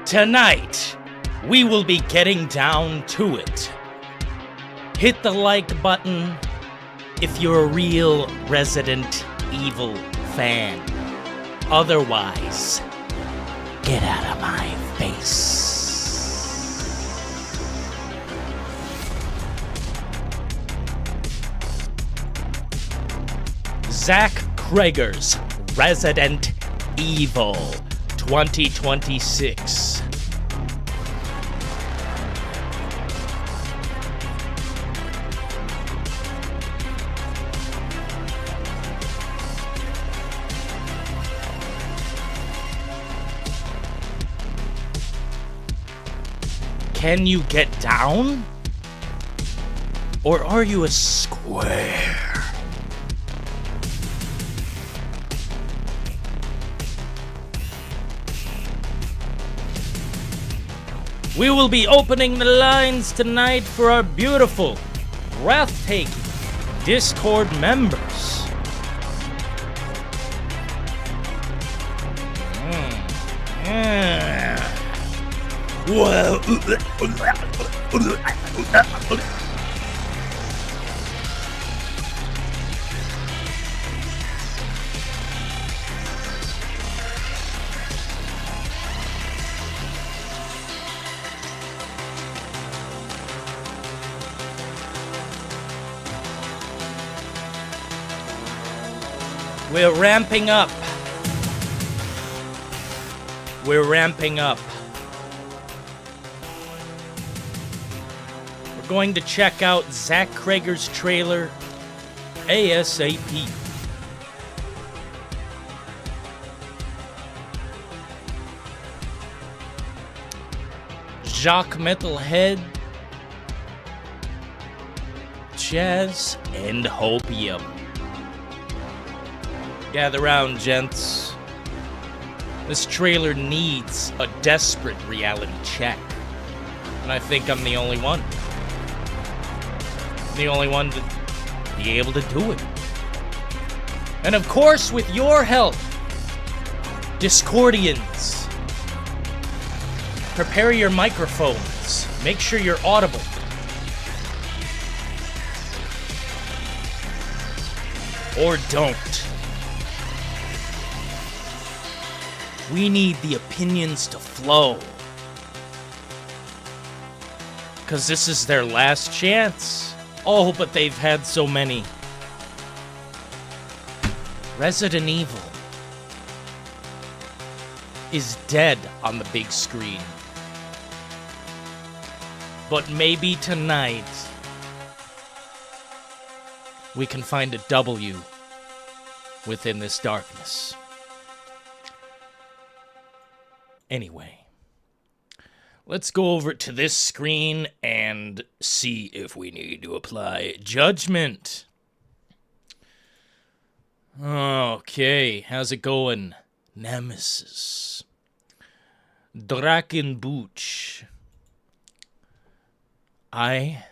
Tonight, we will be getting down to it. Hit the like button if you're a real Resident Evil fan. Otherwise, get out of my face. Zach Cregger's Resident Evil 2026. Can you get down? Or are you a square? We will be opening the lines tonight for our beautiful, breathtaking Discord members. Well, we're ramping up. We're ramping up. We're going to check out Zach Cregger's trailer ASAP. Jacques Metalhead, Chaz, and Hopium. Gather round, gents. This trailer needs a desperate reality check. And I think I'm the only one. The only one to be able to do it. And of course, with your help, Discordians, prepare your microphones. Make sure you're audible. Or don't. We need the opinions to flow. Because this is their last chance. Oh, but they've had so many. Resident Evil is dead on the big screen. But maybe tonight we can find a W within this darkness. Anyway, let's go over to this screen and see if we need to apply judgment. Okay, how's it going? Nemesis. Drakenbooch. I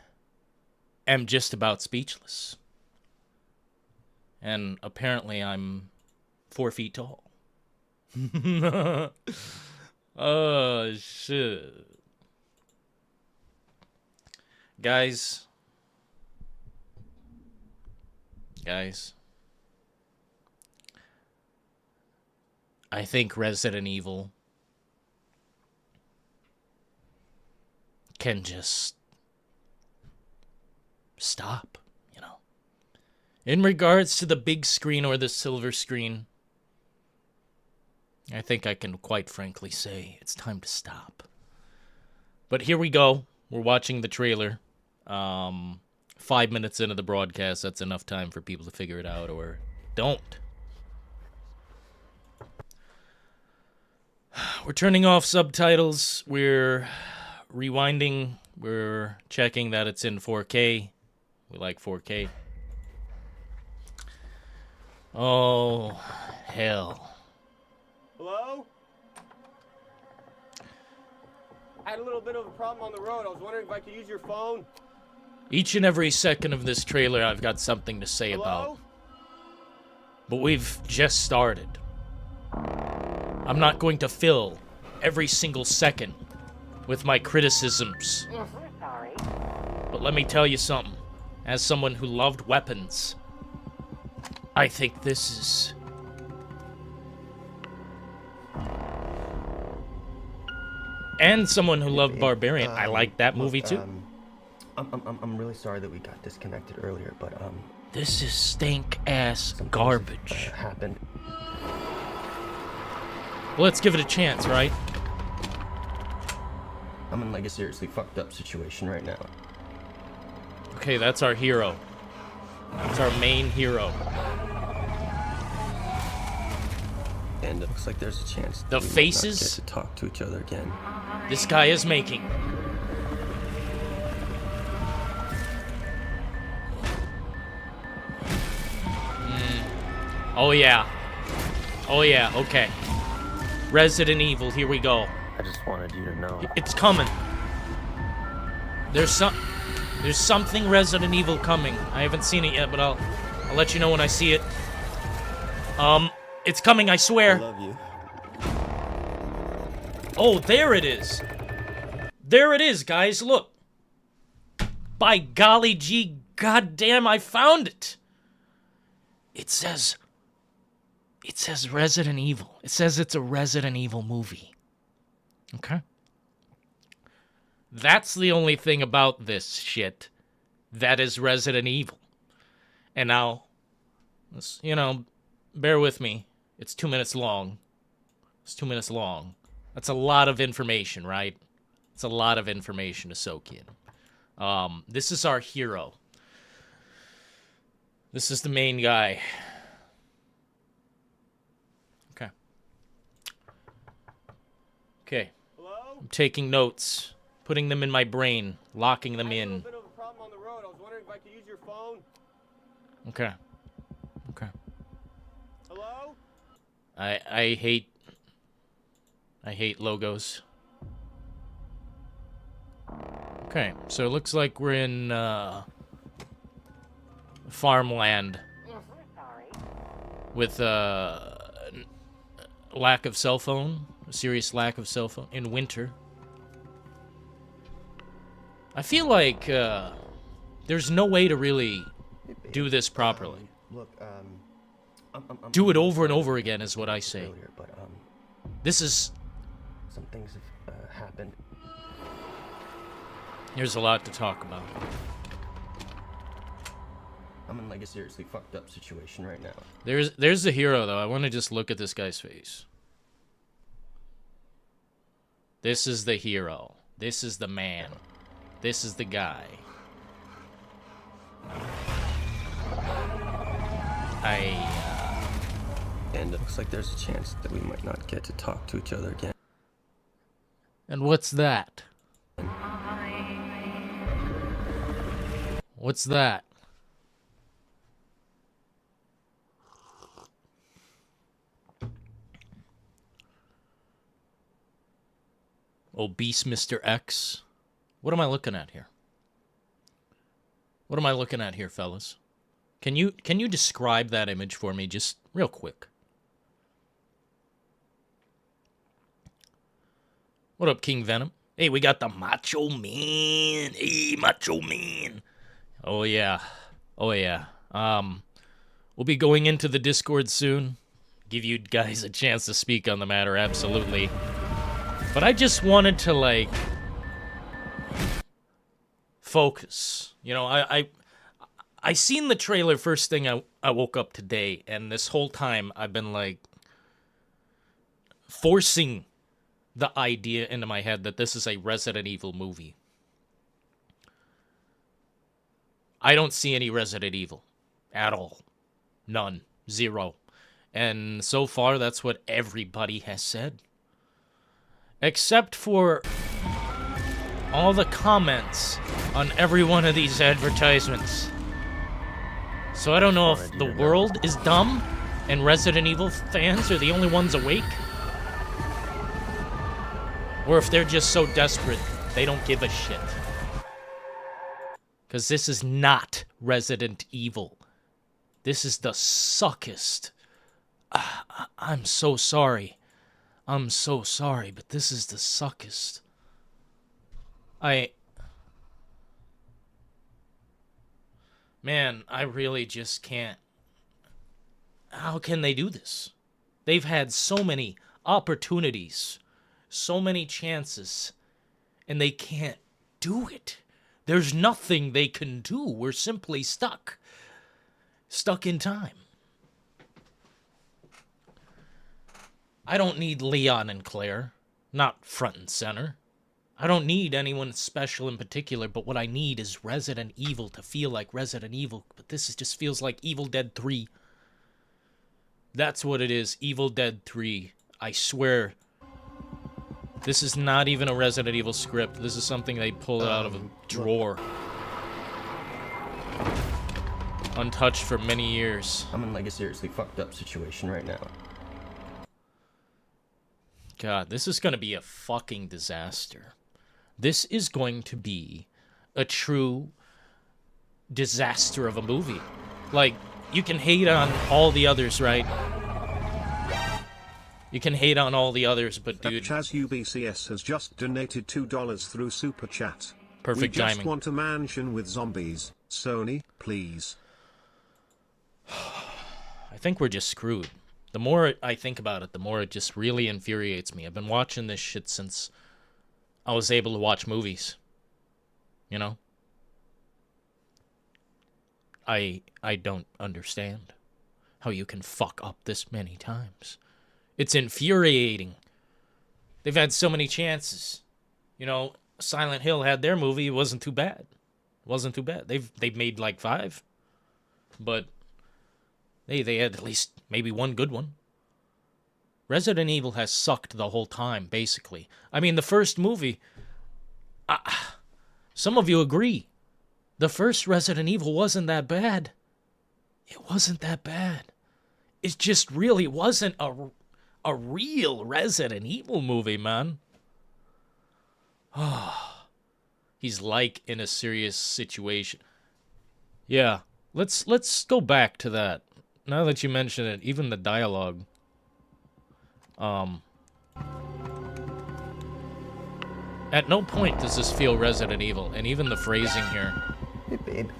am just about speechless. And apparently I'm 4 feet tall. Oh, shit. Guys. I think Resident Evil can just stop, you know. In regards to the big screen or the silver screen, I think I can quite frankly say it's time to stop. But here we go. We're watching the trailer. 5 minutes into the broadcast, that's enough time for people to figure it out, or don't. We're turning off subtitles. We're rewinding. We're checking that it's in 4K. We like 4K. Oh, hell. Hello? I had a little bit of a problem on the road. I was wondering if I could use your phone. Each and every second of this trailer, I've got something to say Hello? about. But we've just started. I'm not going to fill every single second with my criticisms. Sorry. But let me tell you something. As someone who loved weapons, I think this is... And someone who loved Barbarian. I like that movie too. I'm really sorry that we got disconnected earlier, but This is stink-ass some things garbage. happened. Well, let's give it a chance, right? I'm in like a seriously fucked up situation right now. Okay, that's our hero. That's our main hero. And it looks like there's a chance The that we might faces? not get to talk to each other again. This guy is making. Oh yeah. Oh yeah, okay. Resident Evil, here we go. I just wanted you to know. It's coming. There's something Resident Evil coming. I haven't seen it yet, but I'll let you know when I see it. It's coming, I I swear. love you. Oh, there it is. There it is, guys. Look. By golly gee, goddamn, I found it. It says Resident Evil. It says it's a Resident Evil movie. Okay. That's the only thing about this shit that is Resident Evil. And now, you know, bear with me. It's 2 minutes long. It's 2 minutes long. That's a lot of information, right? It's a lot of information to soak in. This is our hero. This is the main guy. Okay. Okay. Hello? I'm taking notes, putting them in my brain, locking them I had a in. little bit of a problem on the road. I was wondering if I could use your phone. Okay. Okay. Hello? I hate logos. Okay, so it looks like we're in farmland Sorry. with lack of cell phone, a serious lack of cell phone in winter. I feel like there's no way to really do this properly. Look, I'm Do it really over and sorry over that again we is what I got say. earlier, but This is... some things have happened. There's a lot to talk about. I'm in like a seriously fucked up situation right now. There's the hero, though. I want to just look at this guy's face. This is the hero. This is the man. This is the guy. And it looks like there's a chance that we might not get to talk to each other again. And what's that? What's that? Obese Mr. X? What am I looking at here? What am I looking at here, fellas? Can you describe that image for me just real quick? What up, King Venom? Hey, we got the Macho Man. Hey, Macho Man. Oh yeah. Oh yeah. We'll be going into the Discord soon. Give you guys a chance to speak on the matter, absolutely. But I just wanted to, like, focus. You know, I seen the trailer first thing I woke up today, and this whole time I've been, like, forcing the idea into my head that this is a Resident Evil movie. I don't see any Resident Evil at all. None. Zero. And so far, that's what everybody has said. Except for all the comments on every one of these advertisements. So I don't know if the world is dumb and Resident Evil fans are the only ones awake. Or if they're just so desperate, they don't give a shit. Because this is not Resident Evil. This is the suckest. I'm so sorry. I'm so sorry, but this is the suckest. Man, I really just can't. How can they do this? They've had so many opportunities, so many chances, and they can't do it. There's nothing they can do. We're simply stuck. Stuck in time. I don't need Leon and Claire. Not front and center. I don't need anyone special in particular, but what I need is Resident Evil to feel like Resident Evil. But this just feels like Evil Dead 3. That's what it is. Evil Dead 3. I swear. This is not even a Resident Evil script. This is something they pulled out of a drawer. Untouched for many years. I'm in like a seriously fucked up situation right now. God, this is going to be a fucking disaster. This is going to be a true disaster of a movie. Like, you can hate on all the others, right? You can hate on all the others, but dude... Chaz UBCS has just donated $2 through Super Chat. Perfect timing. We just want a mansion with zombies. Sony, please. I think we're just screwed. The more I think about it, the more it just really infuriates me. I've been watching this shit since I was able to watch movies. You know? I don't understand how you can fuck up this many times. It's infuriating. They've had so many chances. You know, Silent Hill had their movie. It wasn't too bad. It wasn't too bad. They've made like 5. But they had at least maybe one good one. Resident Evil has sucked the whole time, basically. I mean, the first movie... some of you agree. The first Resident Evil wasn't that bad. It wasn't that bad. It just really wasn't a real Resident Evil movie, man. He's like in a serious situation. Yeah, let's go back to that. Now that you mention it, even the dialogue. At no point does this feel Resident Evil, and even the phrasing here. Hey, babe.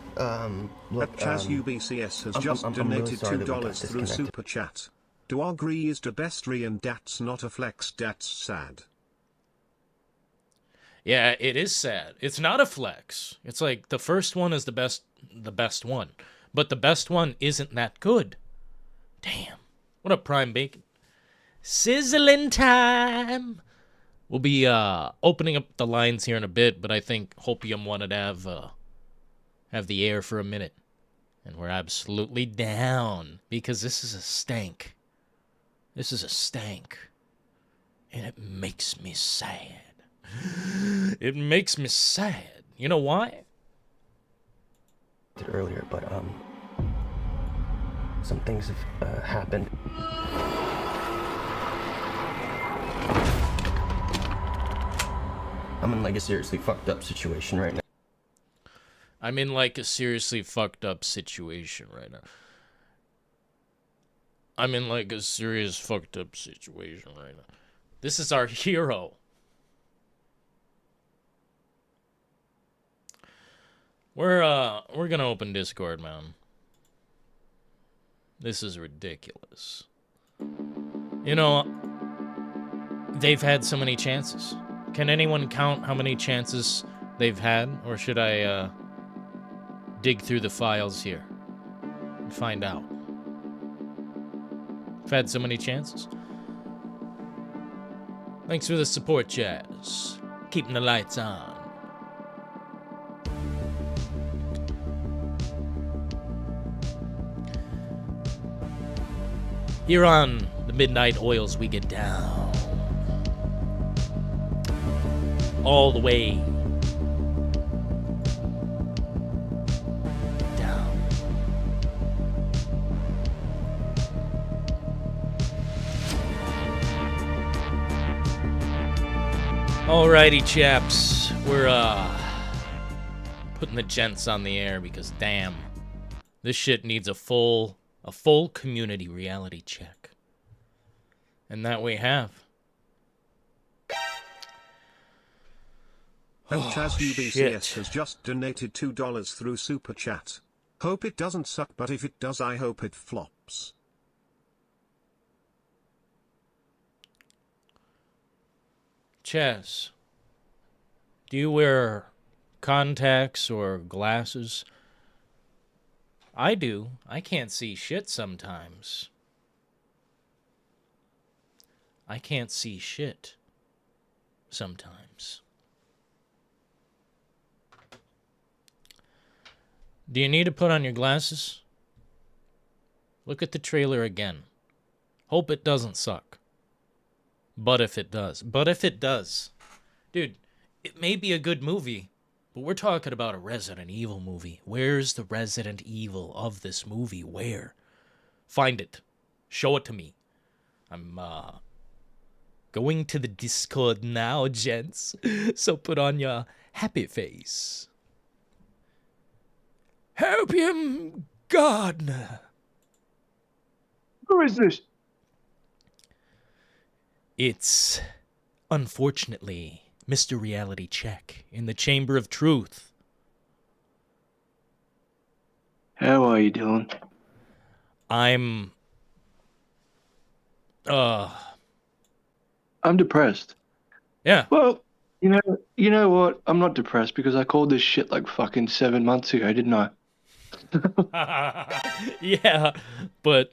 Look, Chaz UBCS has just I'm donated really sorry that we got $2 through disconnected. Super Chat. Do agree is the best and that's not a flex, that's sad. Yeah, it is sad. It's not a flex. It's like the first one is the best one. But the best one isn't that good. Damn. What up, Prime Bacon? Sizzling time. We'll be opening up the lines here in a bit, but I think Hopium wanted to have the air for a minute. And we're absolutely down because this is a stank. This is a stank. And it makes me sad. It makes me sad. You know why? Earlier, but some things have happened. I'm in like a seriously fucked up situation right now. I'm in like a seriously fucked up situation right now. I'm in like a serious fucked up situation right now. This is our hero. We're gonna open Discord, man. This is ridiculous. You know, they've had so many chances. Can anyone count how many chances they've had? Or should I dig through the files here and find out? I've had so many chances. Thanks for the support, Chaz. Keeping the lights on. Here on the Midnight Oils, we get down. All the way down. Alrighty, chaps. We're putting the gents on the air because damn, this shit needs a full community reality check. And that we have. Chaz UBCS shit. has just donated $2 through Super Chat. Hope it doesn't suck, but if it does, I hope it flops. Chaz, do you wear contacts or glasses? I do. I can't see shit sometimes. I can't see shit sometimes. Do you need to put on your glasses? Look at the trailer again. Hope it doesn't suck. But if it does. Dude, it may be a good movie, but we're talking about a Resident Evil movie. Where's the Resident Evil of this movie? Where? Find it. Show it to me. I'm, going to the Discord now, gents. So put on your happy face. Help him, Gardner. Who is this? It's, unfortunately, Mr. Reality Check in the Chamber of Truth. How are you, Dylan? I'm depressed. yeah. Well, you know what? I'm not depressed because I called this shit like fucking 7 months ago, didn't I? Yeah, but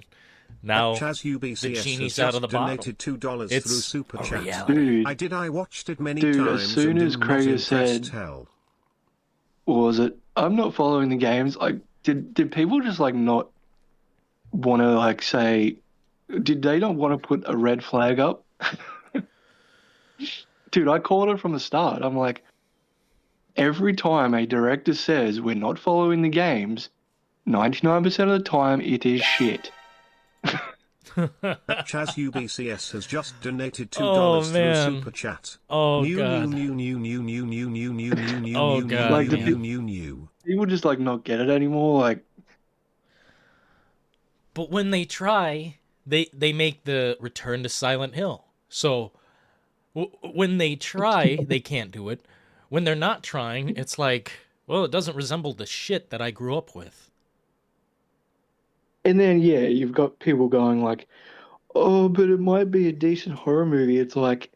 now Chaz the UBCS genie's has out of just the bottle. donated $2 It's through Super a Chat. reality. Dude, I watched it many Dude, times as soon and as am not Cregger impressed said- hell. what was it? I'm not following the games. Like, did people just like not want to like say? Did they not want to put a red flag up? Dude, I called it from the start. I'm like, every time a director says we're not following the games, 99% of the time it is shit. Chaz UBCS has just donated $2 Oh, through man. Super Chat. Oh, New. Oh, God, Like the man. New. People just like not get it anymore. Like, But when they try, they make the Return to Silent Hill. So when they try, they can't do it. When they're not trying, it's like, well, it doesn't resemble the shit that I grew up with. and then yeah, you've got people going like, oh, but it might be a decent horror movie. It's like,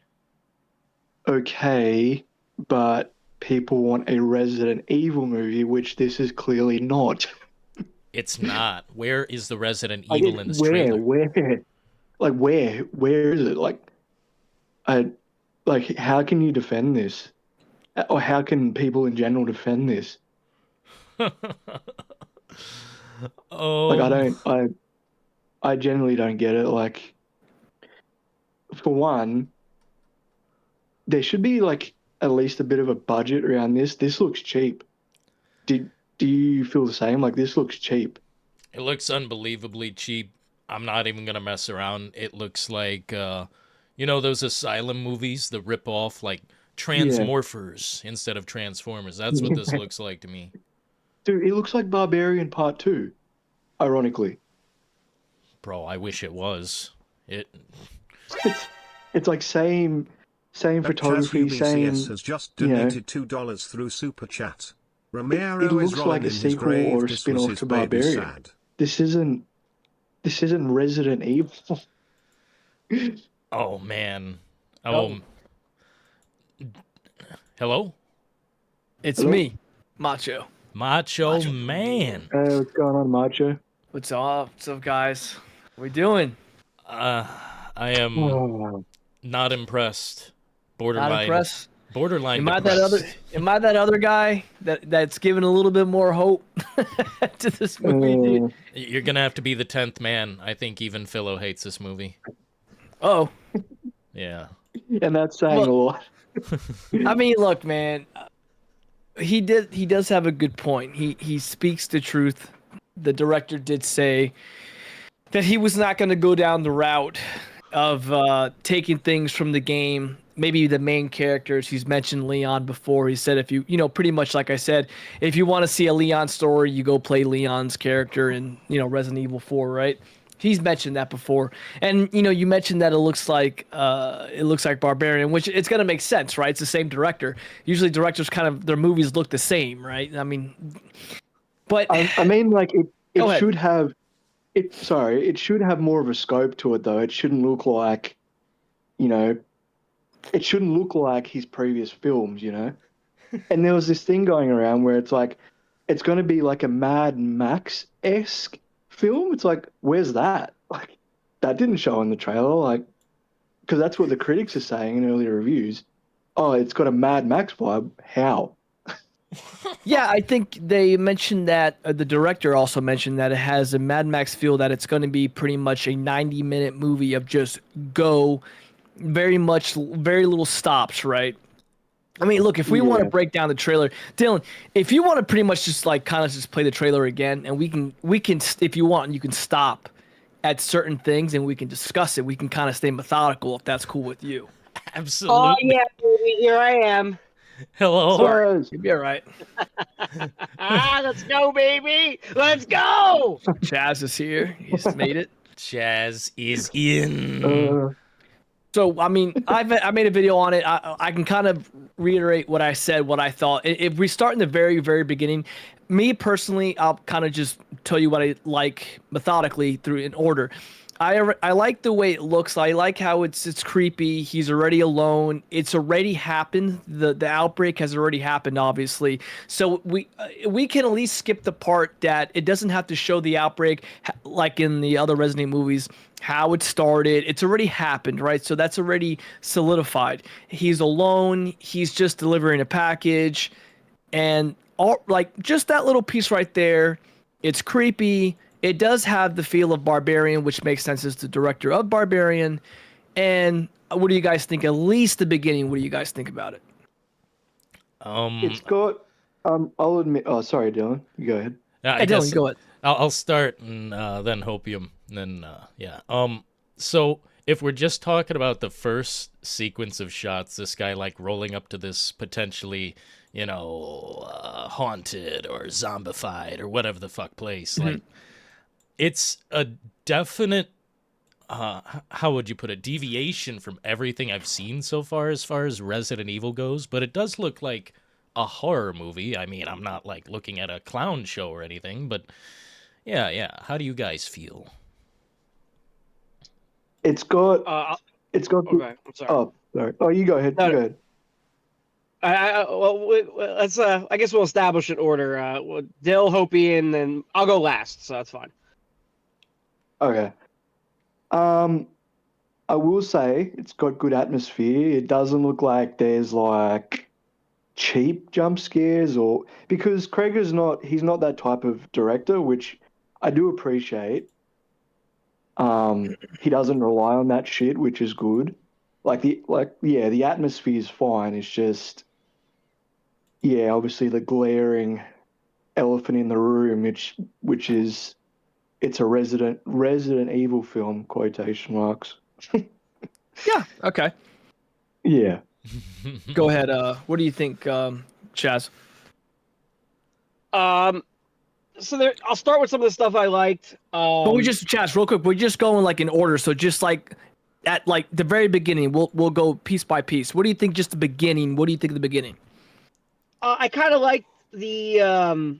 okay, but people want a Resident Evil movie, which this is clearly not. It's not. Where is the Resident Like, Evil in this trailer? Where is it? Like, how can you defend this? Or how can people in general defend this? Oh, Like, I generally don't get it. Like, for one, there should be like at least a bit of a budget around this. This looks cheap. Do you feel the same? Like, this looks cheap. it looks unbelievably cheap. I'm not even gonna mess around. It looks like, you know, those Asylum movies, the rip-off, like Transmorphers instead of Transformers. That's what this looks like to me. Dude, it looks like Barbarian Part 2, ironically. Bro, I wish it was. It's like same Chaz photography, same. UBCS has just you know. donated $2 through Super Chat. Romero It is looks rolling like a in his sequel grave. or a This was spin-off his to baby Barbarian. sad. This isn't Resident Evil. Oh, man. Oh. Hello? It's Hello? me, Macho. Macho Man. What's going on, Macho? What's up? What's up, guys? What we doing? I am Oh, not impressed. Borderline. Not impressed. Borderline Am I depressed. that other guy that's giving a little bit more hope to this movie? Dude? You're gonna have to be the 10th man. I think even Philo hates this movie. Oh, Yeah. and that's saying a lot. I mean, look, man. He does have a good point. He speaks the truth. The director did say that he was not going to go down the route of taking things from the game. Maybe the main characters. He's mentioned Leon before. He said if you pretty much like I said, if you want to see a Leon story, you go play Leon's character in Resident Evil 4, right? He's mentioned that before, and you mentioned that it looks like Barbarian, which it's gonna make sense, right? It's the same director. Usually, directors kind of their movies look the same, right? I mean, but I mean, like Go it ahead. should have it. Sorry, it should have more of a scope to it, though. It shouldn't look like, it shouldn't look like his previous films, And there was this thing going around where it's like, it's going to be like a Mad Max-esque film. It's like, where's that? Like, that didn't show in the trailer. Like, because that's what the critics are saying in early reviews. Oh, it's got a Mad Max vibe. How? yeah, I think they mentioned that the director also mentioned that it has a Mad Max feel, that it's going to be pretty much a 90-minute movie of just go, very little stops, right? I mean, look, if we want to break down the trailer, Dylan, if you want to pretty much just like kind of just play the trailer again, and we can, if you want, you can stop at certain things and we can discuss it. We can kind of stay methodical if that's cool with you. Absolutely. Oh yeah, baby, here I am. Hello. Sorry. You'll be all right. Let's go, baby. Let's go. Chaz is here. He's made it. Chaz is in. So, I mean, I made a video on it. I can kind of reiterate what I said, what I thought. If we start in the very, very beginning, me personally, I'll kind of just tell you what I like methodically through in order. I like the way it looks. I like how it's creepy. He's already alone. It's already happened. The outbreak has already happened, obviously. So we can at least skip the part that it doesn't have to show the outbreak like in the other Resident Evil movies, how it started. It's already happened, right? So that's already solidified. He's alone. He's just delivering a package, and just that little piece right there. It's creepy. It does have the feel of Barbarian, which makes sense as the director of Barbarian. And what do you guys think? At least the beginning, what do you guys think about it? It's got. I'll admit. Oh, sorry, Dylan. You go ahead. I Dylan, guess go ahead. I'll start and then Hopium. And then, yeah. So if we're just talking about the first sequence of shots, this guy like rolling up to this potentially, haunted or zombified or whatever the fuck place, like, it's a definite, how would you put it, deviation from everything I've seen so far as Resident Evil goes, but it does look like a horror movie. I mean, I'm not like looking at a clown show or anything, but yeah. How do you guys feel? It's got. Okay, I'm sorry. Oh, sorry. Oh, you go ahead. No, You no. go ahead. Let's. I guess we'll establish an order. Dill, Hopi, and then I'll go last, so that's fine. Okay. I will say it's got good atmosphere. It doesn't look like there's like cheap jump scares because Cregger's he's not that type of director, which I do appreciate. He doesn't rely on that shit, which is good. The atmosphere is fine. It's just, obviously the glaring elephant in the room, which is, it's a Resident Evil film, quotation marks. Yeah. Okay. Yeah. Go ahead. What do you think, Chaz? So I'll start with some of the stuff I liked. But Chaz, real quick, we're just going like in order. So just like at like the very beginning, we'll go piece by piece. What do you think? Just the beginning. What do you think of the beginning? I kind of like the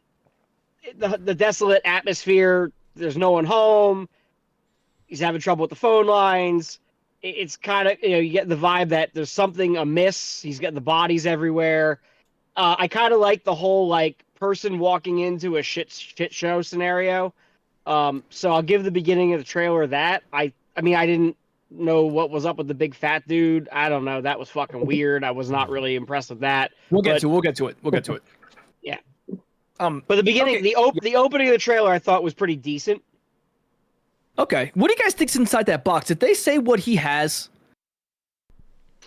desolate atmosphere. There's no one home. He's having trouble with the phone lines. It's kind of, you get the vibe that there's something amiss. He's got the bodies everywhere. I kind of like the whole like person walking into a shit show scenario. So I'll give the beginning of the trailer that. I mean, I didn't know what was up with the big fat dude. I don't know. That was fucking weird. I was not really impressed with that. We'll get to it. Yeah. But the beginning, okay. the opening of the trailer, I thought was pretty decent. Okay. What do you guys think's inside that box? Did they say what he has?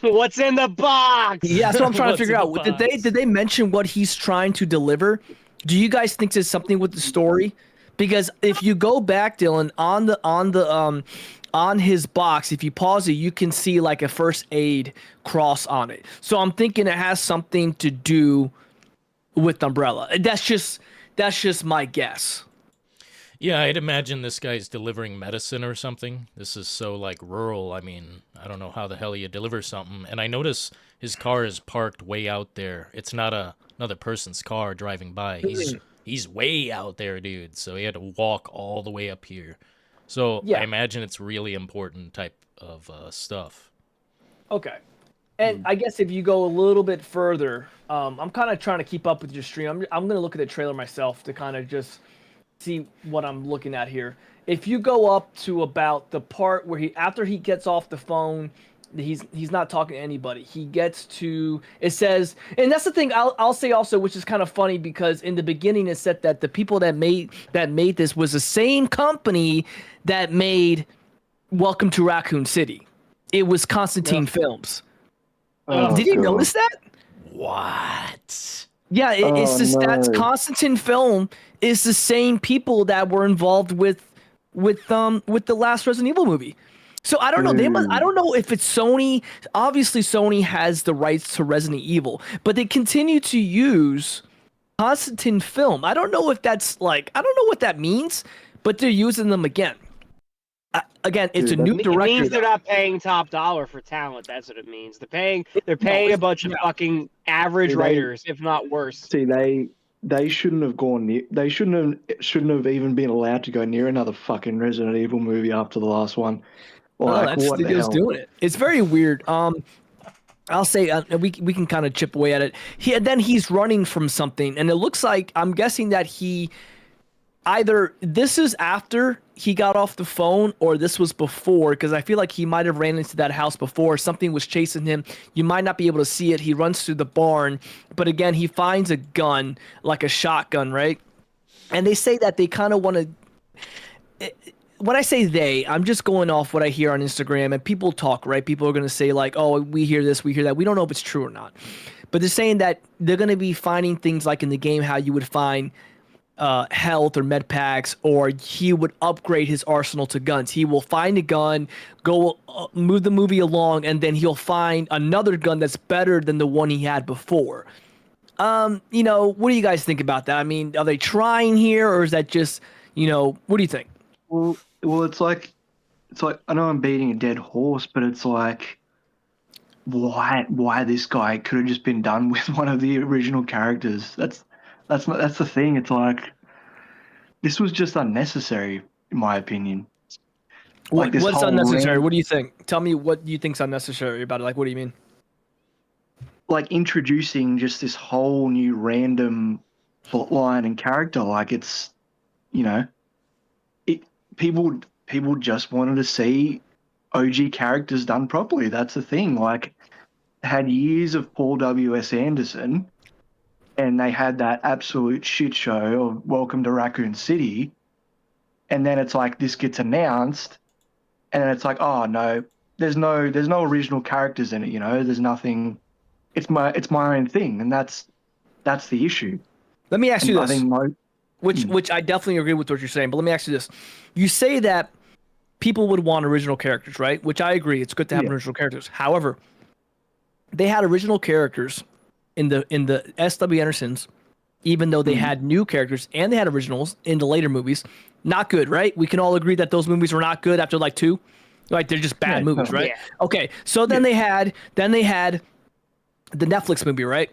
What's in the box? Yeah, that's what I'm trying to What's figure in out. the Did they mention what he's trying to deliver? Do you guys think there's something with the story? Because if you go back, Dylan, on his box, if you pause it, you can see like a first aid cross on it. So I'm thinking it has something to do with Umbrella. That's just my guess. Yeah, I'd imagine this guy's delivering medicine or something. This is so like rural. I mean, I don't know how the hell you deliver something. And I notice his car is parked way out there. It's not another person's car driving by. He's way out there, dude. So he had to walk all the way up here. So Yeah. I imagine it's really important type of stuff. Okay. And I guess if you go a little bit further, I'm kind of trying to keep up with your stream. I'm going to look at the trailer myself to kind of just see what I'm looking at here. If you go up to about the part where after he gets off the phone, he's not talking to anybody. He gets to, it says, and that's the thing I'll say also, which is kind of funny because in the beginning it said that the people that made this was the same company that made Welcome to Raccoon City. It was Constantine Films. Oh, Did you God. notice that? What? Yeah, that's Constantine Film is the same people that were involved with the last Resident Evil movie. So I don't know. I don't know if it's Sony. Obviously, Sony has the rights to Resident Evil, but they continue to use Constantine Film. I don't know if that's like, I don't know what that means, but they're using them again. Again, it's a new It director. means they're not paying top dollar for talent. That's what it means. They're paying a bunch of fucking average writers, if not worse. See, they shouldn't have gone near. They shouldn't have even been allowed to go near another fucking Resident Evil movie after the last one. Like, That what the studio's hell? doing it. It's very weird. I'll say we can kind of chip away at it. Then he's running from something, and it looks like, I'm guessing that he either this is after he got off the phone or this was before, because I feel like he might have ran into that house before. Something was chasing him. You might not be able to see it. He runs through the barn, but again, he finds a gun, like a shotgun, right? And they say that they kind of want to. When I say they, I'm just going off what I hear on Instagram, and people talk, right? People are going to say like, oh, we hear this, we hear that. We don't know if it's true or not. But they're saying that they're going to be finding things like in the game how you would find health or med packs, or he would upgrade his arsenal to guns. He will find a gun, go move the movie along, and then he'll find another gun that's better than the one he had before. What do you guys think about that? I mean, are they trying here, or is that just, what do you think? Well, it's like I know I'm beating a dead horse, but it's like, why this guy could have just been done with one of the original characters. That's the thing. It's like, this was just unnecessary, in my opinion. Like, this What's whole unnecessary? What do you think? Tell me what you think's unnecessary about it. Like, what do you mean? like introducing just this whole new random plotline and character. Like, it's, people just wanted to see OG characters done properly. That's the thing. Like, had years of Paul W.S. Anderson, and they had that absolute shit show of Welcome to Raccoon City, and then it's like this gets announced, and then it's like, oh no, there's no original characters in it. There's nothing. It's my own thing, and that's the issue. Let me ask you I this, think which I definitely agree with what you're saying, but let me ask you this. You say that people would want original characters, right? Which I agree. It's good to have original characters. However, they had original characters in the S.W. Andersons, even though they had new characters and they had originals in the later movies. Not good, right? We can all agree that those movies were not good after like 2. Like, they're just bad movies, right? Yeah. Okay, so then they had the Netflix movie, right?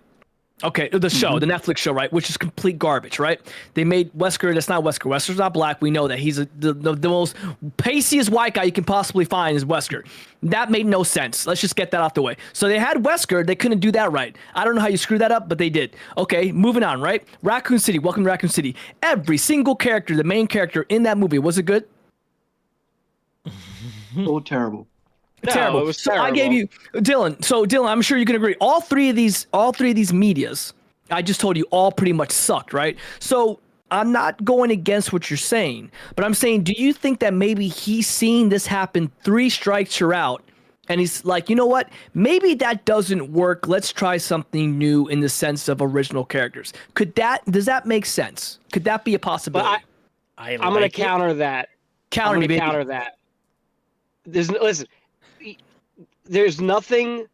Okay, the show, the Netflix show, right? Which is complete garbage, right? They made Wesker. That's not Wesker. Wesker's not black. We know that. He's the most paciest white guy you can possibly find is Wesker. That made no sense. Let's just get that off the way. So they had Wesker. They couldn't do that right. I don't know how you screwed that up, but they did. Okay, moving on, right? Raccoon City. Welcome to Raccoon City. Every single character, the main character in that movie, was it good? all terrible. No, Terrible. it was so terrible. I gave you Dillon. So Dillon, I'm sure you can agree. All three of these medias, I just told you, all pretty much sucked, right? So I'm not going against what you're saying, but I'm saying, do you think that maybe he's seen this happen 3 strikes you're out, and he's like, you know what? Maybe that doesn't work. Let's try something new in the sense of original characters. Does that make sense? Could that be a possibility? But I'm going to counter that. Counter me, baby. Counter that. There's nothing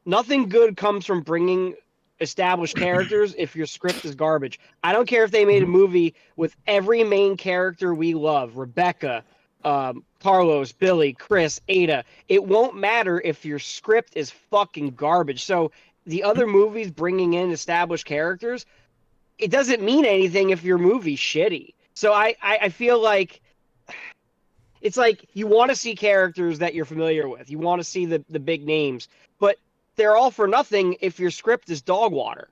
good comes from bringing established characters if your script is garbage. I don't care if they made a movie with every main character we love, Rebecca, Carlos, Billy, Chris, Ada. It won't matter if your script is fucking garbage. So the other movies bringing in established characters, it doesn't mean anything if your movie's shitty. So I feel like it's like you want to see characters that you're familiar with. You want to see the big names, but they're all for nothing if your script is dog water.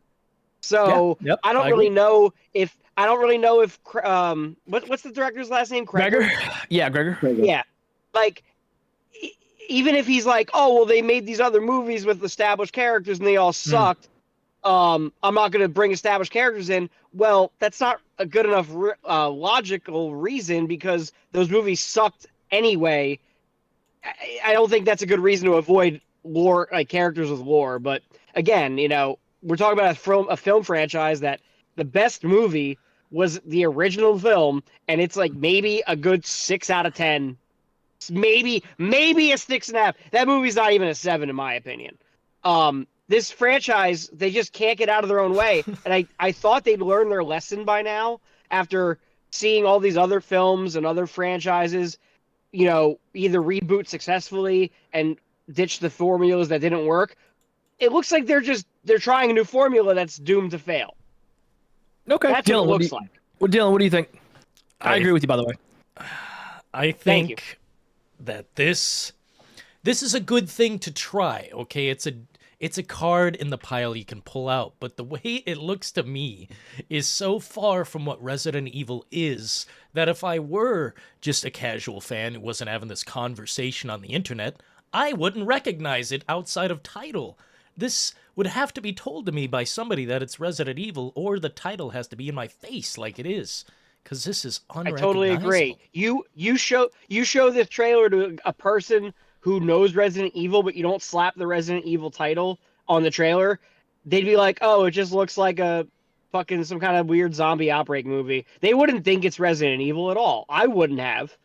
So Yeah, yep, I don't really know if what's the director's last name? Cregger? Yeah, Cregger. Yeah, like even if he's like, oh well, they made these other movies with established characters and they all sucked. I'm not going to bring established characters in. Well, that's not a good enough logical reason because those movies sucked anyway. I don't think that's a good reason to avoid lore, like characters with lore. But again, you know, we're talking about a film franchise that the best movie was the original film, and it's like maybe a good 6 out of 10, maybe a 6.5. That movie's not even a 7 in my opinion. This franchise, they just can't get out of their own way. And I thought they'd learn their lesson by now after seeing all these other films and other franchises, you know, either reboot successfully and ditch the formulas that didn't work. It looks like they're trying a new formula that's doomed to fail. Okay. That's Dillon, what it looks like. Well, Dillon, what do you think? I agree with you, by the way. I think that this is a good thing to try. Okay, it's a card in the pile you can pull out, but the way it looks to me is so far from what Resident Evil is that if I were just a casual fan who wasn't having this conversation on the internet, I wouldn't recognize it outside of title. This would have to be told to me by somebody that it's Resident Evil, or the title has to be in my face like it is, because this is unrecognizable. I totally agree. You show this trailer to a person who knows Resident Evil, but you don't slap the Resident Evil title on the trailer, they'd be like, oh, it just looks like a fucking some kind of weird zombie outbreak movie. They wouldn't think it's Resident Evil at all. I wouldn't have.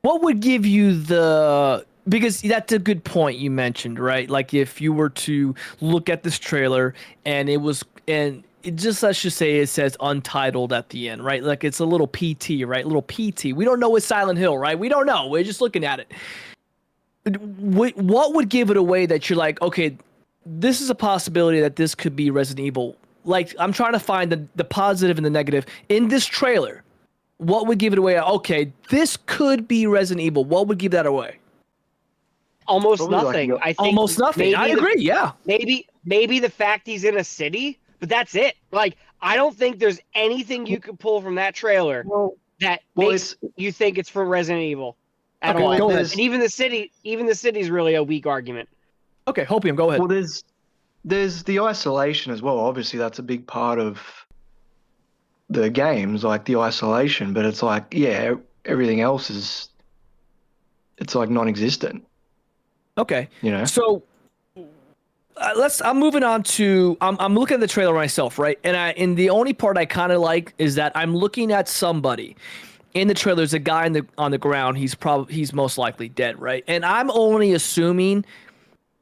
What would give you the... Because that's a good point you mentioned, right? Like if you were to look at this trailer and let's just say it says untitled at the end, right? Like it's a little PT, right? Little PT. We don't know it's Silent Hill, right? We don't know. We're just looking at it. What would give it away that you're like, okay, this is a possibility that this could be Resident Evil? Like, I'm trying to find the positive and the negative in this trailer. What would give it away? Okay, this could be Resident Evil. What would give that away? Almost Probably nothing. like I think almost nothing. I agree. Yeah. Maybe the fact he's in a city, but that's it. Like, I don't think there's anything you could pull from that trailer that makes you think it's from Resident Evil at all. Go ahead. And even the city's really a weak argument. Okay, Hopium, go ahead. Well, there's the isolation as well. Obviously, that's a big part of the games, like the isolation. But it's like, yeah, everything else it's like non-existent. Okay. You know. So I'm moving on to I'm looking at the trailer myself, right? And the only part I kind of like is that I'm looking at somebody in the trailer. There's a guy on the ground. He's most likely dead, right? And I'm only assuming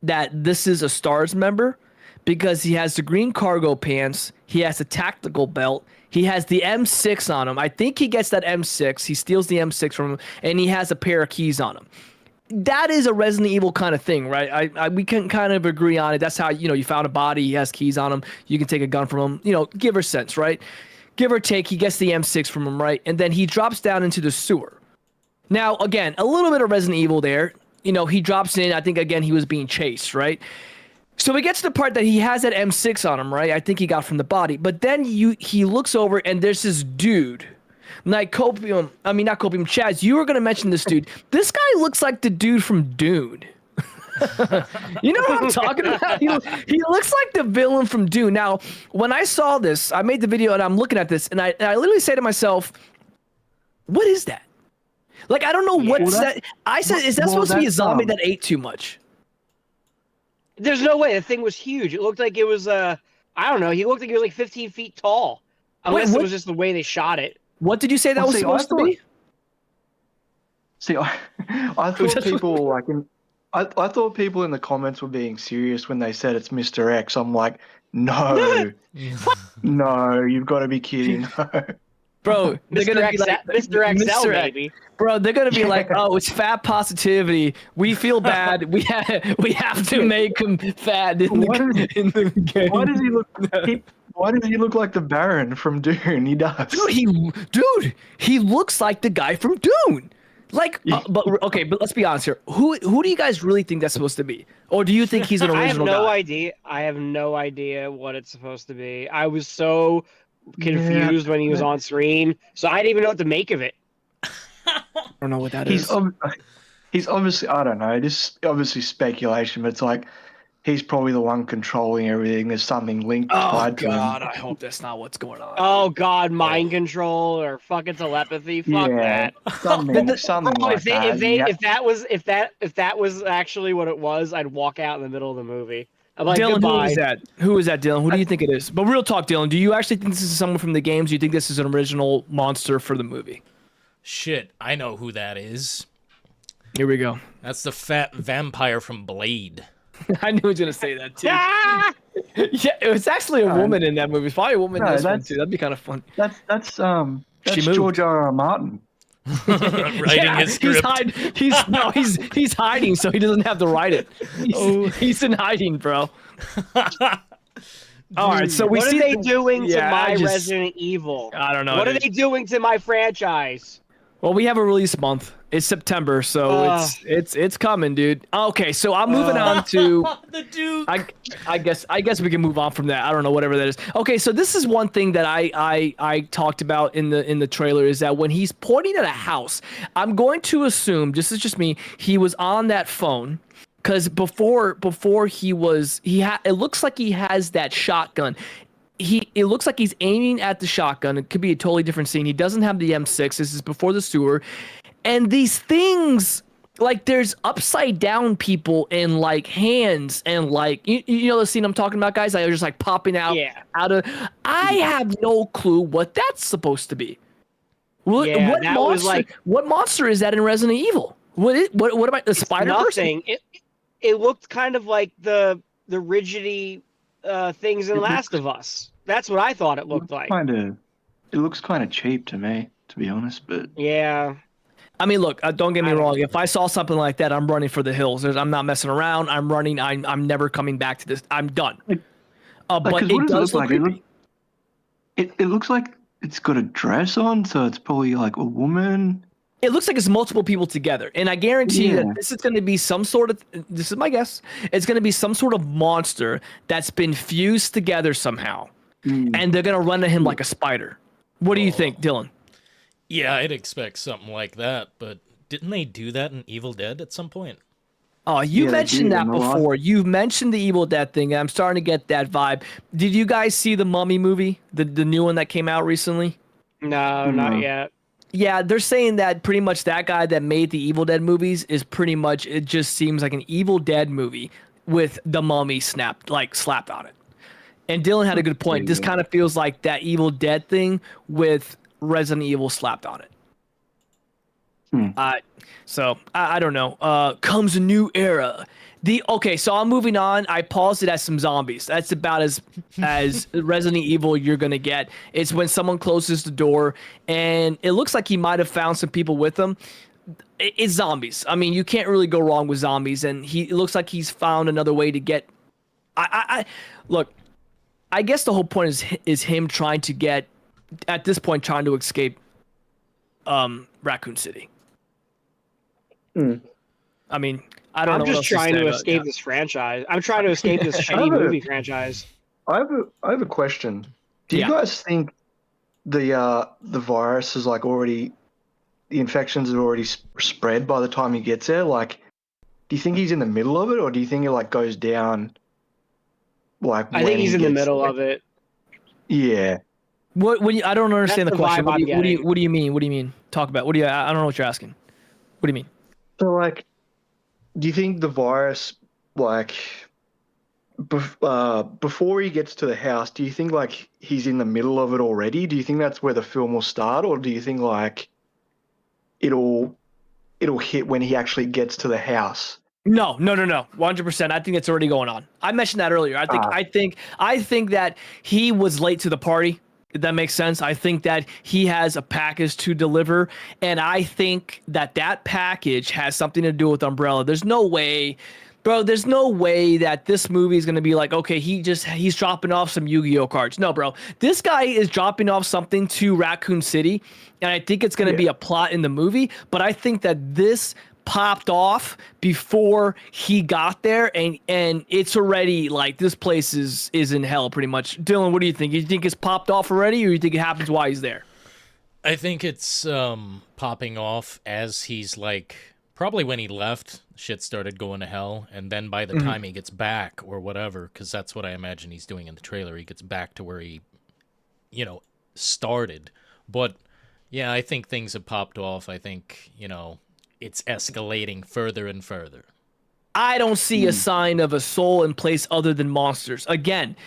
that this is a STARS member because he has the green cargo pants, he has a tactical belt, he has the M6 on him. I think he gets that M6. He steals the M6 from him, and he has a pair of keys on him. That is a Resident Evil kind of thing, right? We can kind of agree on it. That's how, you found a body, he has keys on him, you can take a gun from him, give or sense, right? Give or take, he gets the M6 from him, right? And then he drops down into the sewer. Now, again, a little bit of Resident Evil there. He drops in. I think, again, he was being chased, right? So we get to the part that he has that M6 on him, right? I think he got from the body. But then he looks over, and there's this dude. Not Copium, Chaz, you were going to mention this dude. This guy looks like the dude from Dune. You know what I'm talking about? He looks like the villain from Dune. Now, when I saw this, I made the video, and I'm looking at this, and I literally say to myself, what is that? Like, I don't know what's that. I said, is that supposed to be a zombie that ate too much? There's no way. The thing was huge. It looked like it was, I don't know. He looked like he was like 15 feet tall. Unless it was just the way they shot it. What did you say that was supposed to be? See, I thought people were like, I thought people in the comments were being serious when they said it's Mr. X. I'm like, No, no, you've got to be kidding. Bro, they're Mr. gonna be XL, like Mr. XL, Mr. baby. Bro, they're gonna be like, oh, it's fat positivity. We feel bad. We have to make him fat in in the game. Why does he look? Why does he look like the Baron from Dune? He does. Dude, he looks like the guy from Dune. Like, but let's be honest here. Who do you guys really think that's supposed to be? Or do you think he's an I have original no guy? idea. I have no idea what it's supposed to be. I was so confused when he was on screen, so I didn't even know what to make of it. I don't know what that is. He's obviously, I don't know, this obviously speculation, but it's like he's probably the one controlling everything. There's something linked tied to him. I hope that's not what's going on. Oh God, mind control or fucking telepathy. Fuck that. Something like that. If that was actually what it was, I'd walk out in the middle of the movie. I'm like, Dylan, goodbye. who is that? Who is that, Dylan? Who do you think it is? But real talk, Dylan, do you actually think this is someone from the games? Do you think this is an original monster for the movie? Shit, I know who that is. Here we go. That's the fat vampire from Blade. I knew he was gonna say that too. Yeah, it was actually a woman in that movie. It's probably a woman in this one too. That'd be kind of fun. That's She moved. George R. R. Martin. Writing his script. He's hiding, so he doesn't have to write it. He's in hiding, bro. All right, so what see are they doing to Yeah, my I just- Resident Evil? I don't know. What are dude. they doing to my franchise? Well, we have a release month. It's September, so it's coming, dude. Okay, so I'm moving on to The Duke. I guess we can move on from that. I don't know, whatever that is. Okay, so this is one thing that I talked about in the trailer is that when he's pointing at a house, I'm going to assume, this is just me, he was on that phone. Because before it looks like he has that shotgun. It looks like he's aiming at the shotgun. It could be a totally different scene. He doesn't have the M6. This is before the sewer. And these things, like there's upside down people and like hands and like you know the scene I'm talking about, guys? Like, they're just like popping out of. I have no clue what that's supposed to be. What monster is that in Resident Evil? What about the spider person? Nothing. It looked kind of like the rigidy things in Last of Us. That's what I thought it looked like. It looks kind of cheap to me, to be honest. But yeah. I mean, look, don't get me wrong. If I saw something like that, I'm running for the hills. I'm not messing around. I'm running. I'm never coming back to this. I'm done. But it does look creepy. It looks like it's got a dress on, so it's probably like a woman. It looks like it's multiple people together, and I guarantee you that this is going to be some sort of. This is my guess. It's going to be some sort of monster that's been fused together somehow, and they're going to run at him like a spider. What do you think, Dylan? Yeah, I'd expect something like that, but didn't they do that in Evil Dead at some point? Oh, you mentioned that before. You've mentioned the Evil Dead thing, and I'm starting to get that vibe. Did you guys see the Mummy movie, the new one that came out recently? No, not yet. Yeah, they're saying that pretty much that guy that made the Evil Dead movies is pretty much, it just seems like an Evil Dead movie with the Mummy slapped on it. And Dylan had a good point. This kind of feels like that Evil Dead thing with Resident Evil slapped on it. So I don't know. Comes a new era. So I'm moving on. I paused it at some zombies. That's about as Resident Evil you're gonna get. It's when someone closes the door, and it looks like he might have found some people with him. It's zombies. I mean, you can't really go wrong with zombies, and it looks like he's found another way to get. Look. I guess the whole point is him trying to get, at this point, trying to escape Raccoon City. I mean, I don't know. I'm just trying to escape this franchise. I'm trying to escape this shitty movie franchise. I have a question. Do you guys think the virus is like already, the infections have already spread by the time he gets there? Like, do you think he's in the middle of it, or do you think it like goes down? Like, I think he's in the middle of it. Yeah. I don't understand That's the question. the vibe I'm What do you mean? What do you mean? Talk about. I don't know what you're asking. What do you mean? So like, do you think the virus, like, before he gets to the house, do you think like he's in the middle of it already? Do you think that's where the film will start, or do you think like it'll hit when he actually gets to the house? No, 100%. I think it's already going on. I mentioned that earlier. I think that he was late to the party. If that makes sense. I think that he has a package to deliver, and I think that package has something to do with Umbrella. There's no way, bro. There's no way that this movie is gonna be like, okay, he's dropping off some Yu-Gi-Oh cards. No, bro. This guy is dropping off something to Raccoon City, and I think it's gonna be a plot in the movie. But I think that this popped off before he got there, and it's already like this place is in hell pretty much. Dylan, what do you think? You think it's popped off already, or you think it happens while he's there? I think it's popping off as he's like, probably when he left, shit started going to hell, and then by the time he gets back or whatever, because that's what I imagine he's doing in the trailer, he gets back to where he, started. But yeah, I think things have popped off. I think, it's escalating further and further. I don't see a sign of a soul in place other than monsters. Again,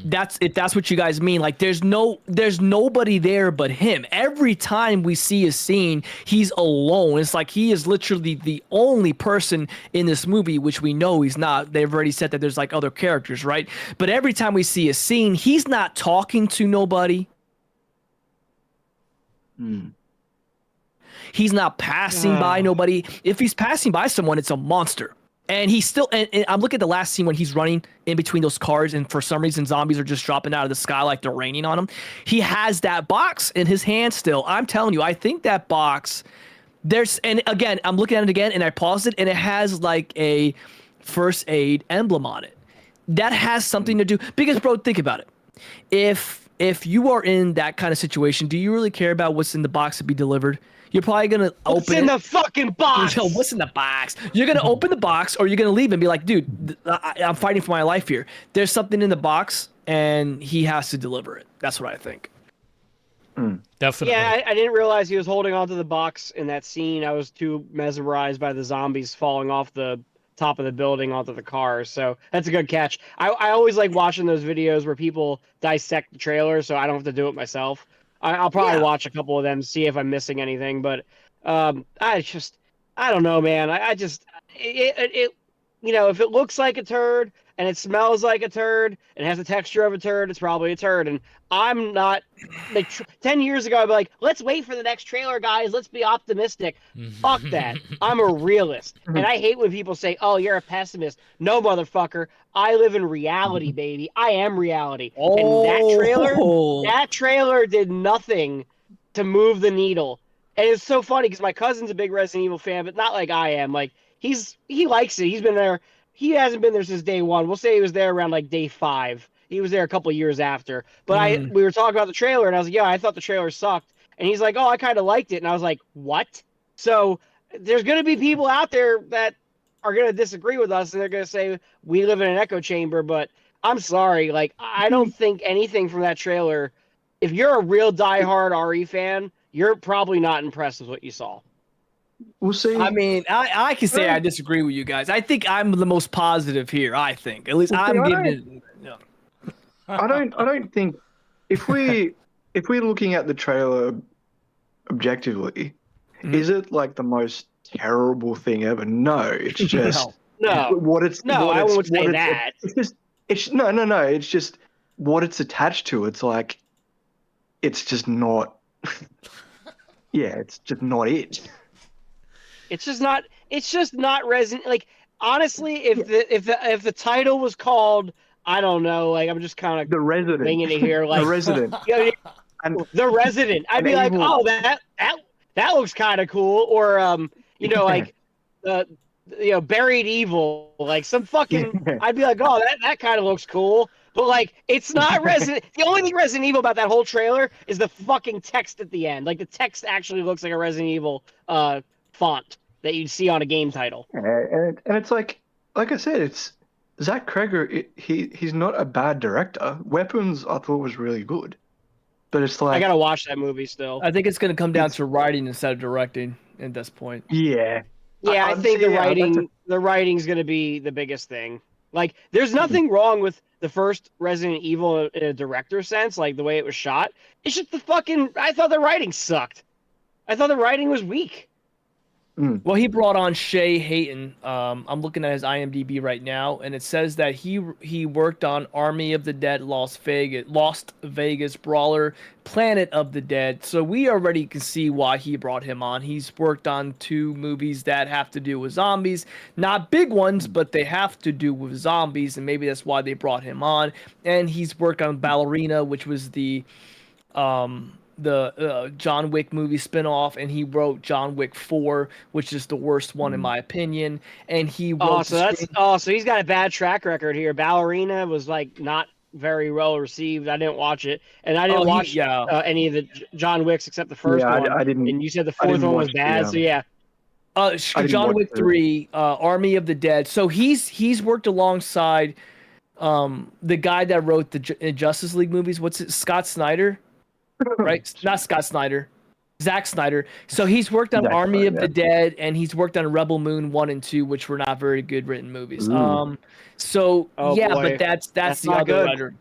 that's what you guys mean. Like there's nobody there but him. Every time we see a scene, he's alone. It's like he is literally the only person in this movie, which we know he's not. They've already said that there's like other characters, right? But every time we see a scene, he's not talking to nobody. He's not passing by nobody. If he's passing by someone, it's a monster. And he's still, and I'm looking at the last scene when he's running in between those cars, and for some reason zombies are just dropping out of the sky like they're raining on him. He has that box in his hand still. I'm telling you, I think that box, and again, I'm looking at it again, and I paused it, and it has like a first aid emblem on it. That has something to do, because bro, think about it. If you are in that kind of situation, do you really care about what's in the box to be delivered? You're probably going to open it. What's in the fucking box? Yo, what's in the box? You're going to open the box, or you're going to leave and be like, dude, I'm fighting for my life here. There's something in the box, and he has to deliver it. That's what I think. Definitely. Yeah, I didn't realize he was holding onto the box in that scene. I was too mesmerized by the zombies falling off the top of the building onto the cars. So that's a good catch. I always like watching those videos where people dissect the trailer, so I don't have to do it myself. I'll probably watch a couple of them, see if I'm missing anything. But I don't know, man. If it looks like a turd and it smells like a turd and has the texture of a turd, it's probably a turd. And I'm not like 10 years ago, I'd be like, let's wait for the next trailer, guys. Let's be optimistic. Fuck that. I'm a realist. And I hate when people say, oh, you're a pessimist. No, motherfucker. I live in reality, baby. I am reality. And that trailer did nothing to move the needle. And it's so funny because my cousin's a big Resident Evil fan, but not like I am. Like he likes it. He's been there. He hasn't been there since day one. We'll say he was there around like day 5. He was there a couple of years after. But we were talking about the trailer, and I was like, yeah, I thought the trailer sucked. And he's like, oh, I kind of liked it. And I was like, what? So there's going to be people out there that are going to disagree with us, and they're going to say we live in an echo chamber. But I'm sorry. Like, I don't think anything from that trailer, if you're a real diehard RE fan, you're probably not impressed with what you saw. We'll see. I mean, I can say I disagree with you guys. I think I'm the most positive here. I think, at least I'm giving it. No. I don't think if we're looking at the trailer objectively, is it like the most terrible thing ever? No, it's just no. I won't say that. It's just what it's attached to. It's like it's just not. Yeah, it's just not it. It's just not Resident. Like honestly, if the title was called, I don't know, like I'm just kind of The Resident, winging it here, like The Resident, and The Resident. I'd be like, oh, that looks kind of cool, or like Buried Evil, like some fucking. I'd be like, oh, that kind of looks cool. But like, it's not Resident. The only thing Resident Evil about that whole trailer is the fucking text at the end. Like the text actually looks like a Resident Evil font that you'd see on a game title. And it's like I said, it's Zach Cregger. He's not a bad director. Weapons I thought was really good, but it's like I gotta watch that movie still. I think it's going to come down to writing instead of directing at this point. Yeah. Yeah, I think the writing's going to be the biggest thing. Like, there's nothing wrong with the first Resident Evil in a director sense, like the way it was shot. It's just I thought the writing sucked. I thought the writing was weak. Well, he brought on Shay Hayton. I'm looking at his IMDb right now, and it says that he worked on Army of the Dead, Lost Vegas Brawler, Planet of the Dead. So we already can see why he brought him on. He's worked on 2 movies that have to do with zombies, not big ones, but they have to do with zombies, and maybe that's why they brought him on. And he's worked on Ballerina, which was the John Wick movie spinoff, and he wrote John Wick 4, which is the worst one in my opinion. And he wrote so he's got a bad track record here. Ballerina was like not very well received. I didn't watch it, and I didn't watch any of the John Wicks except the first one. I didn't. And you said the fourth one was bad, so yeah. John Wick 3, Army of the Dead. So he's worked alongside the guy that wrote the Justice League movies. What's it? Scott Snyder. Right, not Scott Snyder, Zack Snyder. So he's worked on Army of the Dead, and he's worked on Rebel Moon 1 and 2, which were not very good written movies. Boy. But that's the other writer.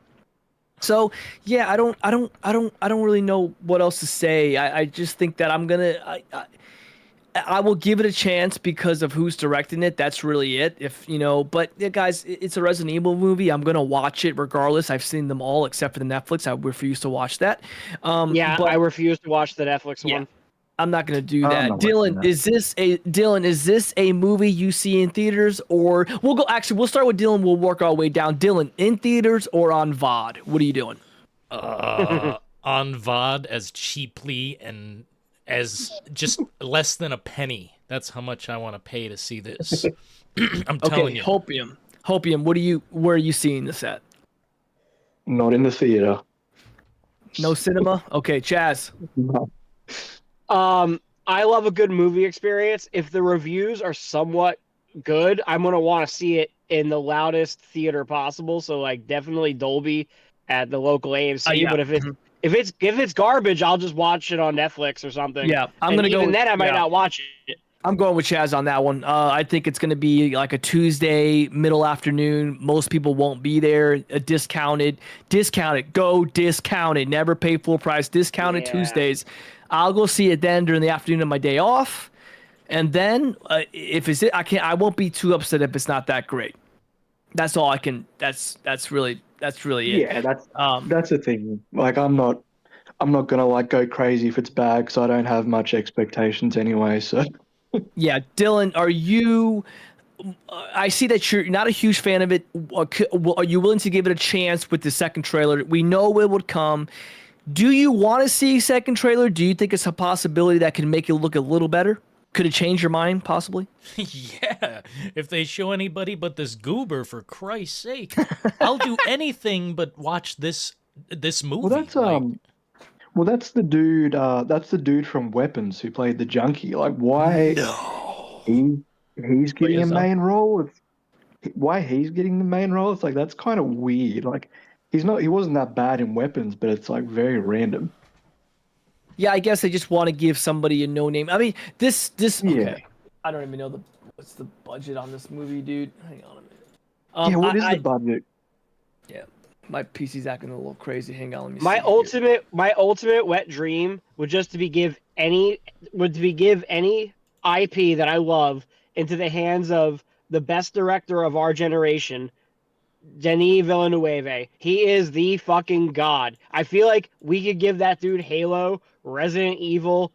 So yeah, I don't really know what else to say. I just think that I will give it a chance because of who's directing it. That's really it. But yeah, guys, it's a Resident Evil movie. I'm gonna watch it regardless. I've seen them all except for the Netflix. I refuse to watch that. But I refuse to watch the Netflix one. I'm not gonna do that. Dylan, is this a movie you see in theaters, or we'll start with Dylan. We'll work our way down. Dylan, in theaters or on VOD? What are you doing? On VOD as cheaply and as just less than a penny. That's how much I want to pay to see this. I'm telling you. Hopium, where are you seeing this at? Not in the theater. No cinema? Okay, Chaz. No. I love a good movie experience. If the reviews are somewhat good, I'm going to want to see it in the loudest theater possible. So like definitely Dolby at the local AMC. But if it's garbage, I'll just watch it on Netflix or something. Yeah, I'm gonna go. Even then, I might not watch it. I'm going with Chaz on that one. I think it's going to be like a Tuesday middle afternoon. Most people won't be there. Discounted. Go discounted. Never pay full price. Discounted Tuesdays. I'll go see it then during the afternoon of my day off, and then if it's it, I won't be too upset if it's not that great. That's all I can. That's really it. Yeah, that's the thing. Like I'm not gonna like go crazy if it's bad because I don't have much expectations anyway. So yeah, Dylan, are you? I see that you're not a huge fan of it. Are you willing to give it a chance with the second trailer? We know it would come. Do you want to see a second trailer? Do you think it's a possibility that can make it look a little better? Could it change your mind, possibly? Yeah, if they show anybody but this goober, for Christ's sake, I'll do anything but watch this movie. Well, that's the dude. That's the dude from Weapons who played the junkie. Like, why? No. He's getting a main role. Why he's getting the main role? It's like that's kind of weird. Like, he wasn't that bad in Weapons, but it's like very random. Yeah, I guess they just want to give somebody a no name. I mean, this. Okay. Yeah. I don't even know what's the budget on this movie, dude. Hang on a minute. What is the budget? Yeah, my PC's acting a little crazy. Hang on, let me see. My ultimate wet dream would just to be give any IP that I love into the hands of the best director of our generation, Denis Villeneuve. He is the fucking god. I feel like we could give that dude Halo, Resident Evil,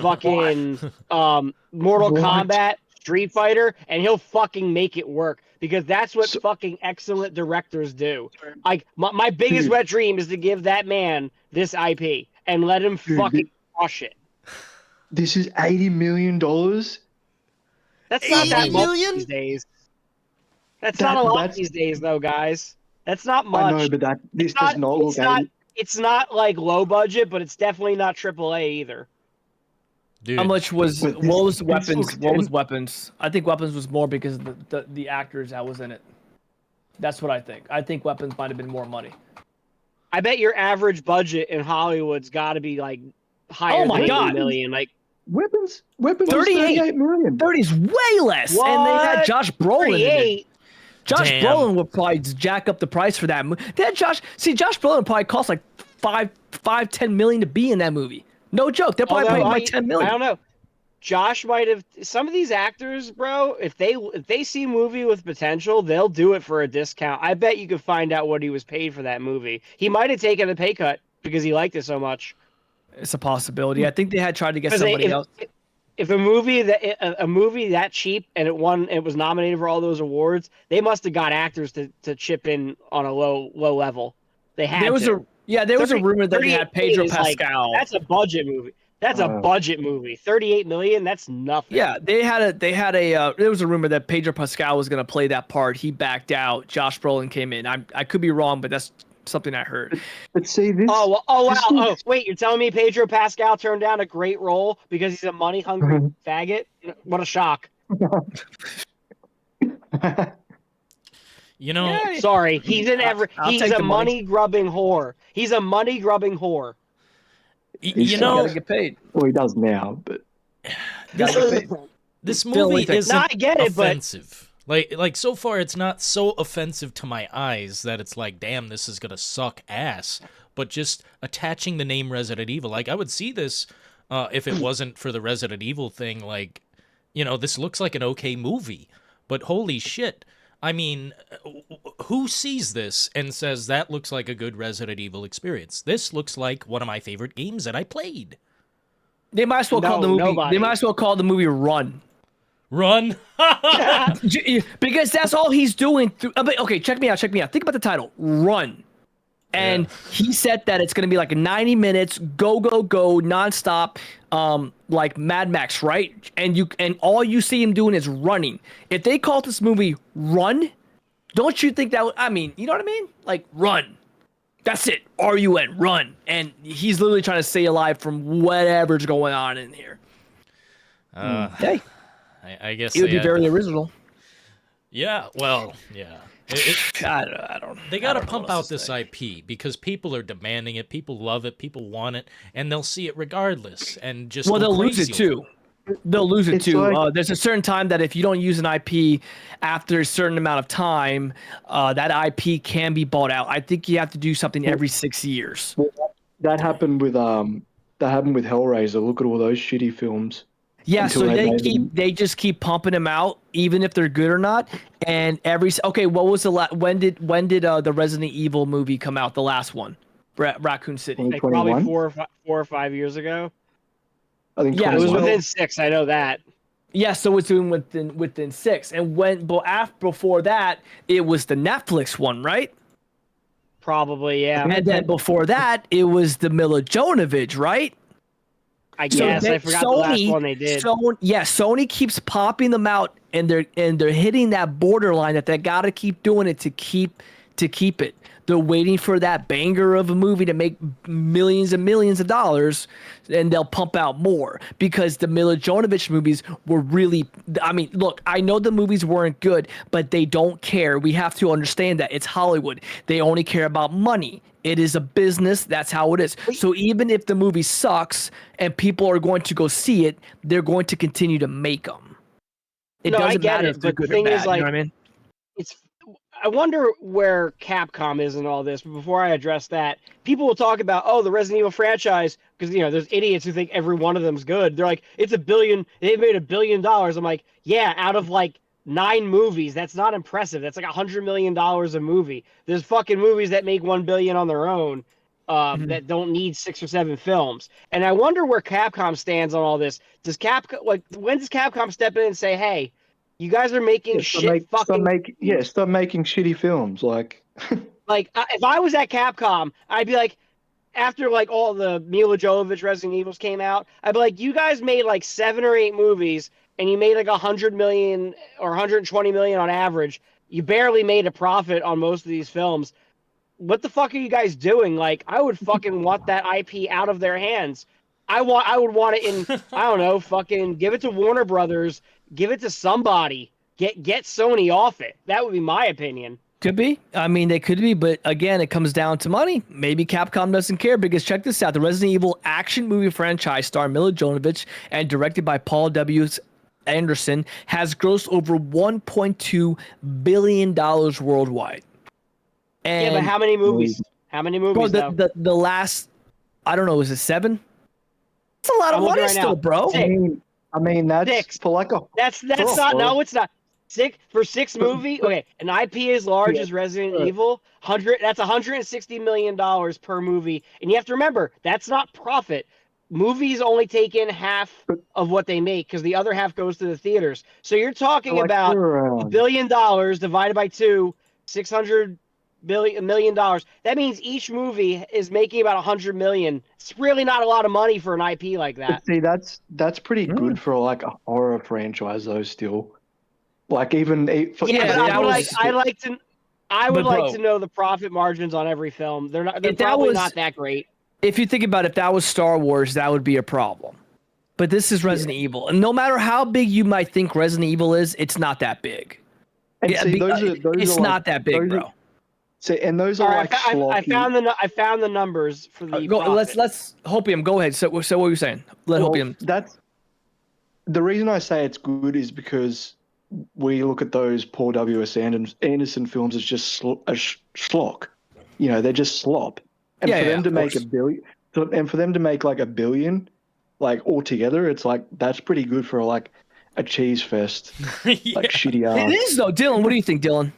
fucking Mortal Kombat, Street Fighter, and he'll fucking make it work because that's what fucking excellent directors do. Like my biggest wet dream is to give that man this IP and let him fucking crush it. This is $80 million. That's not that much these days. That's not a lot these days, though, guys. That's not much. I know, but this does not look. It's not like low budget, but it's definitely not AAA either. Dude. How much was what was Weapons? What was Weapons? I think Weapons was more because of the actors that was in it. That's what I think. I think Weapons might have been more money. I bet your average budget in Hollywood's got to be like higher than $80 million. Like Weapons 38 million. 30's way less. What? And they had Josh Brolin in it. Josh Damn. Brolin would probably jack up the price for that movie. Josh Brolin probably cost like $10 million to be in that movie. No joke. They're probably paying like $10 million. I don't know. Josh might have some of these actors, bro. If they see a movie with potential, they'll do it for a discount. I bet you could find out what he was paid for that movie. He might have taken a pay cut because he liked it so much. It's a possibility. I think they had tried to get 'Cause somebody else. If a movie that cheap and it was nominated for all those awards, they must have got actors to chip in on a low level. They had There was to. there was a rumor that they had 38 Pedro is like- Pascal. that's a budget movie. That's a budget movie. 38 million. That's nothing. Yeah, there was a rumor that Pedro Pascal was going to play that part. He backed out. Josh Brolin came in. I could be wrong, but that's something I heard. But see this. Wow. Oh, wait. You're telling me Pedro Pascal turned down a great role because he's a money hungry faggot? What a shock. You know, Sorry, he's in every. I'll He's take a the money. money grubbing whore. He's a money grubbing whore. He's you still know, Gotta get paid. Well, he does now, but this Phil, movie what do you think? isn't No, I get it, but- offensive. Like so far, it's not so offensive to my eyes that it's like, damn, this is gonna suck ass. But just attaching the name Resident Evil, like I would see this if it wasn't for the Resident Evil thing. Like, you know, this looks like an okay movie, but holy shit. I mean, who sees this and says that looks like a good Resident Evil experience? This looks like one of my favorite games that I played. They might as well call the movie. Nobody. They might as well call the movie Run. Run. Because that's all he's doing. Okay, check me out. Think about the title, Run. And he said that it's going to be like 90 minutes, go, nonstop, like Mad Max, right? And all you see him doing is running. If they called this movie Run, don't you think that would, I mean, you know what I mean? Like, run. That's it. R-U-N, run. And he's literally trying to stay alive from whatever's going on in here. Hey, I guess it would be they- very original. Yeah, well, yeah. I don't. They got to I don't know pump what else out to this say. IP because people are demanding it, people love it, people want it, and they'll see it regardless and just Well, go they'll lose crazy it over too. They'll lose it It's too. like- There's a certain time that if you don't use an IP after a certain amount of time, that IP can be bought out. I think you have to do something every 6 years. that happened with Hellraiser. Look at all those shitty films. Yeah, Until so they made them. they just keep pumping them out, even if they're good or not. And what was the when did the Resident Evil movie come out? The last one, Raccoon City. Like probably 21? 4 or 5 years ago. I think Yeah, It was 21. within 6. I know that. Yeah, so it's doing within 6. And before that, it was the Netflix one, right? Probably, yeah. And then before that, it was the Mila Jovovich, right? I guess I forgot the last one they did. Sony keeps popping them out, and they're hitting that borderline that they got to keep doing it to keep it. They're waiting for that banger of a movie to make millions and millions of dollars, and they'll pump out more because the Mila Jovovich movies were really. I mean, look, I know the movies weren't good, but they don't care. We have to understand that it's Hollywood. They only care about money. It is a business. That's how it is. So even if the movie sucks and people are going to go see it, they're going to continue to make them. It No, I doesn't get matter it, if they're but the good thing or is, bad. like, you know what I mean? I wonder where Capcom is in all this. But before I address that, people will talk about, the Resident Evil franchise, because there's idiots who think every one of them's good. They're like, it's $1 billion. They've made $1 billion. I'm like, yeah, out of like 9 movies, that's not impressive. That's like $100 million a movie. There's fucking movies that make $1 billion on their own. That don't need 6 or 7 films. And I wonder where Capcom stands on all this. When does Capcom step in and say, hey, you guys are making Stop making shitty films. Like, if I was at Capcom, I'd be like, after like all the Mila Jovovich Resident Evils came out, I'd be like, you guys made like 7 or 8 movies and you made like 100 million or 120 million on average. You barely made a profit on most of these films. What the fuck are you guys doing? Like, I would fucking want that IP out of their hands. I would want it in, I don't know, fucking give it to Warner Brothers, give it to somebody. Get Sony off it. That would be my opinion. Could be. I mean, they could be, but again, it comes down to money. Maybe Capcom doesn't care because check this out. The Resident Evil action movie franchise starring Mila Jovovich and directed by Paul W. Anderson has grossed over $1.2 billion worldwide. And Yeah, but how many movies? How many movies, bro, though? the last, I don't know, is it 7? It's a lot of I'm looking money right still, now. bro. Hey, I mean, that's Six. for like a. That's for a not. horror- No, it's not. Six movie. Okay, an IP as large Yeah, as Resident right. Evil, that's $160 million per movie, and you have to remember that's not profit. Movies only take in half But- of what they make because the other half goes to the theaters. So you're talking like about for, $1 billion divided by two, $600 million. That means each movie is making about $100 million. It's really not a lot of money for an IP like that. See, that's pretty good for like a horror franchise, though. Still, like even for, Yeah, Yeah, but that was- I would But, like bro, to know the profit margins on every film. They're If that probably was- not that great. If you think about it, if that was Star Wars, that would be a problem. But this is Resident Evil, and no matter how big you might think Resident Evil is, it's not that big. and Yeah, see, those it's are not like, that big, those bro. are- See, and those All are right, like I schlocky. found the numbers for the Go, profit. let's Hopium. Go ahead. So what were you saying? Let Well, Hopium. that's the reason I say it's good is because we look at those Paul W.S. Anderson films as just schlock. You know, they're just slop. And Yeah, for yeah, them to of make course. $1 billion, and for them to make like $1 billion, like altogether, it's like that's pretty good for like a cheese fest, Yeah. like shitty It ass. is though, Dylan. What do you think, Dylan?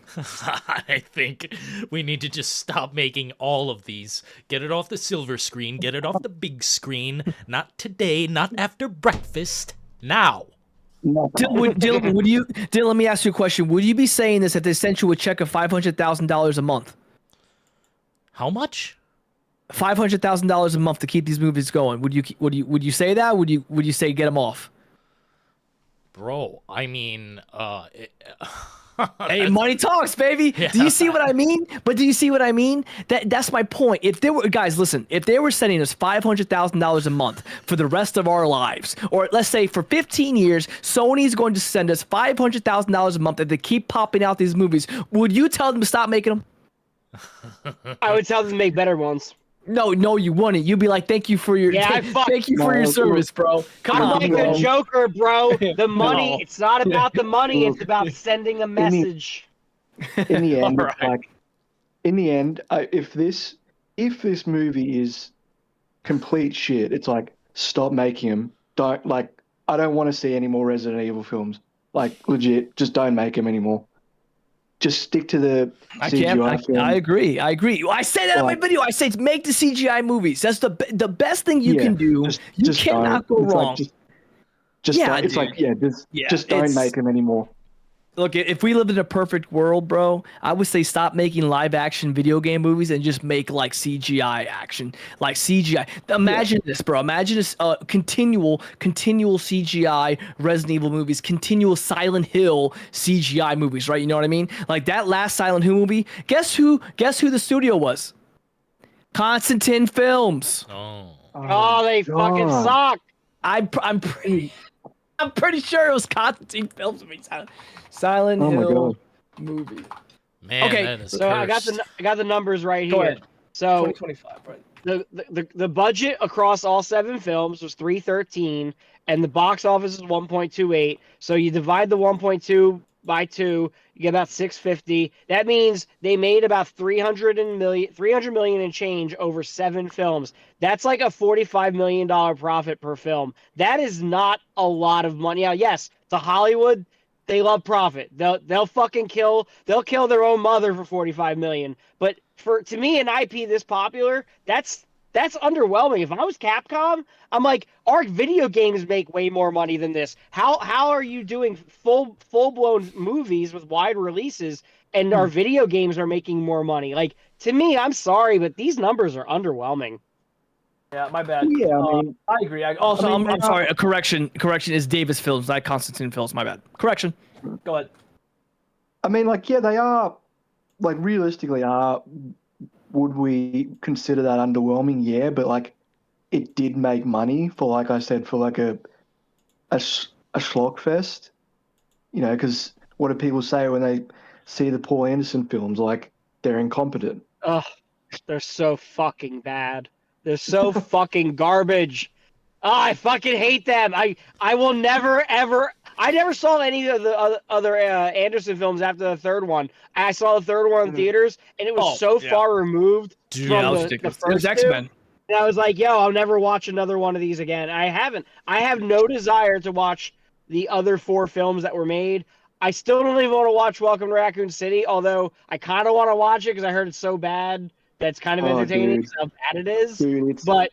I think we need to just stop making all of these. Get it off the silver screen. Get it off the big screen. Not today. Not after breakfast. Now. Dylan, let me ask you a question. Would you be saying this if they sent you a check of $500,000 a month? How much? $500,000 a month to keep these movies going. Would you say that? Would you say get them off? Bro, I mean, Hey, money talks, baby. Yeah. Do you see what I mean? But do you see what I mean? That's my point. If they were guys, listen, if they were sending us $500,000 a month for the rest of our lives, or let's say for 15 years, Sony's going to send us $500,000 a month if they keep popping out these movies, would you tell them to stop making them? I would tell them to make better ones. No, you wouldn't. You'd be like, thank you for your thank you for your service, bro. Come I'm on, like bro. the Joker, bro. The money. No. It's not about the money. It's about sending a message. In the end, All it's right. like, in the end, if this movie is complete shit, it's like stop making them. Don't like. I don't want to see any more Resident Evil films. Like legit, just don't make them anymore. Just stick to the CGI film. I agree. I say that in my Like- video. I say make the CGI movies. That's the best thing you can do. You cannot go don't. It's like, wrong. just Yeah, don't. It's dude. like just don't it's- make them anymore. Look, if we lived in a perfect world, bro, I would say stop making live action video game movies and just make like CGI action, like CGI. Imagine this, bro. Imagine this continual CGI Resident Evil movies, continual Silent Hill CGI movies, right? You know what I mean? Like that last Silent Hill movie. Guess who the studio was? Constantine Films. Oh. Oh, they fucking God. suck. I'm pretty sure it was Constantine Films. Silent Oh my Hill God. movie. Man, Okay, that is So I cursed. got the numbers right Go here. ahead. So 2025, right? the budget across all 7 films was 313, and the box office is 1.28. So you divide the 1.2 by 2, you get about 650. That means they made about 300 million and change over 7 films. That's like a $45 million profit per film. That is not a lot of money. Now, yes, to Hollywood, they love profit. They'll fucking kill their own mother for 45 million. But to me, an IP this popular, that's underwhelming. If I was Capcom, I'm like, our video games make way more money than this. How are you doing full blown movies with wide releases and our video games are making more money? Like, to me, I'm sorry, but these numbers are underwhelming. Yeah, my bad. Yeah, I mean, I agree. I'm sorry. A correction is Davis Films, not Constantine Films. My bad. Correction. Go ahead. I mean, like, yeah, they are, like, realistically would we consider that underwhelming? Yeah, but, like, it did make money for, like I said, for, like, a schlock fest, you know, because what do people say when they see the Paul Anderson films? Like, they're incompetent. Ugh, they're so fucking bad. They're so fucking garbage. Oh, I fucking hate them. I will never ever. I never saw any of the other Anderson films after the third one. I saw the third one in theaters, and it was so far removed Dude, from that was the ridiculous. first It was X-Men. And I was like, yo, I'll never watch another one of these again. I haven't. I have no desire to watch the other 4 films that were made. I still don't even want to watch Welcome to Raccoon City, although I kind of want to watch it because I heard it's so bad that it's kind of entertaining, dude. how bad it is. Dude, But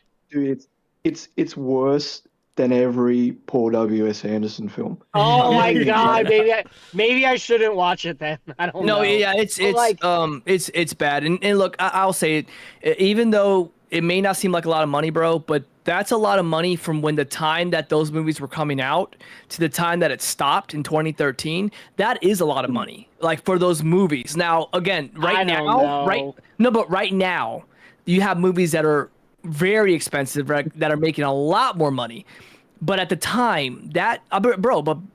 it's worse than every Paul W.S. Anderson film. oh my god, maybe I shouldn't watch it then. I don't know. No, yeah, it's bad. And look, I'll say it, even though it may not seem like a lot of money, bro, but that's a lot of money from when the time that those movies were coming out to the time that it stopped in 2013. That is a lot of money, like for those movies. Now, again, right now, you have movies that are very expensive, right, that are making a lot more money. But at the time, but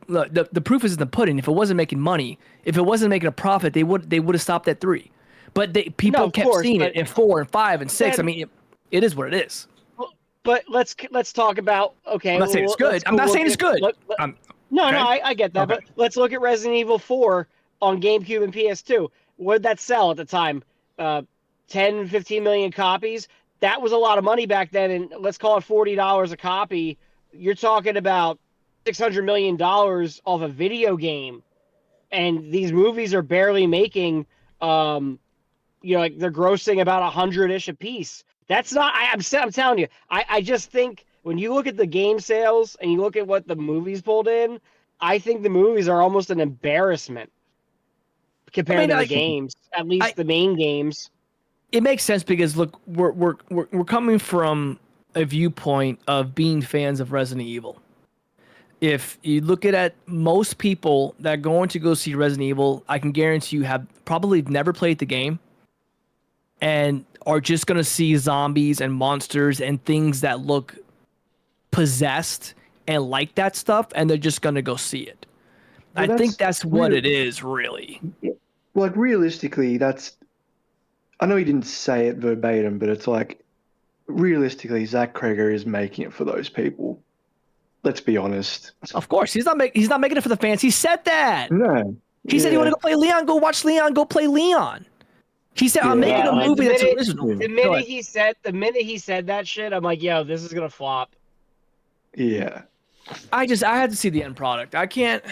the proof is in the pudding. If it wasn't making money, if it wasn't making a profit, they would have stopped at 3. But people kept seeing it in 4 and 5 and 6. I mean, it is what it is. But let's talk about okay. I'm not saying it's good. I'm not saying it's good. No, I get that. Okay. But let's look at Resident Evil 4 on GameCube and PS2. What did that sell at the time? 10, 15 million copies. That was a lot of money back then, and let's call it $40 a copy. You're talking about $600 million off a video game, and these movies are barely making, like they're grossing about 100-ish a piece. That's not. I'm telling you. I just think when you look at the game sales and you look at what the movies pulled in, I think the movies are almost an embarrassment compared to the games. At least the main games. It makes sense because look, we're coming from a viewpoint of being fans of Resident Evil. If you look at most people that are going to go see Resident Evil, I can guarantee you have probably never played the game and are just going to see zombies and monsters and things that look possessed and like that stuff, and they're just going to go see it. Well, I think that's what it is, really. Like, realistically, I know he didn't say it verbatim, but it's like, realistically, Zach Cregger is making it for those people. Let's be honest. Of course, he's not making it for the fans. He said that. No. He said, "You want to go play Leon? Go watch Leon. Go play Leon." He said, "I'm making a movie that's original." The minute he said that shit, I'm like, "Yo, this is gonna flop." Yeah. I had to see the end product. I can't.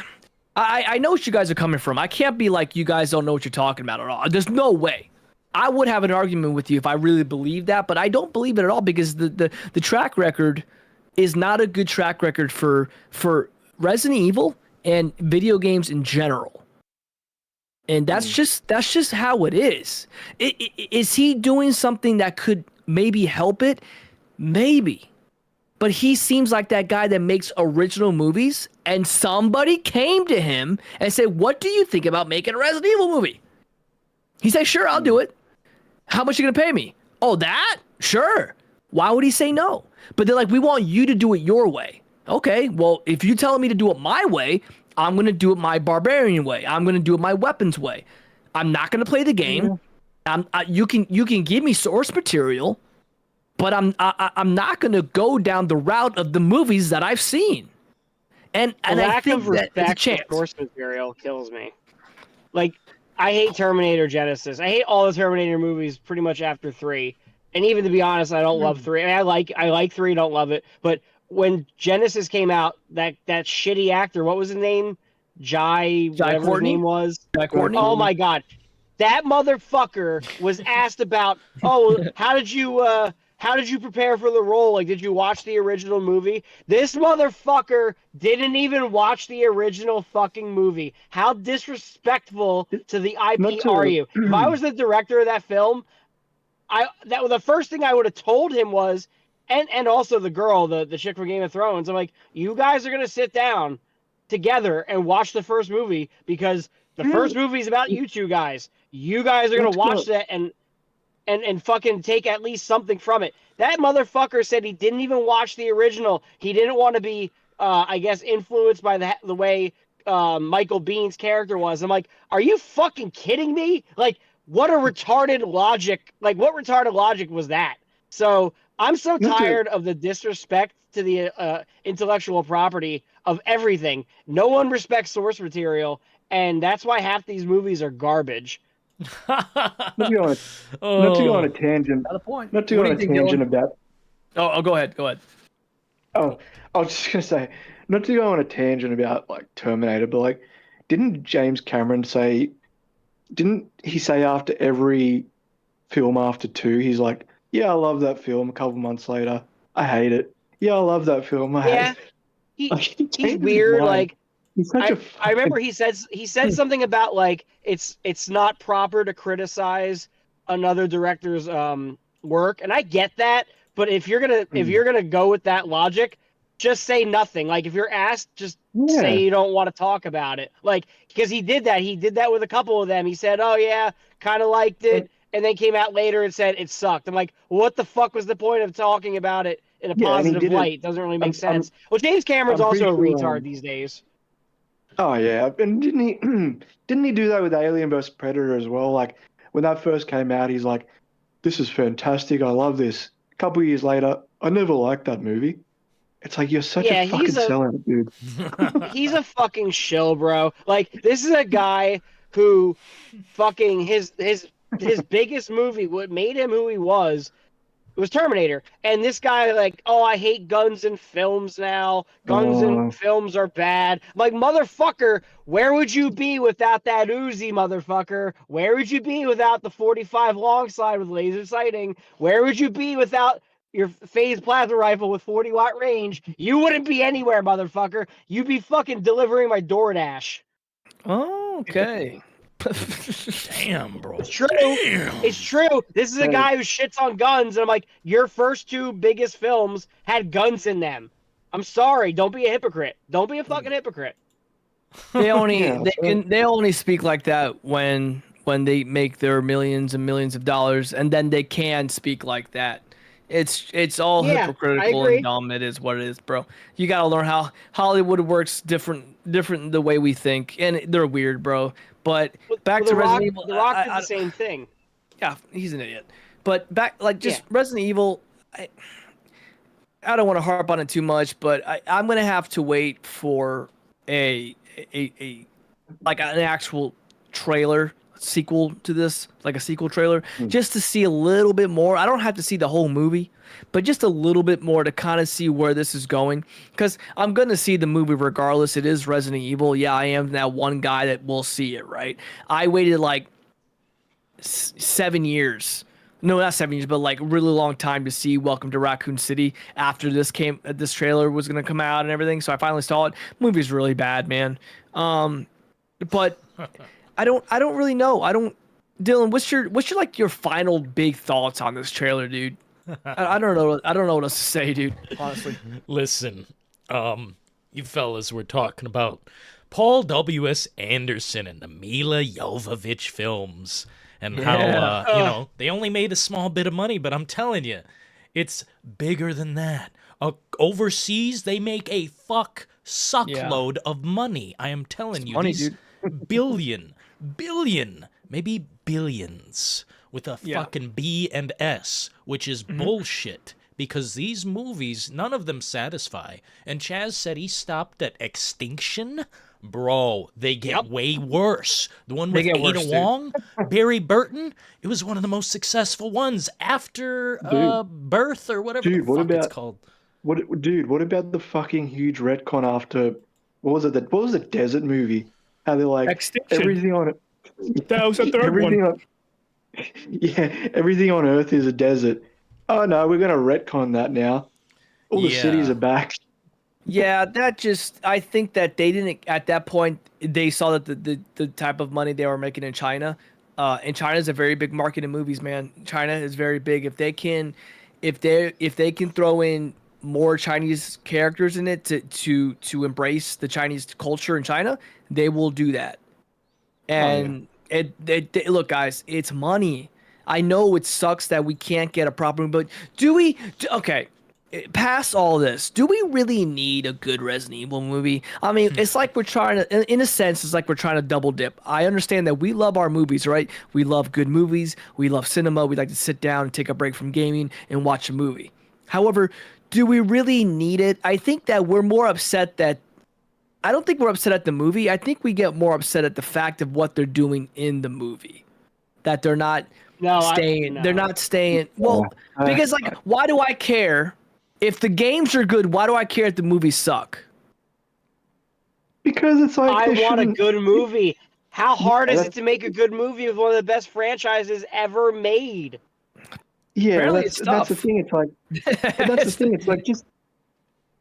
I know what you guys are coming from. I can't be like, you guys don't know what you're talking about at all. There's no way. I would have an argument with you if I really believed that, but I don't believe it at all because the track record is not a good track record for Resident Evil and video games in general. And that's just how it is. Is he doing something that could maybe help it? Maybe. But he seems like that guy that makes original movies, and somebody came to him and said, "What do you think about making a Resident Evil movie?" He said, "Sure, I'll do it. How much are you going to pay me?" "Oh, that? Sure." Why would he say no? But they're like, "We want you to do it your way." Okay, well, if you're telling me to do it my way, I'm going to do it my barbarian way. I'm going to do it my weapons way. I'm not going to play the game. You can give me source material, but I'm not going to go down the route of the movies that I've seen. And I think that it's a chance. Source material kills me. Like, I hate Terminator Genesis. I hate all the Terminator movies pretty much after 3. And even to be honest, I don't love 3. I mean, I like 3, don't love it. But when Genesis came out, that shitty actor, what was his name? Jai whatever Courtney? his name was. Jai Courtney? Oh my God. That motherfucker was asked about, how did you prepare for the role? Like, did you watch the original movie? This motherfucker didn't even watch the original fucking movie. How disrespectful to the IP are you? If I was the director of that film, the first thing I would have told him was, and also the girl, the chick from Game of Thrones, I'm like, you guys are gonna sit down together and watch the first movie because the first movie is about you two guys. You guys are gonna watch that and fucking take at least something from it. That motherfucker said he didn't even watch the original. He didn't want to be, I guess, influenced by the way Michael Bihn's character was. I'm like, are you fucking kidding me? Like, what retarded logic was that? So I'm so tired of the disrespect to the intellectual property of everything. No one respects source material, and that's why half these movies are garbage. Not to go on a tangent. Got a point. Not to go on a tangent about Oh, go ahead. Go ahead. Oh, I was just gonna say, not to go on a tangent about like Terminator, but like, didn't James Cameron say? Didn't he say after every film after two, he's like, "Yeah, I love that film." A couple months later, I hate it. Yeah, I love that film. I hate Yeah, it. he Like, he he's changed his weird. mind. Like He's such a I remember fucking. he said something about like it's not proper to criticize another director's work, and I get that. But if you're gonna go with that logic, just say nothing. Like if you're asked, just say Yeah, you don't want to talk about it. Like because he did that. He did that with a couple of them. He said, "Oh yeah, kind of liked it," and then came out later and said it sucked. I'm like, what the fuck was the point of talking about it in a yeah, and he positive did it. light? It doesn't really make I'm, sense. Well, James Cameron's I'm pretty also a sure. retard these days. Oh yeah, and didn't he? Didn't he do that with Alien vs Predator as well? Like when that first came out, he's like, "This is fantastic. I love this." A couple years later, I never liked that movie. It's like you're such a Yeah, fucking sellout, dude. he's a fucking shill, bro. Like this is a guy who fucking his biggest movie, what made him who he was Terminator. And this guy like, oh, I hate guns in films now. Guns in Uh, films are bad. I'm like, motherfucker, where would you be without that Uzi, motherfucker? Where would you be without the 45 long slide with laser sighting? Where would you be without your phase plasma rifle with 40-watt range? You wouldn't be anywhere, motherfucker. You'd be fucking delivering my DoorDash. Oh, okay. Damn, bro. It's true. Damn. It's true. This is a Hey. guy who shits on guns, and I'm like, your first two biggest films had guns in them. I'm sorry. Don't be a hypocrite. Don't be a fucking hypocrite. They only Yeah, they only speak like that when they make their millions and millions of dollars, and then they can speak like that. It's all Yeah, I hypocritical agree. and dumb. It is what it is, bro. You gotta learn how Hollywood works different the way we think, and they're weird, bro. But back Well, to the Rock, Resident Evil. the Rock I- did I- the same thing. yeah, he's an idiot. But back like just Yeah. Resident Evil. I don't want to harp on it too much, but I'm gonna have to wait for a like an actual trailer sequel to this, like a sequel trailer, just to see a little bit more. I don't have to see the whole movie, but just a little bit more to kind of see where this is going. Because I'm gonna see the movie regardless. It is Resident Evil. Yeah, I am that one guy that will see it. Right? I waited like 7 years. No, not 7 years, but like really long time to see Welcome to Raccoon City after this trailer was gonna come out and everything. So I finally saw it. Movie's really bad, man. But I don't really know. Dylan, what's your like your final big thoughts on this trailer, dude? I don't know. I don't know what else to say, dude. Honestly. Listen, you fellas were talking about Paul W.S. Anderson and the Mila Jovovich films and how, they only made a small bit of money, but I'm telling you, it's bigger than that. Overseas, they make a suckload of money. I am telling you, money, these billion, maybe billions with a Yeah. fucking B and S, which is bullshit. Because these movies, none of them satisfy. And Chaz said he stopped at Extinction. Bro, they get way worse. The one with get Ada worse, dude. Wong, Barry Burton, it was one of the most successful ones after Birth or whatever Dude, the what fuck it's about- called. What about the fucking huge retcon after what was it? What was the desert movie? How they're like Extinction. everything on it. That was the third everything one. on. Yeah, everything on Earth is a desert. Oh no, we're gonna retcon that now. All the cities Yeah. are back. Yeah, I think that they didn't, at that point, they saw that the type of money they were making in China, and China is a very big market in movies, man. China is very big. If they can throw in more Chinese characters in it to embrace the Chinese culture in China, they will do that. And look, guys, it's money. I know it sucks that we can't get a proper movie, but okay. Past all this, do we really need a good Resident Evil movie? I mean, it's like we're trying to, in a sense, it's like we're trying to double dip. I understand that we love our movies, right? We love good movies. We love cinema. We like to sit down and take a break from gaming and watch a movie. However, do we really need it? I think that we're more upset that, I don't think we're upset at the movie. I think we get more upset at the fact of what they're doing in the movie. That they're not No, staying. They're not staying. Well, because like, why do I care If the games are good, why do I care if the movies suck? Because it's like I they want a shouldn't- good movie. How hard is that's- it to make a good movie with one of the best franchises ever made? Yeah, Apparently that's it's the tough. thing. It's like that's the thing. It's like just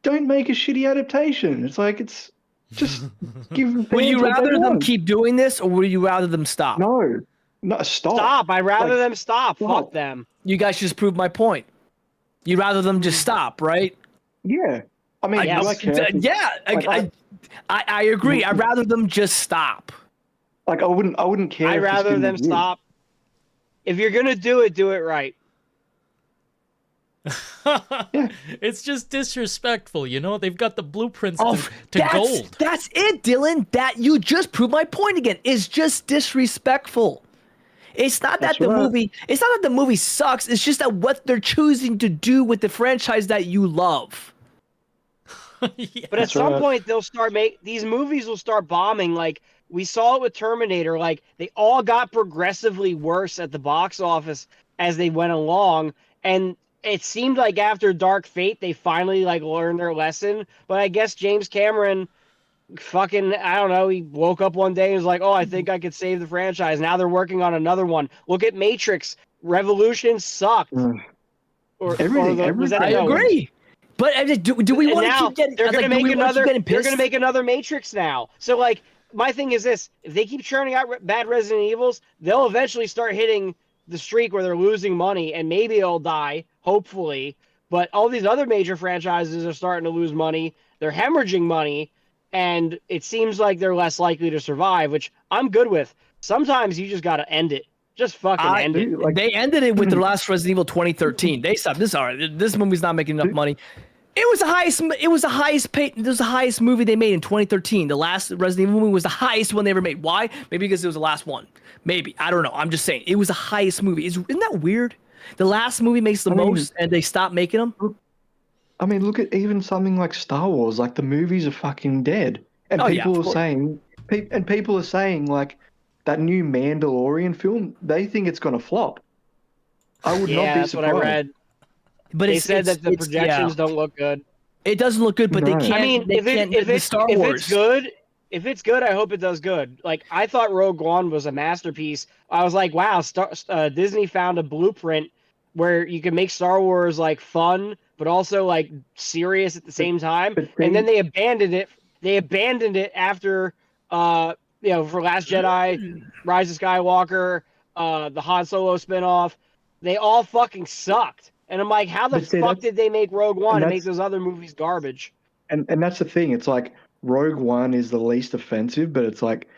don't make a shitty adaptation. It's like it's just give. Would fans you what they rather them want. keep doing this, or would you rather them stop? No, stop. Stop. I'd rather Like, them stop. stop. Fuck them. You guys just proved my point. You'd rather them just stop, right? Yeah, I mean, Yes. do I care if- Yeah, Like, I agree. I'd rather them just stop. like I wouldn't care. I'd if the rather spin them was good. stop. If you're gonna do it right. It's just disrespectful, you know? They've got the blueprints Oh, to gold. That's it, Dylan. That you just proved my point again. It's just disrespectful. It's not that That's the right. movie. It's not that the movie sucks. It's just that what they're choosing to do with the franchise that you love. Yeah. But at That's some right. point they'll start these movies will start bombing. Like we saw it with Terminator. Like they all got progressively worse at the box office as they went along. And it seemed like after Dark Fate they finally like learned their lesson. But I guess James Cameron fucking, I don't know, he woke up one day and was like, oh, I think I could save the franchise. Now they're working on another one. Look at Matrix. Revolution sucked. Ugh. Was that, I no, agree. But do we and want to now keep getting? they're like, gonna do make we wanna keep another. getting They're pissed? gonna make another Matrix now. So like, my thing is this: if they keep churning out bad Resident Evils, they'll eventually start hitting the streak where they're losing money, and maybe it'll die. Hopefully, but all these other major franchises are starting to lose money. They're hemorrhaging money, and it seems like they're less likely to survive, which I'm good with. Sometimes you just gotta end it. Just fucking end it. Like, They ended it with the last Resident Evil 2013. They stopped. This all right. This movie's not making enough money. It was the highest. It was the highest paid. This was the highest movie they made in 2013. The last Resident Evil movie was the highest one they ever made. Why? Maybe because it was the last one. Maybe I don't know. I'm just saying it was the highest movie. Isn't that weird? The last movie makes the most, and they stop making them. I mean, look at even something like Star Wars. Like the movies are fucking dead, and Oh, yeah, people of are course. saying, people are saying like that new Mandalorian film. They think it's gonna flop. I would Yeah, not be that's what surprised. I read. But They said that the projections yeah. don't look good. It doesn't look good, but they No. can't. I mean, they can't if the it's Star if Wars. it's good, I hope it does good. Like I thought Rogue One was a masterpiece. I was like, wow, Disney found a blueprint where you can make Star Wars like fun, but also like serious at the same time. but And then they- they abandoned it. They abandoned it after, for Last Jedi, Rise of Skywalker, the Han Solo spinoff. They all fucking sucked. And I'm like, how the But see, fuck that's- did they make Rogue One and make that's- those other movies garbage? And that's the thing. It's like Rogue One is the least offensive, but it's like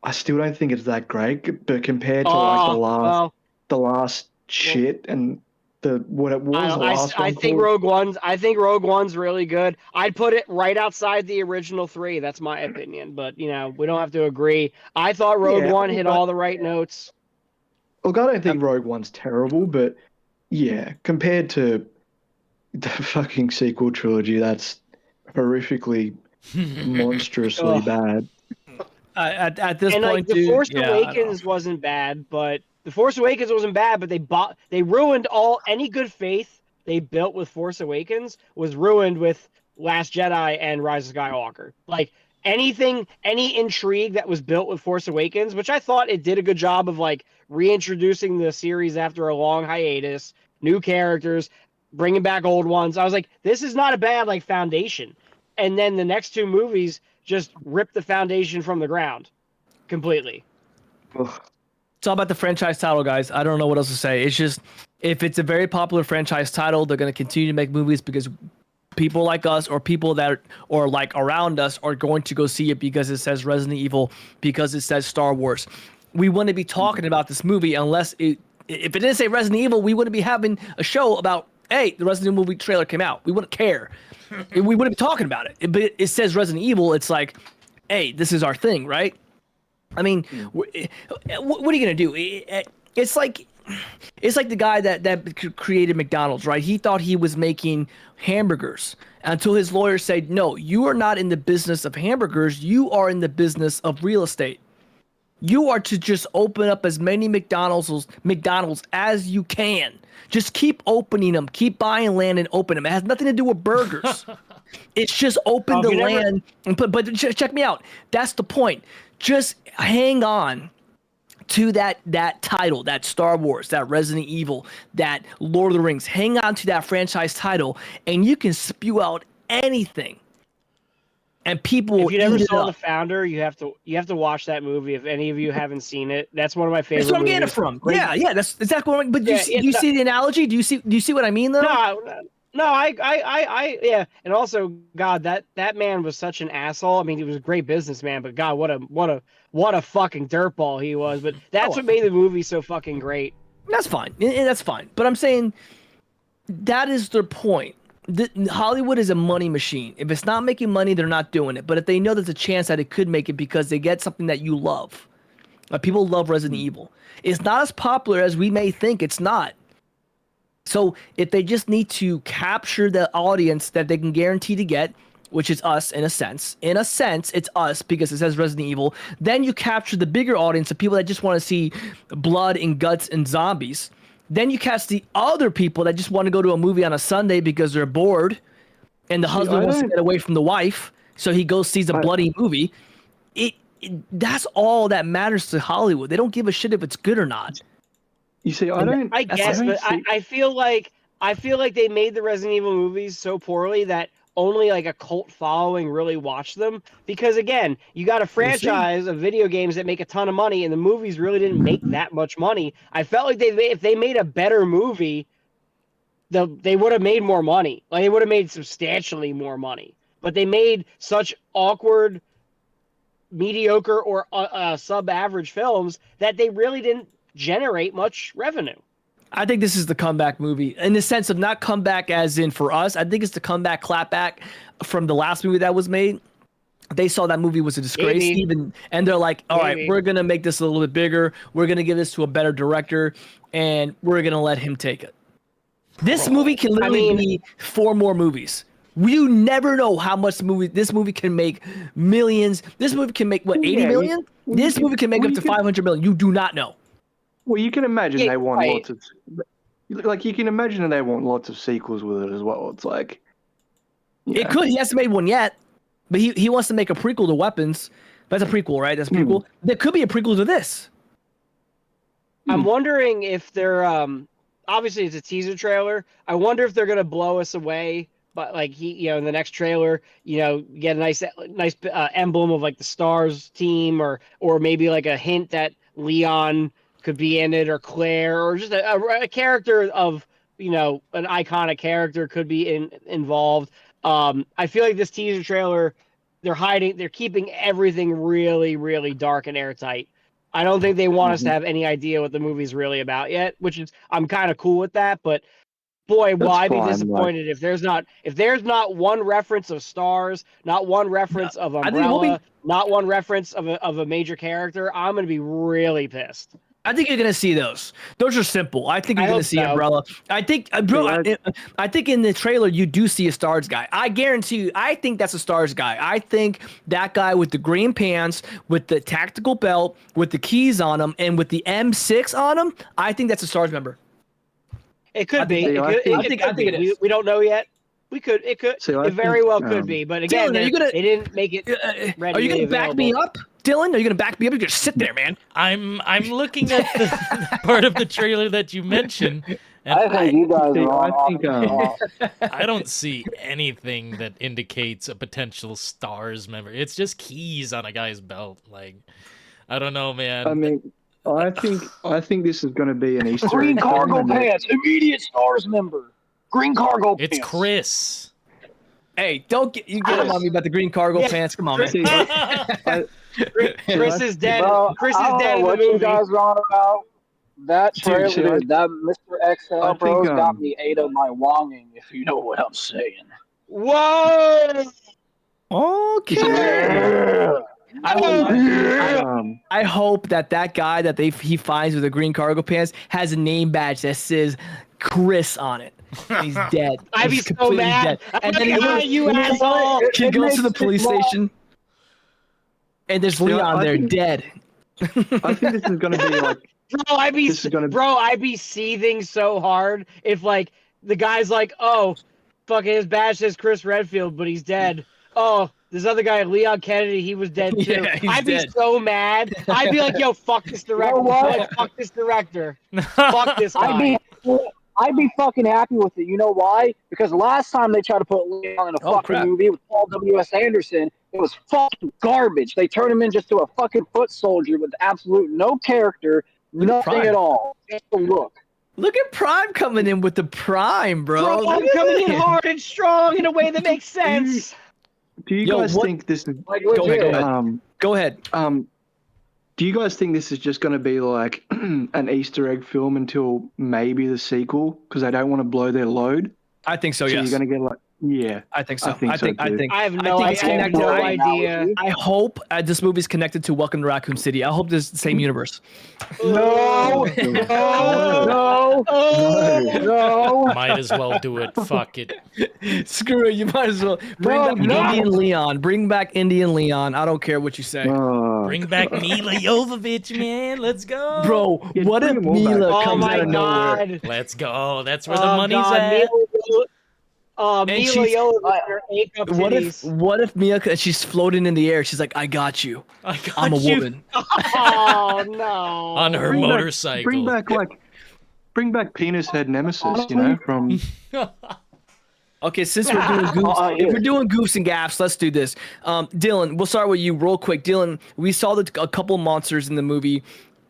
I still don't think it's that great. But compared to like well, the last shit and what it was the last I one think called. I think Rogue One's really good. I'd put it right outside the original three. That's my opinion, but we don't have to agree. I thought Rogue Yeah, One hit but- all the right notes. Look, I don't think Rogue One's terrible, but yeah, compared to the fucking sequel trilogy, that's horrifically, monstrously Ugh. bad. At this And point, like the dude, Force yeah, I don't know. Awakens wasn't bad, but they ruined any good faith they built with Force Awakens was ruined with Last Jedi and Rise of Skywalker. Like any intrigue that was built with Force Awakens, which I thought it did a good job of like reintroducing the series after a long hiatus, new characters, bringing back old ones. I was like, this is not a bad like foundation. And then the next two movies just ripped the foundation from the ground completely. Ugh. It's all about the franchise title, guys. I don't know what else to say. It's just if it's a very popular franchise title, they're going to continue to make movies because people like us or people that or like around us are going to go see it because it says Resident Evil, because it says Star Wars. We wouldn't be talking about this movie if it didn't say Resident Evil, we wouldn't be having a show about, hey, the Resident Evil movie trailer came out. We wouldn't care. We wouldn't be talking about it. But it says Resident Evil. It's like, hey, this is our thing, right? I mean, what are you gonna do? It's like the guy that created McDonald's, right? He thought he was making hamburgers until his lawyer said, "No, you are not in the business of hamburgers. You are in the business of real estate. You are to just open up as many McDonald's as you can. Just keep opening them. Keep buying land and open them. It has nothing to do with burgers. It's just open the land and put. But check me out. That's the point. Just hang on to that title, that Star Wars, that Resident Evil, that Lord of the Rings. Hang on to that franchise title, and you can spew out anything. And people will If you never eat it saw up. The Founder, you have to watch that movie. If any of you haven't seen it, that's one of my favorite That's where I'm movies. getting it from. Yeah, that's exactly what I'm. But do Yeah, you see the analogy? Do you see what I mean though? No, yeah. And also, God, that man was such an asshole. I mean, he was a great businessman, but God, what a fucking dirtball he was. But that's what made the movie so fucking great. That's fine. And that's fine. But I'm saying that is their point. Hollywood is a money machine. If it's not making money, they're not doing it. But if they know there's a chance that it could make it because they get something that you love, people love Resident Evil. It's not as popular as we may think. It's not. So if they just need to capture the audience that they can guarantee to get, which is us in a sense. In a sense, it's us because it says Resident Evil. Then you capture the bigger audience of people that just want to see blood and guts and zombies. Then you catch the other people that just want to go to a movie on a Sunday because they're bored and the husband wants to get away from the wife. So he goes sees a bloody movie. That's all that matters to Hollywood. They don't give a shit if it's good or not. You see, I guess, but I feel like they made the Resident Evil movies so poorly that only like a cult following really watched them. Because again, you got a franchise of video games that make a ton of money, and the movies really didn't make that much money. I felt like if they made a better movie, they would have made more money. Like they would have made substantially more money. But they made such awkward, mediocre, or sub-average films that they really didn't generate much revenue. I think this is the comeback movie in the sense of not comeback as in for us. I think it's the comeback clapback from the last movie that was made. They saw that movie was a disgrace, and they're like, all right, we're going to make this a little bit bigger. We're going to give this to a better director, and we're going to let him take it. This movie can literally be 4 more movies. You never know how much this movie can make millions. This movie can make, 80 million? This movie can make up to 500 million. You do not know. Well, you can imagine they want lots of, like, you can imagine that they want lots of sequels with it as well. It's like, it could. He hasn't made one yet, but he wants to make a prequel to Weapons. That's a prequel, right? That's a prequel. There could be a prequel to this. I'm wondering if they're obviously it's a teaser trailer. I wonder if they're gonna blow us away. But like in the next trailer, get a nice emblem of like the Stars team, or maybe like a hint that Leon could be in it, or Claire, or just a character of an iconic character could be involved. I feel like this teaser trailer, they're keeping everything really, really dark and airtight. I don't think they want us to have any idea what the movie's really about yet, which is I'm kind of cool with that, but boy, will I be disappointed if there's not one reference of Stars, not one reference of Umbrella, not one reference of a major character. I'm gonna be really pissed. I think you're gonna see those. Those are simple. I think you're gonna see Umbrella. I think, bro. I think in the trailer you do see a Stars guy. I guarantee you. I think that's a Stars guy. I think that guy with the green pants, with the tactical belt, with the keys on him, and with the M6 on him. I think that's a Stars member. It could be. I think it is. We don't know yet. It could. It very well could be. But again, they didn't make it ready. Are you going to back me up, Dylan? Are you going to back me up? You're going to sit there, man. I'm looking at the part of the trailer that you mentioned. And I think you guys are I don't see anything that indicates a potential Stars member. It's just keys on a guy's belt. Like, I don't know, man. I mean, I think this is going to be an Easter egg. Green cargo pants, immediate Stars member. Green cargo pants. It's Chris. Hey, don't get him on me about the green cargo pants. Come on, man. Chris is dead. Bro, Chris is dead in the what movie. You guys are on about? That trailer, that Mr. XL bros got me ate up my longing, if you know what I'm saying. Whoa! Okay. I hope that guy that he finds with the green cargo pants has a name badge that says Chris on it. He's dead. I'd be so mad. And then he goes to the police station, and there's Leon there dead. I think this is going to be like I'd be seething so hard if like the guy's like, oh, fucking his badge says Chris Redfield, but he's dead. Oh, this other guy, Leon Kennedy, he was dead too. Yeah, he's I'd be dead. so mad. I'd be like, yo, fuck this director. Like, fuck this director. Fuck this guy. I'd be fucking happy with it. You know why? Because last time they tried to put Leon in a fucking movie with Paul W.S. Anderson, it was fucking garbage. They turned him in just to a fucking foot soldier with absolute no character, nothing at all. Just a look. Look at Prime coming in with the Prime, bro. I'm coming in hard and strong in a way that makes sense. Do you guys think this is... Go ahead. Do you guys think this is just going to be like an Easter egg film until maybe the sequel? Because they don't want to blow their load. I think so, so yes. you're going to get like... Yeah. I think so. I have no idea. I hope this movie's connected to Welcome to Raccoon City. I hope this is the same universe. No. Might as well do it. Fuck it. Screw it. You might as well bring back Indian Leon. Bring back Indian Leon. I don't care what you say. Bring back Mila Jovovich, man. Let's go. Bro, what if Mila comes out of nowhere? Let's go. That's where the money's at. Mila Jovovich. What if Mila? She's floating in the air. She's like, "I got you. I'm a woman." Oh no! On her motorcycle. Bring back Penis Head Nemesis. From. Okay, since we're doing goofs and gaffs, let's do this. Dillon, we'll start with you real quick. Dillon, we saw a couple monsters in the movie.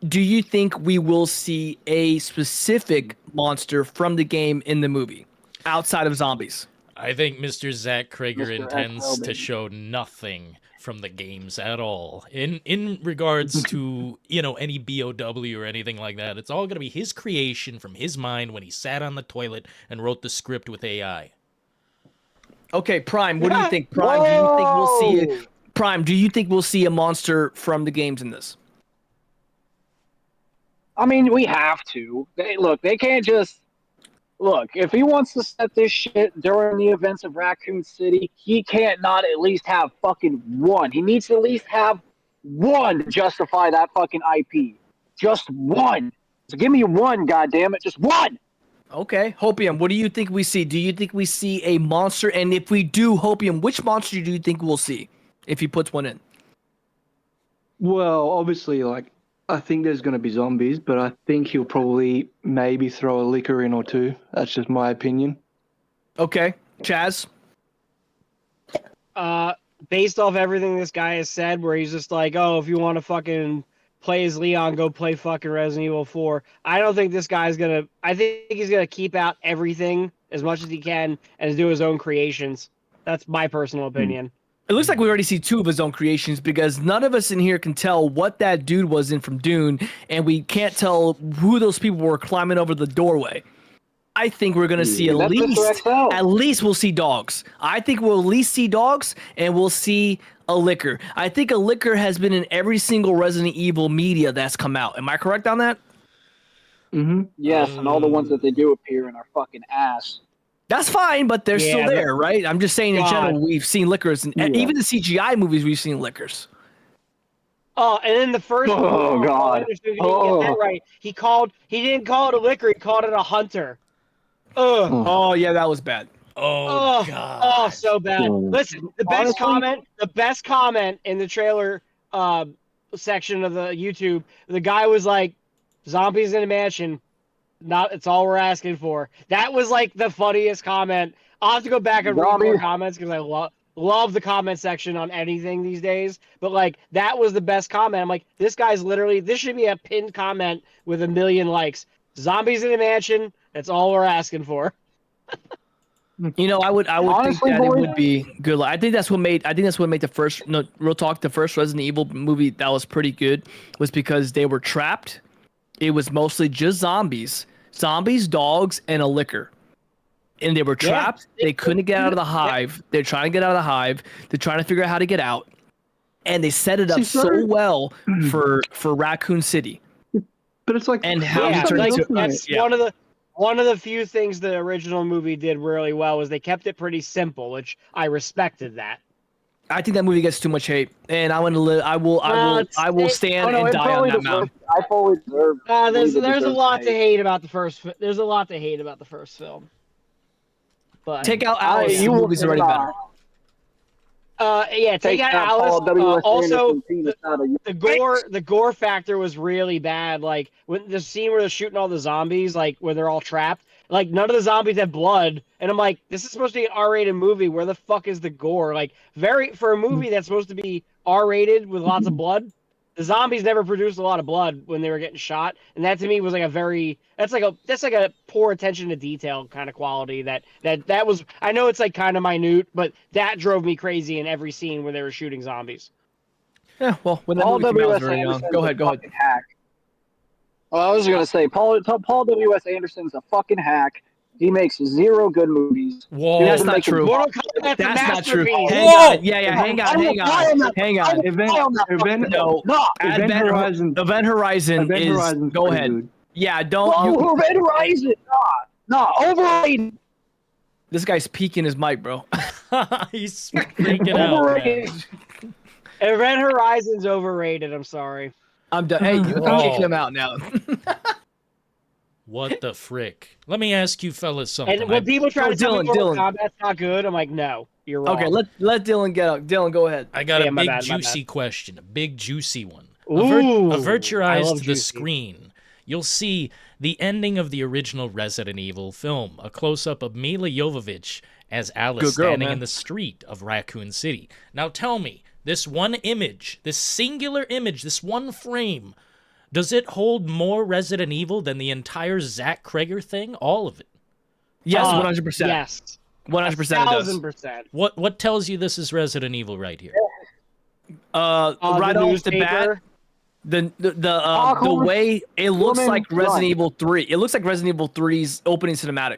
Do you think we will see a specific monster from the game in the movie? Outside of zombies. I think Mr. Zach Cregger intends to show nothing from the games at all. In regards to, any BOW or anything like that, it's all going to be his creation from his mind when he sat on the toilet and wrote the script with AI. Okay, Prime, what do you think? Prime, do you think we'll see Prime, do you think we'll see a monster from the games in this? I mean, we have to. They can't just... Look, if he wants to set this shit during the events of Raccoon City, he can't not at least have fucking one. He needs to at least have one to justify that fucking IP. Just one. So give me one, goddammit. Just one. Okay. Hopium, what do you think we see? Do you think we see a monster? And if we do, Hopium, which monster do you think we'll see if he puts one in? Well, obviously, I think there's going to be zombies, but I think he'll probably maybe throw a liquor in or two. That's just my opinion. Okay. Chaz? Based off everything this guy has said, where he's just like, oh, if you want to fucking play as Leon, go play fucking Resident Evil 4. I don't think this guy's going to... I think he's going to keep out everything as much as he can and do his own creations. That's my personal opinion. It looks like we already see two of his own creations because none of us in here can tell what that dude was in from Dune, and we can't tell who those people were climbing over the doorway. I think we're going to see at least we'll see dogs. I think we'll at least see dogs, and we'll see a liquor. I think a liquor has been in every single Resident Evil media that's come out. Am I correct on that? Mm-hmm. Yes, and all the ones that they do appear in are fucking ass. That's fine, but they're still there, right? I'm just saying in general, we've seen liquors, and even the CGI movies, we've seen liquors. Oh, and in the first movie, God. He didn't get that right. He didn't call it a liquor, he called it a hunter. Ugh. Oh, yeah, that was bad. Oh, God. Oh, so bad. Listen, the best comment in the trailer section of the YouTube, the guy was like, zombies in a mansion. It's all we're asking for. That was like the funniest comment. I'll have to go back and read more comments because I love the comment section on anything these days. But that was the best comment. I'm like, this should be a pinned comment with 1 million likes. Zombies in a mansion. That's all we're asking for. I would honestly think that it would be good. I think that's what made the first, real talk, the first Resident Evil movie that was pretty good was because they were trapped. It was mostly just zombies, dogs, and a liquor. And they were trapped. They couldn't get out of the hive. They're trying to get out of the hive. They're trying to figure out how to get out. And they set it up so well for Raccoon City. But it's one of the few things the original movie did really well was they kept it pretty simple, which I respected that. I think that movie gets too much hate, and I want to live. I will stand and die on that mountain. I fully deserve. There's a lot to hate about the first. There's a lot to hate about the first film. But Take out Alice. The movie's already better. Yeah, take out Alice. Also, the gore factor was really bad. Like when the scene where they're shooting all the zombies, like where they're all trapped. Like none of the zombies have blood, and I'm like, this is supposed to be an R-rated movie. Where the fuck is the gore? Like for a movie that's supposed to be R-rated with lots of blood, the zombies never produced a lot of blood when they were getting shot, and that to me was like that's like a poor attention to detail kind of quality that was. I know it's like kind of minute, but that drove me crazy in every scene where they were shooting zombies. Yeah, well, when that movie came out, I was very young. Go ahead. Hack. Well, I was going to say, Paul W.S. Anderson's a fucking hack. He makes 0 good movies. Whoa, that's not true. That's not true. Hang on. Yeah, hang on. Event Horizon is. Go ahead. Dude. Yeah, don't. Event Horizon. Nah, overrated. This guy's peeking his mic, bro. He's freaking out. Event Horizon's overrated. I'm sorry. I'm done. Hey, you can kick him out now. What the frick? Let me ask you fellas something. And when people try to tell me Mortal Kombat's not good, I'm like, no, you're wrong. Okay, let Dillon get up. Dillon, go ahead. I got a big juicy question, a big juicy one. Ooh, avert your eyes to the screen. You'll see the ending of the original Resident Evil film, a close-up of Mila Jovovich as Alice standing in the street of Raccoon City. Now tell me, this one image, this singular image, this one frame, does it hold more Resident Evil than the entire Zach Cregger thing? All of it? Yes, 100%. Yes. 100% it does. What tells you this is Resident Evil right here? Right off the bat, the way it looks like Resident Evil 3. It looks like Resident Evil 3's opening cinematic.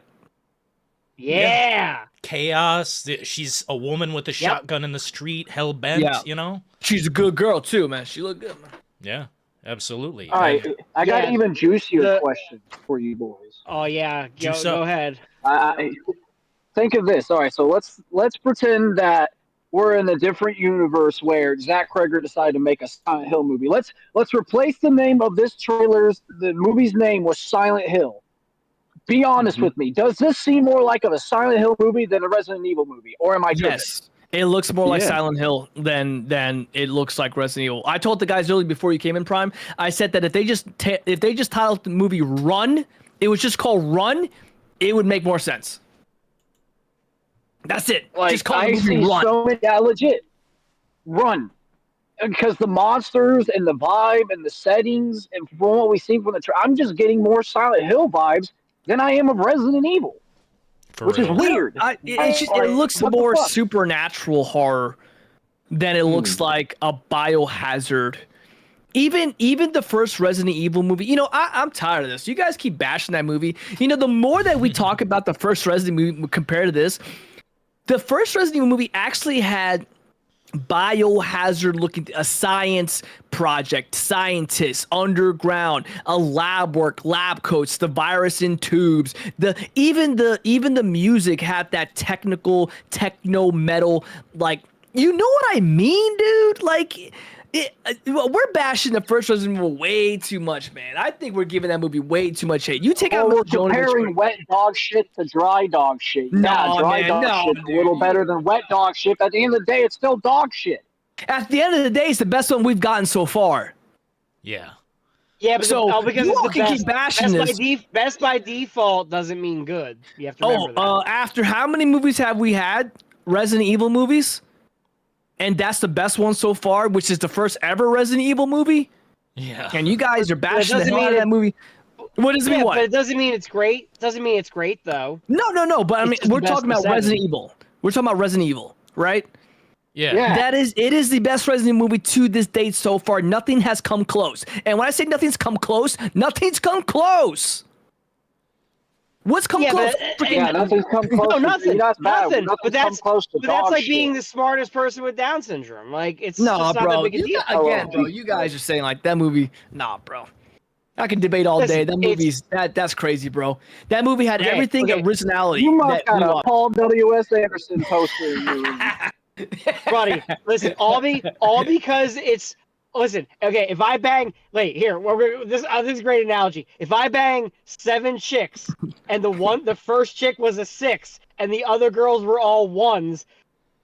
Yeah. Chaos. She's a woman with a shotgun in the street, hell bent, you know? She's a good girl too, man. She looked good, man. Yeah, absolutely. All right, I got even juicier questions for you boys. Oh yeah, go ahead. I think of this. All right, so let's pretend that we're in a different universe where Zach Cregger decided to make a Silent Hill movie. Let's replace the name of this trailer's. The movie's name was Silent Hill. Be honest with me. Does this seem more like a Silent Hill movie than a Resident Evil movie, or am I tripping? Yes, it looks more like Silent Hill than it looks like Resident Evil. I told the guys earlier before you came in, Prime. I said that if they just titled the movie Run, it was just called Run, it would make more sense. That's it. Like, just call the movie Run. So many, legit Run. Because the monsters and the vibe and the settings and from what we see from the I'm just getting more Silent Hill vibes than I am of Resident Evil, which is weird. It looks more supernatural horror than it looks like a Biohazard. Even the first Resident Evil movie, you know, I'm tired of this. You guys keep bashing that movie. You know, the more that we talk about the first Resident Evil movie compared to this, the first Resident Evil movie actually had biohazard looking, a science project, scientists underground, a lab coats, the virus in tubes, even the music had that techno metal, like, you know what I mean, dude? Like, we're bashing the first Resident Evil way too much, man. I think we're giving that movie way too much hate. You take out we're comparing wet dog shit to dry dog shit. Dry dog shit's a little better than wet dog shit. At the end of the day, it's still dog shit. At the end of the day, it's the best one we've gotten so far. Yeah. Yeah, but because you all can keep bashing this. Best by default doesn't mean good. You have to remember that. After how many movies have we had? Resident Evil movies? And that's the best one so far, which is the first ever Resident Evil movie? Yeah. And you guys are bashing the hell out of that movie. What does it mean? What? But it doesn't mean it's great. It doesn't mean it's great, though. No. But I mean, we're talking about Resident Evil. We're talking about Resident Evil, right? Yeah. It is the best Resident Evil movie to this date so far. Nothing has come close. And when I say nothing's come close, nothing's come close. What's come close? Nothing's come close. No, nothing. Nothing. But that's like shit. being the smartest person with Down syndrome. Like, it's no, just bro. not that big a deal. Again, bro, you guys are saying like that movie. Nah, bro. I can debate all day. That movie's that's crazy, bro. That movie had everything originality. You must got a Paul W.S. Anderson poster in your room. buddy. Listen, all because it's. Listen, okay. If I bang, this is a great analogy. If I bang 7 chicks, and the first chick was a 6, and the other girls were all 1s,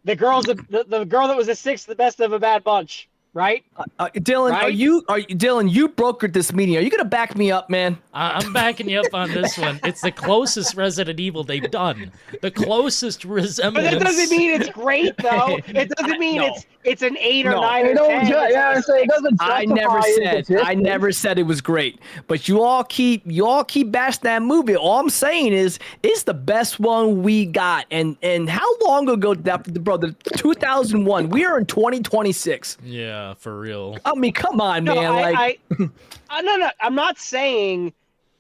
the girl that was a 6, the best of a bad bunch, right? Dillon, Right? Dillon? You brokered this meeting. Are you gonna back me up, man? I'm backing you up on this one. It's the closest Resident Evil they've done. The closest But resemblance. that doesn't mean it's great, though. It doesn't mean it's an 8 or 9 or 10. Yeah, so it doesn't I justify never said it was great, but you all keep bashing that movie. All I'm saying is it's the best one we got. And how long ago did that, bro? The 2001. We are in 2026. Yeah, for real. I mean, come on, No, man. no. I'm not saying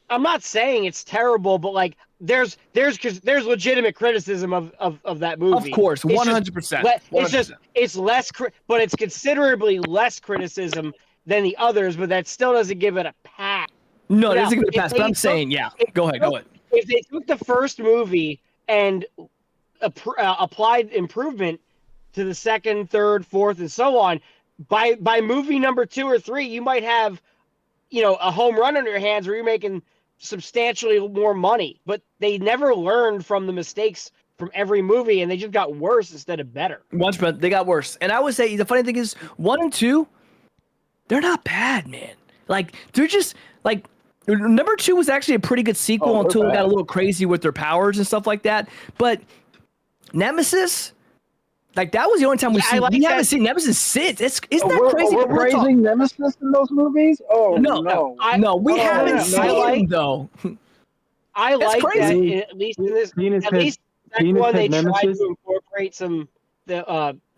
it's terrible, but like there's legitimate criticism of that movie. Of course, It's just 100%. It's less, but it's considerably less criticism than the others. But that still doesn't give it a pass. No, it Now, doesn't give it a if pass. But they I'm took- saying, yeah. Go ahead. If they took the first movie and applied improvement to the second, third, fourth, and so on, by movie number 2 or 3, you might have, a home run on your hands where you're making substantially more money. But they never learned from the mistakes from every movie, and they just got worse instead of better. They got worse. And I would say the funny thing is 1 and 2, they're not bad, man. Like they're just like number 2 was actually a pretty good sequel until it got a little crazy with their powers and stuff like that. But Nemesis, like that was the only time we haven't seen Nemesis since. Isn't that crazy? We're praising Nemesis in those movies? Oh no. No, we haven't no. seen him though. I That's like crazy. that at least in this. Venus At had- least the second Venus one they had tried Nemesis. to incorporate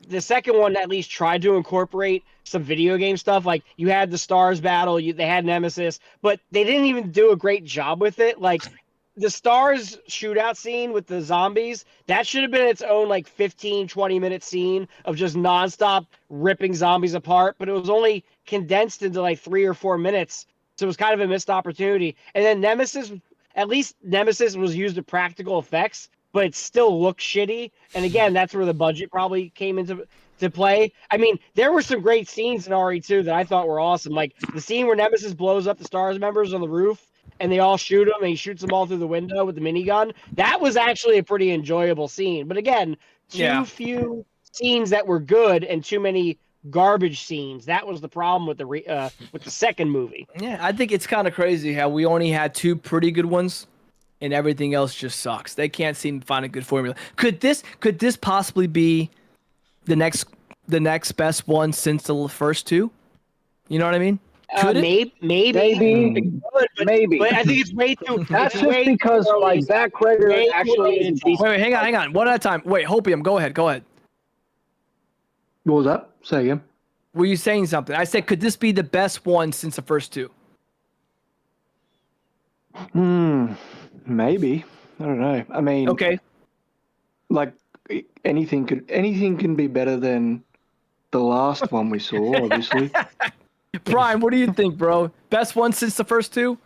the second one at least tried to incorporate some video game stuff. Like you had the Stars battle, they had Nemesis, but they didn't even do a great job with it. Like the Stars shootout scene with the zombies, that should have been its own like 15-20 minute scene of just nonstop ripping zombies apart, but it was only condensed into like 3 or 4 minutes. So it was kind of a missed opportunity. And then Nemesis, at least Nemesis was used to practical effects, but it still looked shitty. And again, that's where the budget probably came into play. I mean, there were some great scenes in RE2 that I thought were awesome. Like the scene where Nemesis blows up the Stars members on the roof and they all shoot him and he shoots them all through the window with the minigun. That was actually a pretty enjoyable scene. But again, too few scenes that were good and too many garbage scenes. That was the problem with the second movie. Yeah, I think it's kind of crazy how we only had 2 pretty good ones, and everything else just sucks. They can't seem to find a good formula. Could this possibly be the next best one since the first 2? You know what I mean? Could it? Maybe. Maybe. But I think it's way too. That's just because like Zach Cregger actually is a Wait, hang on. One at a time. Wait, Hopium, go ahead. What was that? Say again. Were you saying something? I said, could this be the best one since the first 2? Maybe. I don't know. I mean, Okay. like anything can be better than the last one we saw, obviously. Prime, what do you think, bro? Best one since the first 2?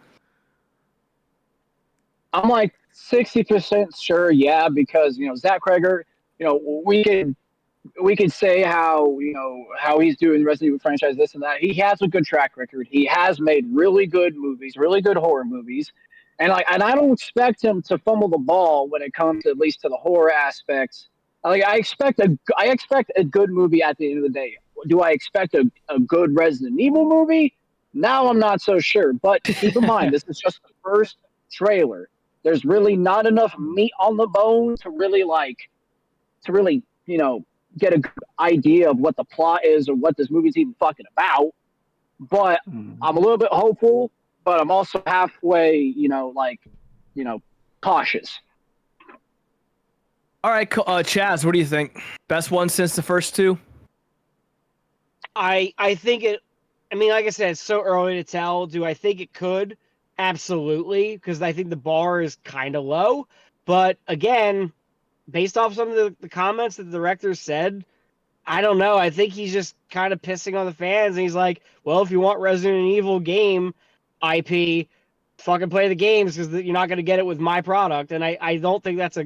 I'm like 60% sure, yeah, because Zach Cregger, we could say how he's doing the Resident Evil franchise, this and that. He has a good track record. He has made really good movies, really good horror movies, and I don't expect him to fumble the ball when it comes at least to the horror aspects. Like I expect a good movie at the end of the day. Do I expect a good Resident Evil movie? Now I'm not so sure. But keep in mind, this is just the first trailer. There's really not enough meat on the bone to really get a good idea of what the plot is or what this movie's even fucking about. But I'm a little bit hopeful, but I'm also halfway, cautious. All right, Chaz, what do you think? Best one since the first 2? I think it. I mean, like I said, it's so early to tell. Do I think it could? Absolutely, because I think the bar is kind of low. But again, based off some of the comments that the director said, I don't know. I think he's just kind of pissing on the fans. And he's like, well, if you want Resident Evil game IP, fucking play the games because you're not going to get it with my product. And I don't think that's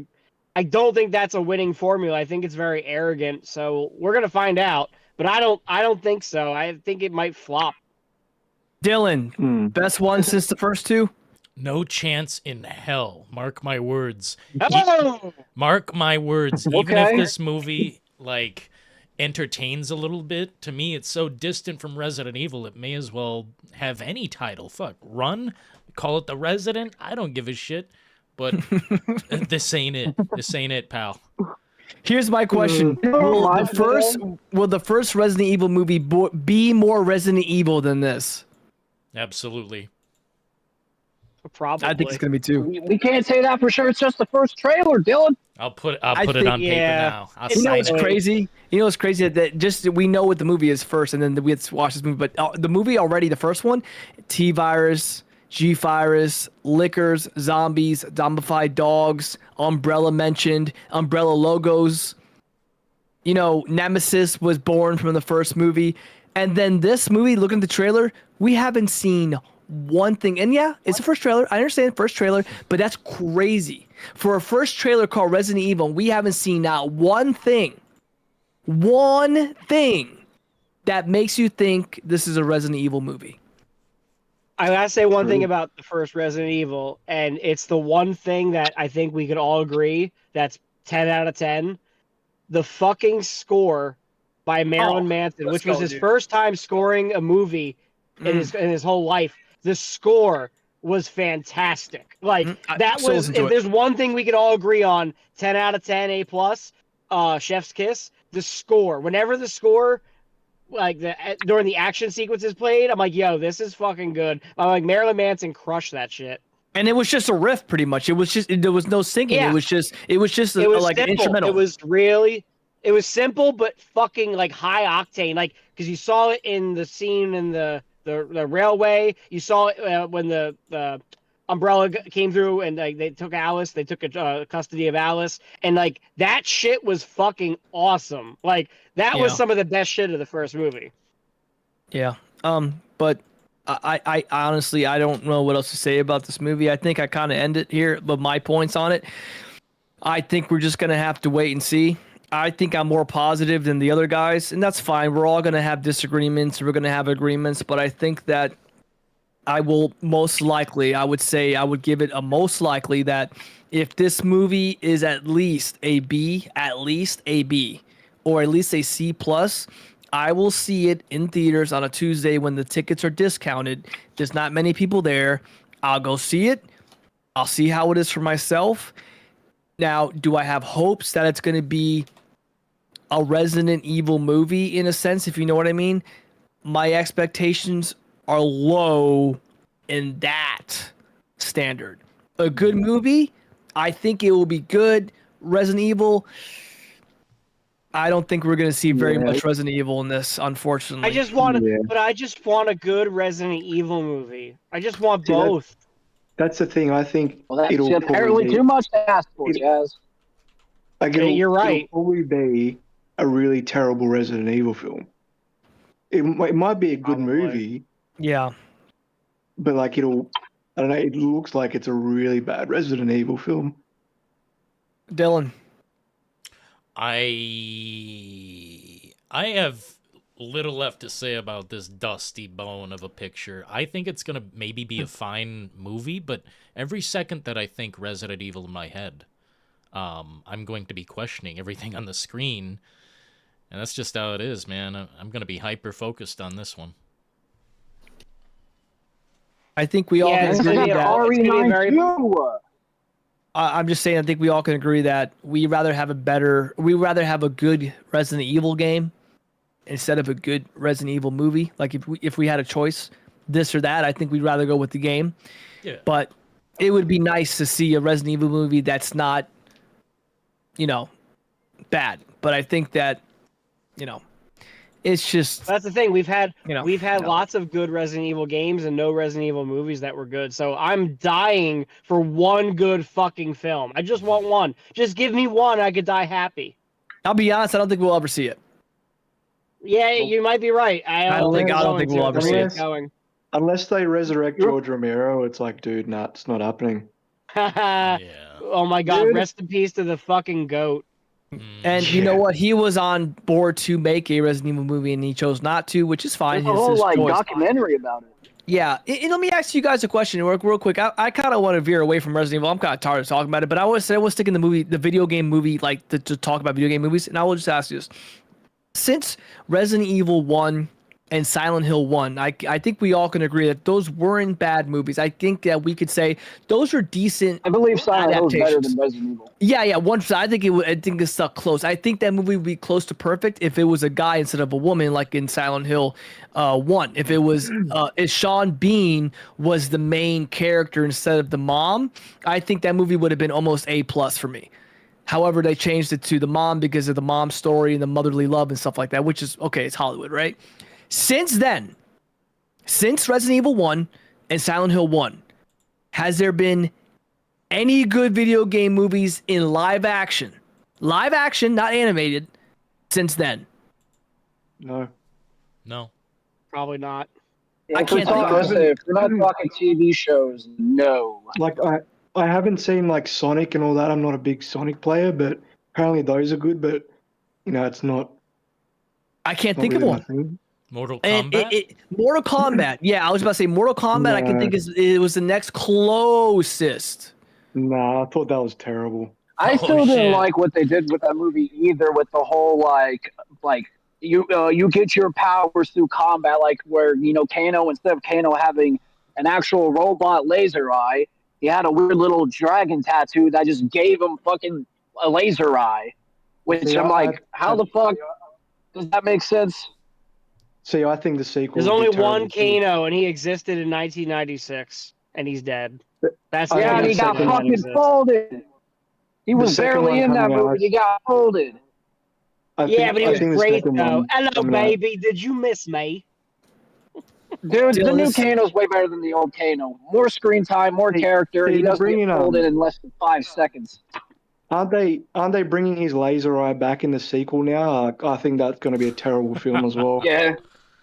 I don't think that's a winning formula. I think it's very arrogant. So we're gonna find out. But I don't think so. I think it might flop. Dillon, best one since the first two? No chance in hell. Mark my words. Oh! Mark my words. Even if Okay. this movie like entertains a little bit, to me it's so distant from Resident Evil it may as well have any title. Fuck. Run, call it The Resident. I don't give a shit. But this ain't it. This ain't it, pal. Here's my question: Will the first Resident Evil movie be more Resident Evil than this? Absolutely. Probably. I think it's gonna be two. We can't say that for sure. It's just the first trailer, Dylan. I'll put it think- on paper yeah. now. I'll You know sign what's it. crazy? You know what's crazy? That just we know what the movie is first, and then we have to watch this movie. But the movie already, the first one, T-Virus, G-Virus, liquors, zombies, zombified dogs, Umbrella mentioned, Umbrella logos. You know, Nemesis was born from the first movie. And then this movie, looking at the trailer, we haven't seen one thing. And yeah, it's the first trailer. I understand first trailer, but that's crazy. For a first trailer called Resident Evil, we haven't seen not one thing that makes you think this is a Resident Evil movie. I gotta say one thing about the first Resident Evil, and it's the one thing that I think we could all agree that's 10 out of 10. The fucking score by Marilyn Manson, which was his first time scoring a movie in his whole life. The score was fantastic. Like that was. If there's one thing we could all agree on, 10 out of 10, A+. Chef's kiss. The score. Whenever the score, like during the action sequences played, I'm like, yo, this is fucking good. I'm like, Marilyn Manson crushed that shit. And it was just a riff, pretty much. It was just there was no singing. Yeah. It was just like an simple. instrumental. It was simple, but fucking like high octane. Like because you saw it in the scene in the railway. You saw it when the Umbrella came through and like they took Alice. They took custody of Alice, and like that shit was fucking awesome. Like that was some of the best shit of the first movie. Yeah. But I honestly I don't know what else to say about this movie. I think I kind of end it here, but my points on it. I think we're just gonna have to wait and see. I think I'm more positive than the other guys, and that's fine. We're all gonna have disagreements. We're gonna have agreements, but I think that I will most likely. I would say I would give it a most likely that if this movie is at least a B, or at least a C plus. I will see it in theaters on a Tuesday when the tickets are discounted. There's not many people there. I'll go see it. I'll see how it is for myself. Now, do I have hopes that it's going to be a Resident Evil movie in a sense, if you know what I mean? My expectations are low in that standard. A good movie, I think it will be good. Resident Evil, I don't think we're going to see very much Resident Evil in this, unfortunately. I just want a good Resident Evil movie. I just want both. That's the thing. I think Well, that's it'll apparently probably too much to ask for, Jazz. like You're right. It'll probably be a really terrible Resident Evil film. It might be a good movie, Yeah. but like I don't know. It looks like it's a really bad Resident Evil film. Dylan. I have little left to say about this dusty bone of a picture. I think it's going to maybe be a fine movie, but every second that I think Resident Evil in my head, I'm going to be questioning everything on the screen. And that's just how it is, man. I'm going to be hyper-focused on this one. I think we all can it's agree gonna be that. RE9 I'm just saying, I think we all can agree that we'd rather have a good Resident Evil game instead of a good Resident Evil movie. Like if we had a choice, this or that, I think we'd rather go with the game. Yeah. But it would be nice to see a Resident Evil movie that's not, bad. But I think that, it's just That's the thing. We've had lots of good Resident Evil games and no Resident Evil movies that were good. So I'm dying for one good fucking film. I just want one. Just give me one. I could die happy. I'll be honest, I don't think we'll ever see it. Yeah, you might be right. I don't think we'll ever see it. Unless they resurrect George Romero, it's like, dude, nah, it's not happening. Yeah. Oh my god, Dude. rest in peace to the fucking goat. And you know what? He was on board to make a Resident Evil movie, and he chose not to, which is fine. There's a whole His like choice. documentary about it. Yeah, and let me ask you guys a question real quick. I kind of want to veer away from Resident Evil. I'm kind of tired of talking about it, but I was sticking the video game movie, like to talk about video game movies, and I will just ask you this: since Resident Evil 1 and Silent Hill 1, I think we all can agree that those weren't bad movies. I think that we could say those are decent. I believe Silent Hill is better adaptations. than Resident Evil. Yeah. I think it's stuck close. I think that movie would be close to perfect if it was a guy instead of a woman, like in Silent Hill 1. If it was if Sean Bean was the main character instead of the mom, I think that movie would have been almost A+ for me. However, they changed it to the mom because of the mom story and the motherly love and stuff like that, which is okay. It's Hollywood, right? Since then, since Resident Evil 1 and Silent Hill 1, has there been any good video game movies in live action, not animated, since then? No. No. Probably not. I can't think of If we're not talking TV shows, no. Like I haven't seen like Sonic and all that. I'm not a big Sonic player, but apparently those are good. But it's not. I can't not think of really my one. thing. Mortal And Kombat? Mortal Kombat. Yeah, I was about to say Mortal Kombat. I can think it was the next closest. Nah, I thought that was terrible. I Oh, still shit. didn't like what they did with that movie either. With the whole like you get your powers through combat, like where Kano, instead of Kano having an actual robot laser eye, he had a weird little dragon tattoo that just gave him fucking a laser eye. Which See, I'm like, how the fuck does that make sense? See, I think the sequel. There's would only be terrible one too. Kano, and he existed in 1996, and he's dead. That's I Yeah, and think he the got second fucking exists. folded. He was second barely one in that coming out- movie. He got folded. Yeah, but he was think the great second though. one Hello, coming out- baby. Did you miss me? Dude, the Dylan, new this- Kano's way better than the old Kano. More screen time, more character. hey, He they're doesn't get bringing, folded in less than 5 seconds. Aren't they bringing his laser eye back in the sequel now? I think that's going to be a terrible film as well. Yeah.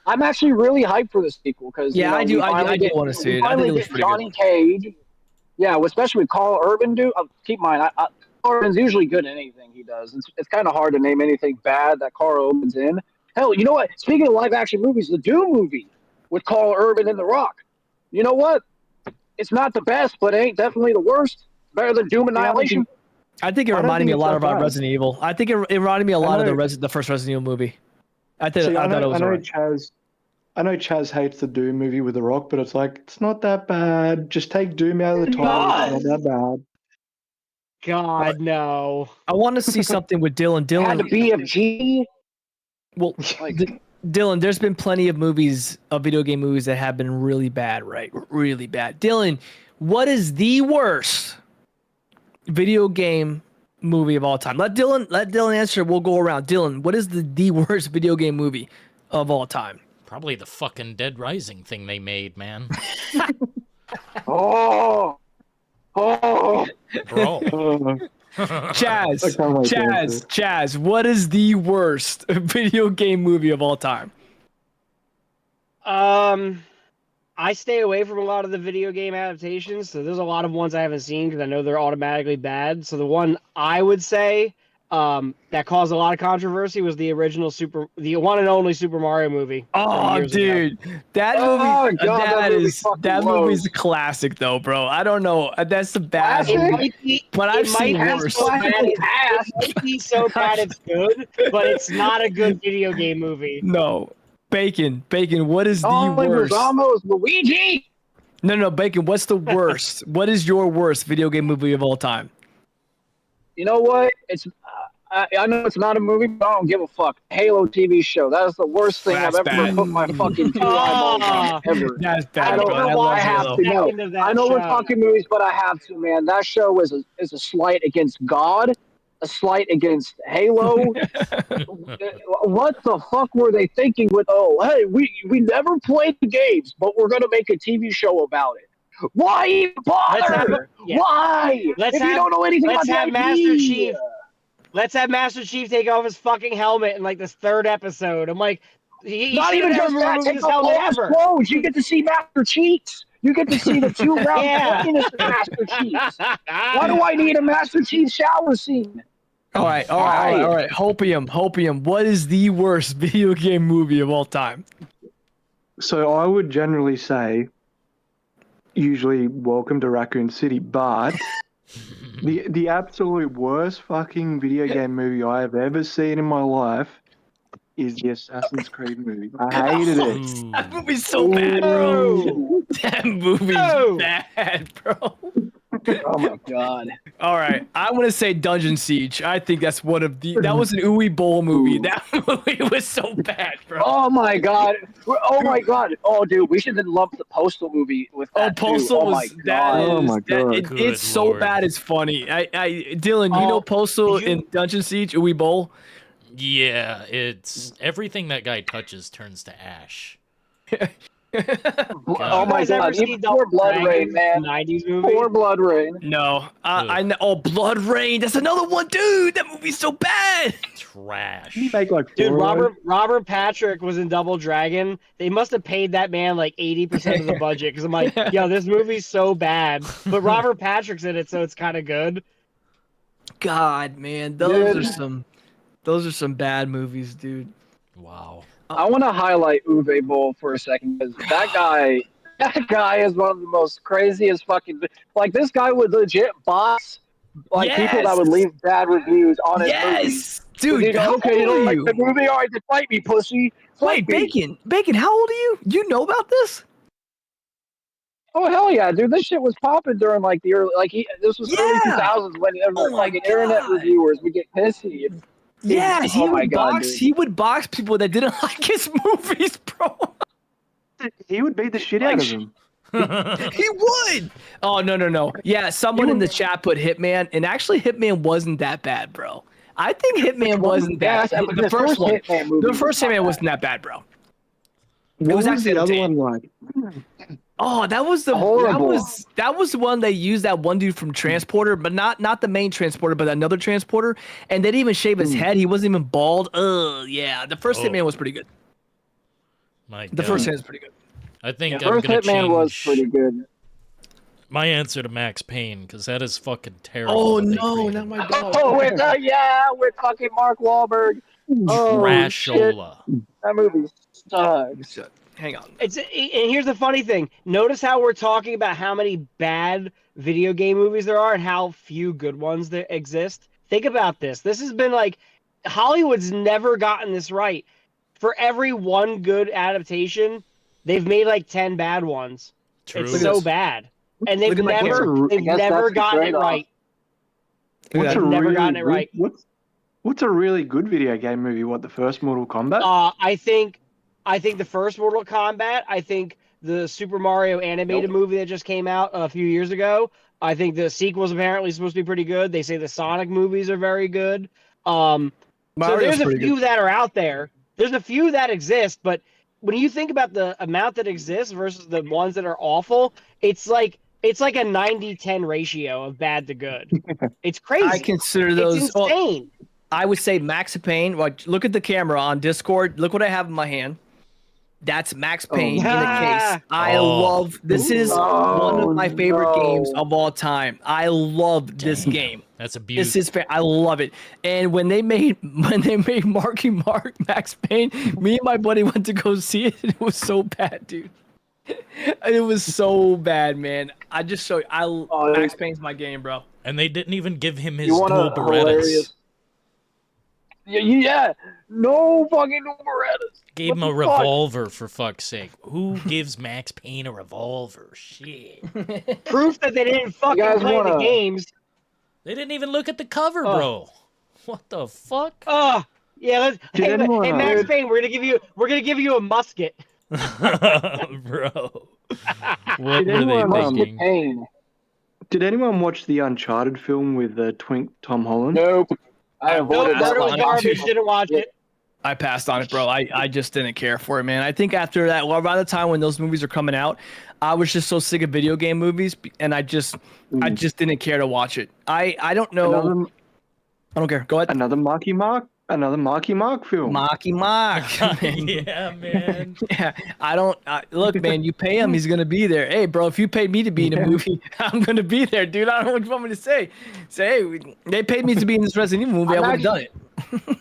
I'm actually really hyped for the sequel because Yeah, I do wanna see it. I think it looks pretty good. Johnny Cage. Yeah, especially with Carl Urban, dude. Keep in mind, Carl Urban's usually good in anything he does. It's kind of hard to name anything bad that Carl Urban's in. Hell, you know what? Speaking of live action movies, the Doom movie with Carl Urban and The Rock. You know what? It's not the best, but it ain't definitely the worst. Better than Doom Annihilation. I think it I don't reminded think me a it's lot that about bad. Resident Evil. I think it reminded me a lot of know- the first Resident Evil movie. I See, thought it was alright. I know Chaz hates the Doom movie with The Rock, but it's like it's not that bad. Just take Doom out of the title. It's not that bad. God, no. I want to see something with Dylan. It had to Dylan, be of G. well, Like, Dylan, there's been plenty of video game movies that have been really bad, right? Really bad. Dylan, what is the worst video game movie of all time? Let Dylan answer. We'll go around. Dylan, what is the worst video game movie of all time? Probably the fucking Dead Rising thing they made, man. oh, Bro. Chaz, what is the worst video game movie of all time? I stay away from a lot of the video game adaptations, so there's a lot of ones I haven't seen because I know they're automatically bad. So the one I would say that caused a lot of controversy was the one and only Super Mario movie. Oh, years dude, ago. that Oh, movie, God, that movie's movie a classic though, bro. I don't know, that's the bad Classic? movie. Might be, But I've it might seen be worse. so bad Classic it might be so bad it's good, but it's not a good video game movie. No, Bacon, what is the worst? Almost Luigi. No, Bacon, what's the worst? What is your worst video game movie of all time? You know what? I know it's not a movie, but I don't give a fuck. Halo TV show. That is the worst thing That's I've ever bad. put my fucking two eyeballs on ever. That's I bad, don't bro. know I why love I have Halo. to know. Second of that I know we're show. talking movies, but I have to, man. That show is a slight against God, a slight against Halo. What the fuck were they thinking with? Oh, hey, we never played the games, but we're gonna make a TV show about it. Why even bother? Why? Let's if you have- don't know anything about let's the have IP. Master Chief. Let's have Master Chief take off his fucking helmet in like this third episode. I'm like, he Not should even have just never that. removed Take his off helmet all his ever. clothes. You get to see Master Cheeks. You get to see the 2-round Yeah. penis of Master Chief's. Why do I need a Master Chief shower scene? All right. Hopium. What is the worst video game movie of all time? So I would generally say, usually Welcome to Raccoon City, but the absolute worst fucking video game movie I have ever seen in my life is the Assassin's Creed movie. I hated it. Ooh. That movie's so bad, bro. Oh. That movie's Oh. bad, bro. Oh my god. All right, I want to say Dungeon Siege. I think that's one of the. That was an Uwe Boll movie. That movie was so bad, bro. Oh my god. Oh my god. Oh dude, we should have lumped the Postal movie with Oh, that Postal too. Oh my was that god. Oh my God. Good it's so Lord. bad. It's funny. Dylan, you know Postal in Dungeon Siege, Uwe Boll. Yeah, it's everything that guy touches turns to ash. Oh my guys ever god. see Poor Blood Dragon, Rain, man. 90s movie? Poor Blood Rain. No, I know. Oh, Blood Rain. That's another one, dude. That movie's so bad. Trash. Can you make like Dude, 4 of those? Robert Patrick was in Double Dragon. They must have paid that man like 80% of the budget because I'm like, yo, this movie's so bad. But Robert Patrick's in it, so it's kind of good. God, man, Dude. those are some bad movies, dude. Wow. I want to highlight Uwe Boll for a second because that guy is one of the most craziest fucking. Like this guy would legit box like people that would Yes! leave bad reviews on his movies. Yes, dude. He'd go, How okay, you old don't are like you? the movie? All right, then fight me, pussy. Fight Wait, me. Bacon. How old are you? You know about this? Oh hell yeah, dude! This shit was popping during like the early, this was early Yeah. 2000s when Oh my like internet God. reviewers would get pissy. Yeah, he oh my would God, box. dude. He would box people that didn't like his movies, bro. He would beat the shit out of them. He would. Oh no. Yeah, someone in the chat put Hitman, and actually Hitman wasn't that bad, bro. I think Hitman wasn't that. Yeah, The first one. Hitman movie The first was Hitman not wasn't that bad, bro. What was was actually the other entertaining. one like? Oh, that was the Horrible. that was the one they used that one dude from Transporter, but not the main Transporter, but another Transporter, and they didn't even shave his head. He wasn't even bald. Yeah, the first Oh. Hitman was pretty good. My The God. first Hitman was pretty good. I think The I'm first gonna Hitman was change pretty good. my answer to Max Payne because that is fucking terrible. Oh what they no, created. not my dog. Oh, with fucking Mark Wahlberg. Oh, shit. Trashola. That movie sucks. Hang on. And here's the funny thing. Notice how we're talking about how many bad video game movies there are and how few good ones there exist. Think about this. This has been like Hollywood's never gotten this right. For every one good adaptation, they've made like 10 bad ones. True. It's so bad. And they've Look at my never I guess never that's the gotten it trade-off. right. What's They've a never really gotten it good- right. What's a really good video game movie? What, the first Mortal Kombat? I think the first Mortal Kombat. I think the Super Mario animated movie that just came out a few years ago. I think the sequel's apparently supposed to be pretty good. They say the Sonic movies are very good. So Mario's there's a pretty few good. that are out there. There's a few that exist, but when you think about the amount that exists versus the ones that are awful, it's like a 90-10 ratio of bad to good. It's crazy. I consider those. It's insane. I would say Max Payne. Like, look at the camera on Discord. Look what I have in my hand. That's Max Payne in a case. I Oh. love. This is one of my favorite games of all time. I love this game. That's a beauty. This is I love it. And when they made Marky Mark Max Payne, me and my buddy went to go see it. And it was so bad, dude. It was so bad, man. I just show you. Max Payne's my game, bro. And they didn't even give him his You want dual a Berettas. hilarious? Yeah, no fucking no Berettas. Gave him What a the fuck? revolver for fuck's sake. Who gives Max Payne a revolver? Shit. Proof that they didn't fucking guys play the wanna- games. They didn't even look at the cover, Oh. bro. What the fuck? Oh, yeah. Let's. Did Hey, anyone- hey, Max Payne, we're gonna give you a musket. Bro. What Did were anyone, they Musket thinking? Pain. Did anyone watch the Uncharted film with Twink Tom Holland? Nope. I No, avoided that's heard that it was one. garbage. Didn't watch it. I passed on it, bro. I just didn't care for it, man. I think after that, well, around the time when those movies are coming out, I was just so sick of video game movies, and I just didn't care to watch it. I don't know. Another, I don't care. Go ahead. another Marky Mark. Another Marky Mark film. Marky Mark. Man. Yeah, man. Yeah, look, man. You pay him, he's gonna be there. Hey, bro, if you paid me to be in a movie, I'm gonna be there, dude. I don't know what you want me to say. Say, hey, they paid me to be in this Resident Evil movie. I would have done it.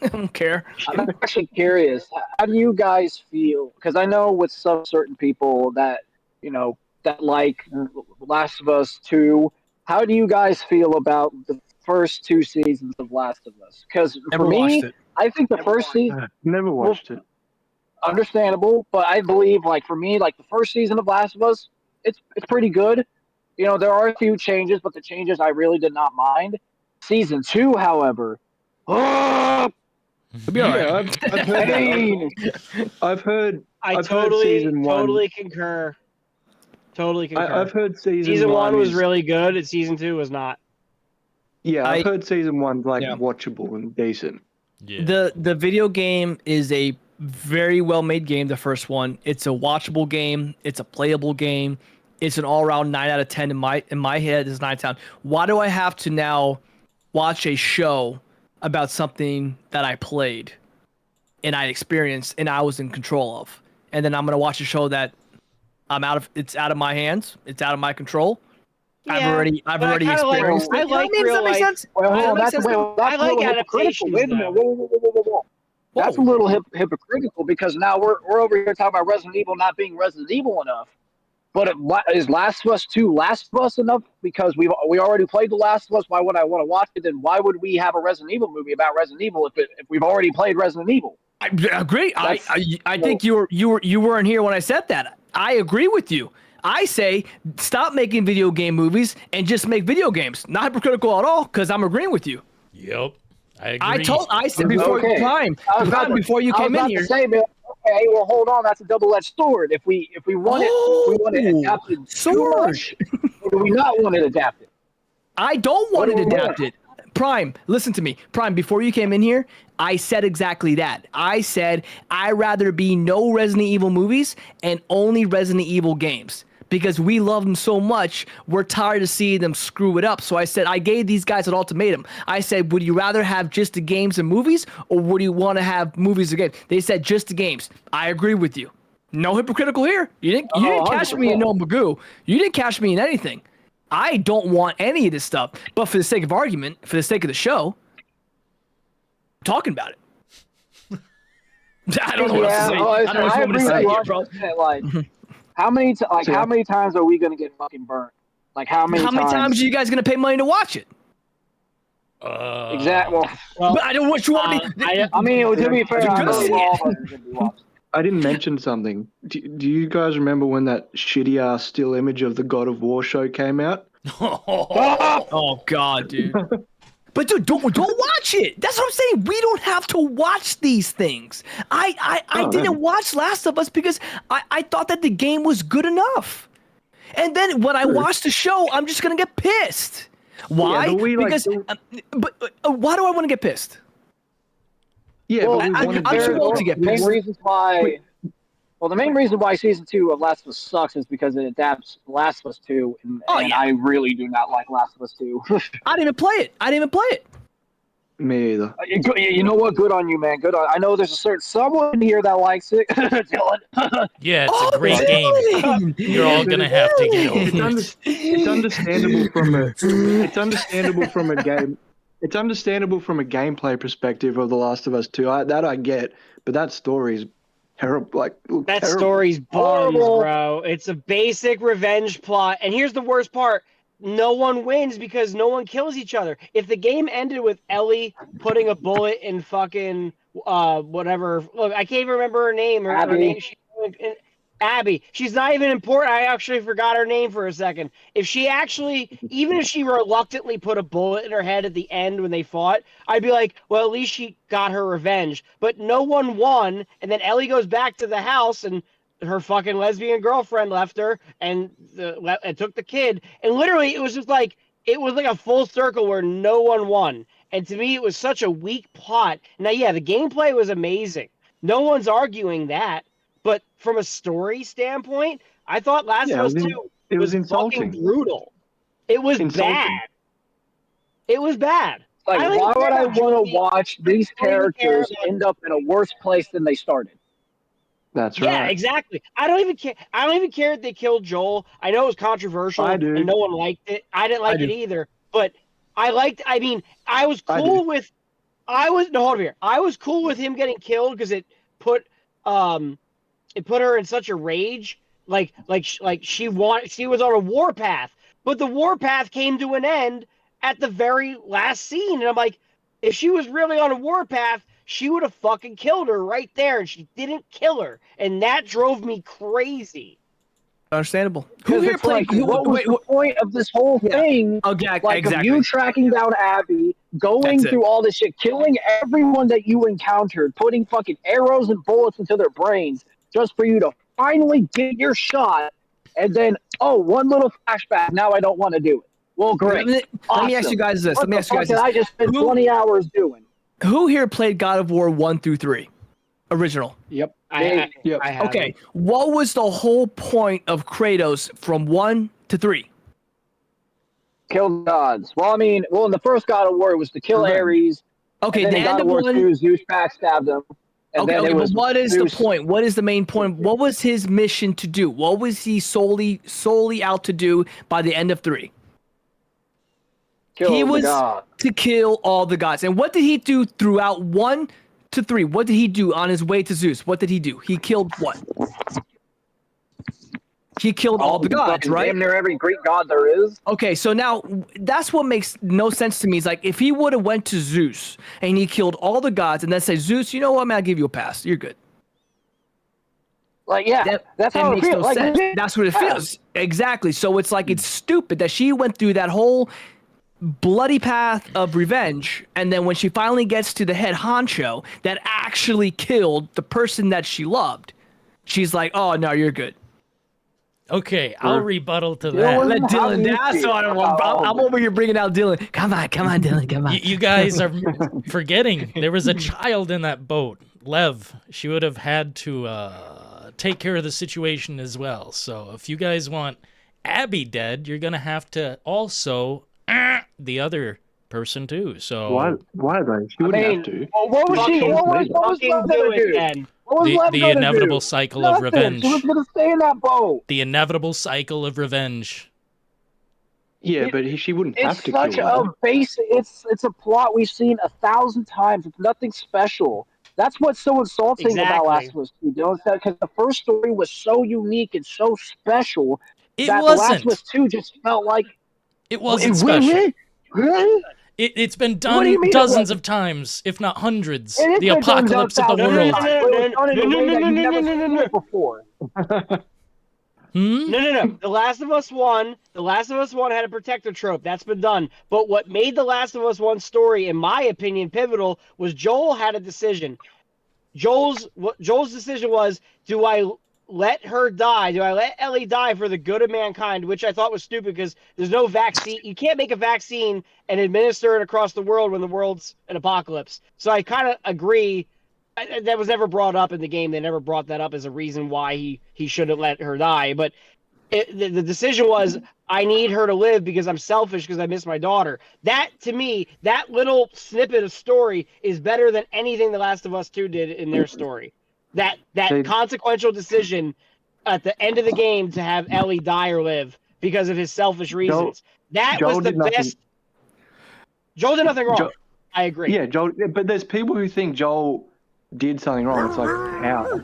I don't care. I'm actually curious. How do you guys feel? Because I know with some certain people that that like Last of Us 2. How do you guys feel about the first 2 seasons of Last of Us? Because for me, I think the first season. Never watched it. Understandable, but I believe, like, for me, like the first season of Last of Us, it's pretty good. There are a few changes, but the changes I really did not mind. Season 2, however, I've heard. I season one. totally concur. Totally concur. I've heard season one was really good, and season 2 was not. Yeah, I've heard season one's watchable and decent. Yeah. The video game is a very well made game. The first one, it's a watchable game. It's a playable game. It's an all around 9 out of 10 in my head. Is 9 out of 10. Why do I have to now watch a show about something that I played and I experienced and I was in control of, and then I'm gonna watch a show that it's out of my hands. It's out of my control. Yeah, I've already experienced it. I like Does real that make life. sense? Well, Does that make that's sense? I like adaptations. Wait a minute. Whoa. That's a little hypocritical, because now we're over here talking about Resident Evil not being Resident Evil enough. But is Last of Us 2 Last of Us enough? Because we already played The Last of Us. Why would I want to watch it? Then why would we have a Resident Evil movie about Resident Evil if we've already played Resident Evil? I agree. I think you weren't here when I said that. I agree with you. I say stop making video game movies and just make video games. Not hypocritical at all, because I'm agreeing with you. Yep. I agree. I said before before you came in here. Say, man, okay, well, hold on. That's a double-edged sword. If we want it adapted, sword. Or do we not want it adapted? I don't want it adapted. Prime, listen to me. Prime, before you came in here, I said exactly that. I said I'd rather be no Resident Evil movies and only Resident Evil games, because we love them so much, we're tired of seeing them screw it up. So I said, I gave these guys an ultimatum. I said, would you rather have just the games and movies, or would you want to have movies and games? They said just the games. I agree with you. No hypocritical here. You didn't cash me in no Magoo. You didn't cash me in anything. I don't want any of this stuff. But for the sake of argument, for the sake of the show, I'm talking about it. I don't know what else to say. I don't know what you want me to say here, bro. Like, how many times are we gonna get fucking burnt? Like, how many times are you guys gonna pay money to watch it? Exactly. Well, but I don't want you want me. I mean, to be fair, I didn't mention something. Do you guys remember when that shitty ass still image of the God of War show came out? Oh God, dude. But dude, don't watch it. That's what I'm saying. We don't have to watch these things. I didn't watch Last of Us because I thought that the game was good enough. And then when I watch the show, I'm just gonna get pissed. Why? Because why do I want to get pissed? Yeah, well, but I'm too old to get pissed. The main reason why season 2 of Last of Us sucks is because it adapts Last of Us 2, and I really do not like Last of Us 2. I didn't even play it. Me either. You know what? Good on you, man. Good on. I know there's a certain someone here that likes it. Dillon. Yeah, it's a great game. You're all gonna have to get over it. It's understandable from a gameplay perspective of The Last of Us 2. That I get, but that story's terrible. That story's bums, bro. It's a basic revenge plot, and here's the worst part. No one wins because no one kills each other. If the game ended with Ellie putting a bullet in fucking whatever, look, I can't even remember her name. Her name, Abby. She's not even important. I actually forgot her name for a second. If she reluctantly put a bullet in her head at the end when they fought, I'd be like, well, at least she got her revenge. But no one won, and then Ellie goes back to the house and her fucking lesbian girlfriend left her and took the kid. And literally, it was like a full circle where no one won. And to me, it was such a weak plot. Now, yeah, the gameplay was amazing. No one's arguing that. But from a story standpoint, I thought Last of Us 2 was insulting. fucking brutal. It was bad. It was bad. Like, I don't why even would care I about want Julie. to watch these I don't even care characters about- end up in a worse place than they started? That's Yeah, right. exactly. I don't even care. I don't even care if they killed Joel. I know it was controversial I do. and no one liked it. I didn't like I it do. either. But I liked. I mean, I was I cool do. with. I was no hold on here. I was cool with him getting killed because put it put her in such a rage. Like she was on a warpath, but the warpath came to an end at the very last scene, and I'm like, if she was really on a warpath, she would have fucking killed her right there, and she didn't kill her, and that drove me crazy. Understandable. Who Because here it's like, played? what was the point of this whole Yeah. thing? Okay, Like, of exactly. you tracking down Abby, going That's it. through all this shit, killing everyone that you encountered, putting fucking arrows and bullets into their brains, just for you to finally get your shot, and then, oh, one little flashback, now I don't want to do it. Well, great. Let me ask you guys this. What the fuck did I just spend 20 hours doing? Who here played God of War 1 through 3? Original. Yep. I Yep. have Okay. What was the whole point of Kratos from 1 to 3? Kill gods. Well, I mean, in the first God of War, it was to kill Revenge. Ares. Okay, And then the in God end of of War one. 2, Zeus backstabbed him. And then Okay, it but was what is Zeus. the point? What is the main point? What was his mission to do? What was he solely out to do by the end of 3? Kill He the was god. to kill all the gods. And what did he do throughout 1 to 3? What did he do on his way to Zeus? What did he do? He killed what? He killed all the gods, fucking right? Damn near every Greek god there is. Okay, so now that's what makes no sense to me. Is like if he would have went to Zeus and he killed all the gods and then say, Zeus, you know what, man, I'll give you a pass. You're good. Like, yeah, that's that how it makes feels. no Like, sense. legit. That's what it feels. Exactly. So it's like it's stupid that she went through that whole bloody path of revenge, and then when she finally gets to the head honcho that actually killed the person that she loved, she's like, "Oh no, you're good." Okay, I'll rebuttal to know that. what? Let How Dillon. do you That's feel what I want. about I'm over here bringing out Dillon. Come on, Dillon. Come on. You guys are forgetting there was a child in that boat, Lev. She would have had to take care of the situation as well. So if you guys want Abby dead, you're gonna have to also the other person too. So Why though? She I wouldn't mean, have to. well, what was she? Fucking What was fucking Lev do gonna it do? then. What was Lev the gonna inevitable do? cycle of Nothing. revenge. She was gonna stay in that boat. The inevitable cycle of revenge. Yeah, but she wouldn't have It's to such kill a her. basic. It's a plot we've seen 1,000 times. It's nothing special. That's what's so insulting about Exactly. Last of Us 2. Because the first story was so unique and so special It that The Last wasn't. of Us 2 just felt like It wasn't Wait, special. Really? It's been What do done you mean it dozens wasn't? of times, if not hundreds. It has The been done apocalypse of the 1,000 world. times, but it was done in a way that you've never seen it before. Hmm? No. The Last of Us 1 had a protector trope. That's been done. But what made The Last of Us 1 story, in my opinion, pivotal was Joel had a decision. Joel's decision was, do I let her die? Do I let Ellie die for the good of mankind? Which I thought was stupid because there's no vaccine. You can't make a vaccine and administer it across the world when the world's an apocalypse. So I kind of agree. That was never brought up in the game. They never brought that up as a reason why he shouldn't let her die. But the decision was, I need her to live because I'm selfish because I miss my daughter. That, to me, that little snippet of story is better than anything The Last of Us 2 did in their story. That consequential decision at the end of the game to have Ellie die or live because of his selfish reasons. That was the best. Joel did nothing wrong. I agree. Yeah, Joel. But there's people who think Joel did something wrong. It's like, how?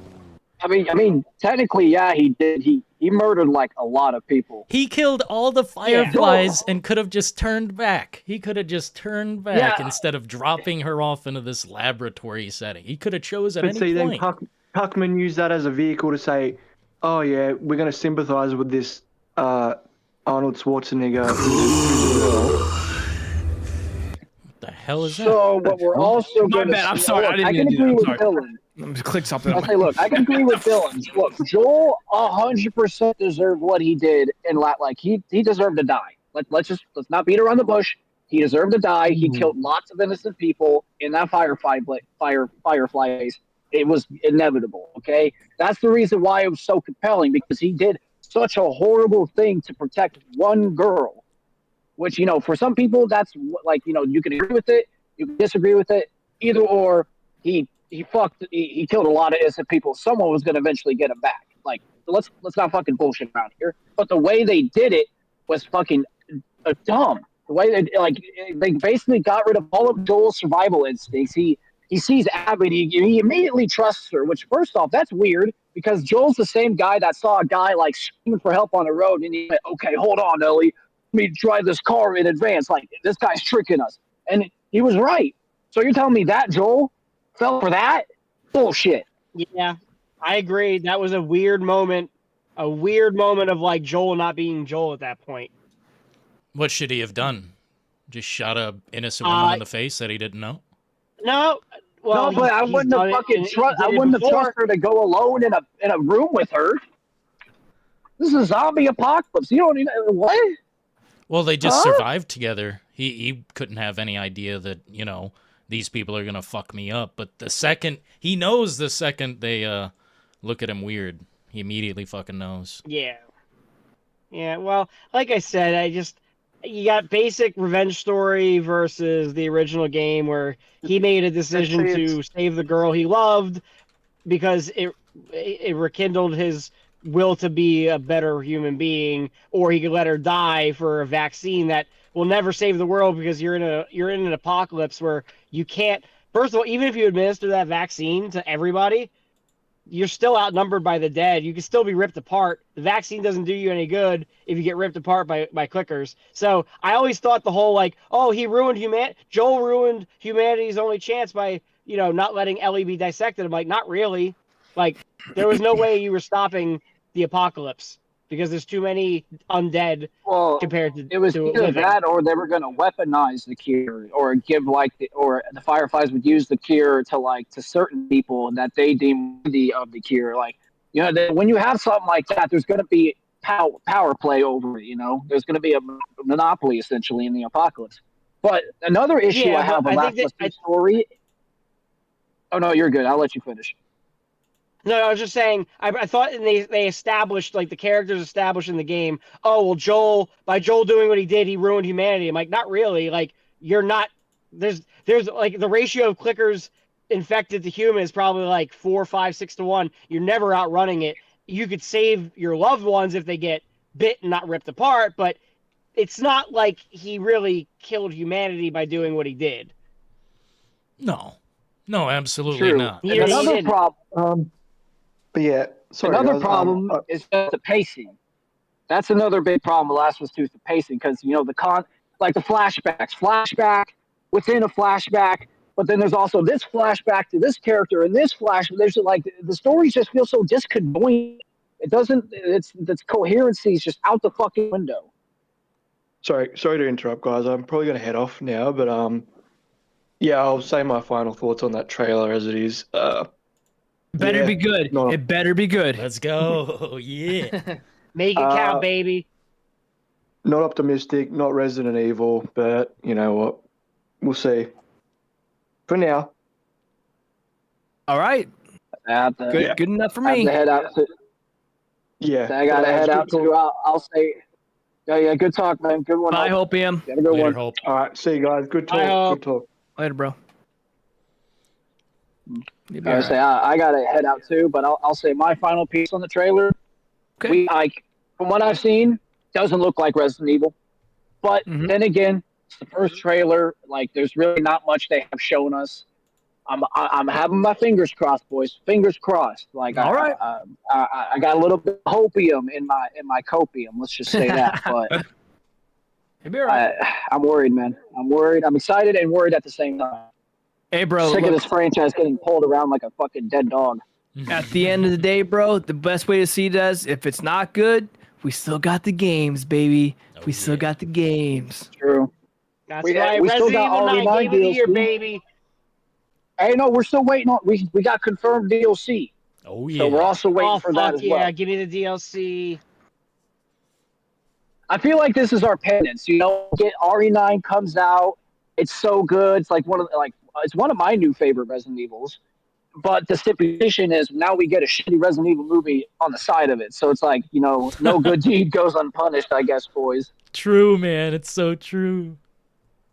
I mean, technically, yeah, he did. He murdered like a lot of people. He killed all the fireflies and could have just turned back. He could have just turned back instead of dropping her off into this laboratory setting. He could have chose at any point. Then Puckman used that as a vehicle to say, oh yeah, we're going to sympathize with this Arnold Schwarzenegger. What the hell is that? So what we're also going to I'm sorry. I didn't can mean to do agree that. with I'm sorry. Dylan. Let me click something. I say, look, I can agree with Dylan. Look, Joel 100% deserved what he did, and like he deserved to die. Let's not beat around the bush. He deserved to die. He killed lots of innocent people in that firefly base. It was inevitable. Okay, that's the reason why it was so compelling, because he did such a horrible thing to protect one girl. Which, for some people, that's like, you can agree with it. You can disagree with it. Either or, he killed a lot of innocent people. Someone was going to eventually get him back. Like, let's not fucking bullshit around here. But the way they did it was fucking dumb. The way they basically got rid of all of Joel's survival instincts. He sees Abby, he immediately trusts her. Which, first off, that's weird because Joel's the same guy that saw a guy like screaming for help on the road, and he went, "Okay, hold on, Ellie, let me drive this car in advance. Like, this guy's tricking us," and he was right. So you're telling me that Joel fell for that? Bullshit. Yeah, I agree. That was a weird moment. A weird moment of like Joel not being Joel at that point. What should he have done? Just shot a innocent woman in the face that he didn't know? No. Well, no, but I wouldn't have fucking I wouldn't have trusted her to go alone in a room with her. This is a zombie apocalypse. You don't even what? Well, they just survived together. He couldn't have any idea that, you know, these people are gonna fuck me up. But the second he knows, the second they look at him weird, he immediately fucking knows. Yeah. Yeah. Well, like I said, you got basic revenge story versus the original game where he made a decision to save the girl he loved because it rekindled his will to be a better human being, or he could let her die for a vaccine that will never save the world because you're in an apocalypse where you can't. First of all, even if you administer that vaccine to everybody, you're still outnumbered by the dead. You can still be ripped apart. The vaccine doesn't do you any good if you get ripped apart by clickers. So I always thought the whole like, oh, Joel ruined humanity's only chance by, you know, not letting Ellie be dissected. I'm like, not really. Like, there was no way you were stopping the apocalypse because there's too many undead compared to. It was either that or they were going to weaponize the cure or give or the Fireflies would use the cure to certain people that they deem worthy of the cure. Like, you know, when you have something like that, there's going to be power play over it. You know, there's going to be a monopoly essentially in the apocalypse. But another issue I have with Last of Us 2 story. Oh no, you're good. I'll let you finish. No, I was just saying, I thought they established, like, the characters established in the game, oh, well, by Joel doing what he did, he ruined humanity. I'm like, not really. Like, you're not, there's like, the ratio of clickers infected to human is probably, like, 4, 5, 6 to 1. You're never outrunning it. You could save your loved ones if they get bit and not ripped apart, but it's not like he really killed humanity by doing what he did. No, absolutely not. Another problem. But yeah, sorry. Another problem is the pacing. That's another big problem with Last of Us 2 is the pacing because, you know, the flashback within a flashback, but then there's also this flashback to this character and this flash. There's like the stories just feel so disconjointed. It doesn't. Its coherency is just out the fucking window. Sorry to interrupt, guys. I'm probably going to head off now, but yeah, I'll say my final thoughts on that trailer as it is. Better be good. It better be good. Let's go. Yeah. Make it count, baby. Not optimistic, not Resident Evil, but you know what? We'll see. For now. All right. Good enough for me. Head out to, yeah. I got to head out to. I'll say. Yeah. Good talk, man. Good one. Bye, Hopium. Have a good one. Hope. All right. See you guys. Good talk. Bye, good talk. Later, bro. I gotta head out too, but I'll say my final piece on the trailer. Okay. From what I've seen, doesn't look like Resident Evil, but then again, it's the first trailer. Like, there's really not much they have shown us. I'm having my fingers crossed, boys. Fingers crossed. Like, all right. I got a little bit of hopium in my copium. Let's just say that. But You'll be all right. I'm worried, man. I'm worried. I'm excited and worried at the same time. Hey, bro. Sick of this franchise getting pulled around like a fucking dead dog. At the end of the day, bro, the best way to see it is if it's not good, we still got the games, baby. We still got the games. True. That's right. We still got all the game of the year, baby. Hey, no, we're still waiting on. We got confirmed DLC. Oh yeah. So we're also waiting for that as well. Yeah, give me the DLC. I feel like this is our penance. You know, RE9 comes out. It's so good. It's like it's one of my new favorite Resident Evils. But the stipulation is now we get a shitty Resident Evil movie on the side of it. So it's like, you know, no good deed goes unpunished, I guess, boys. True, man. It's so true.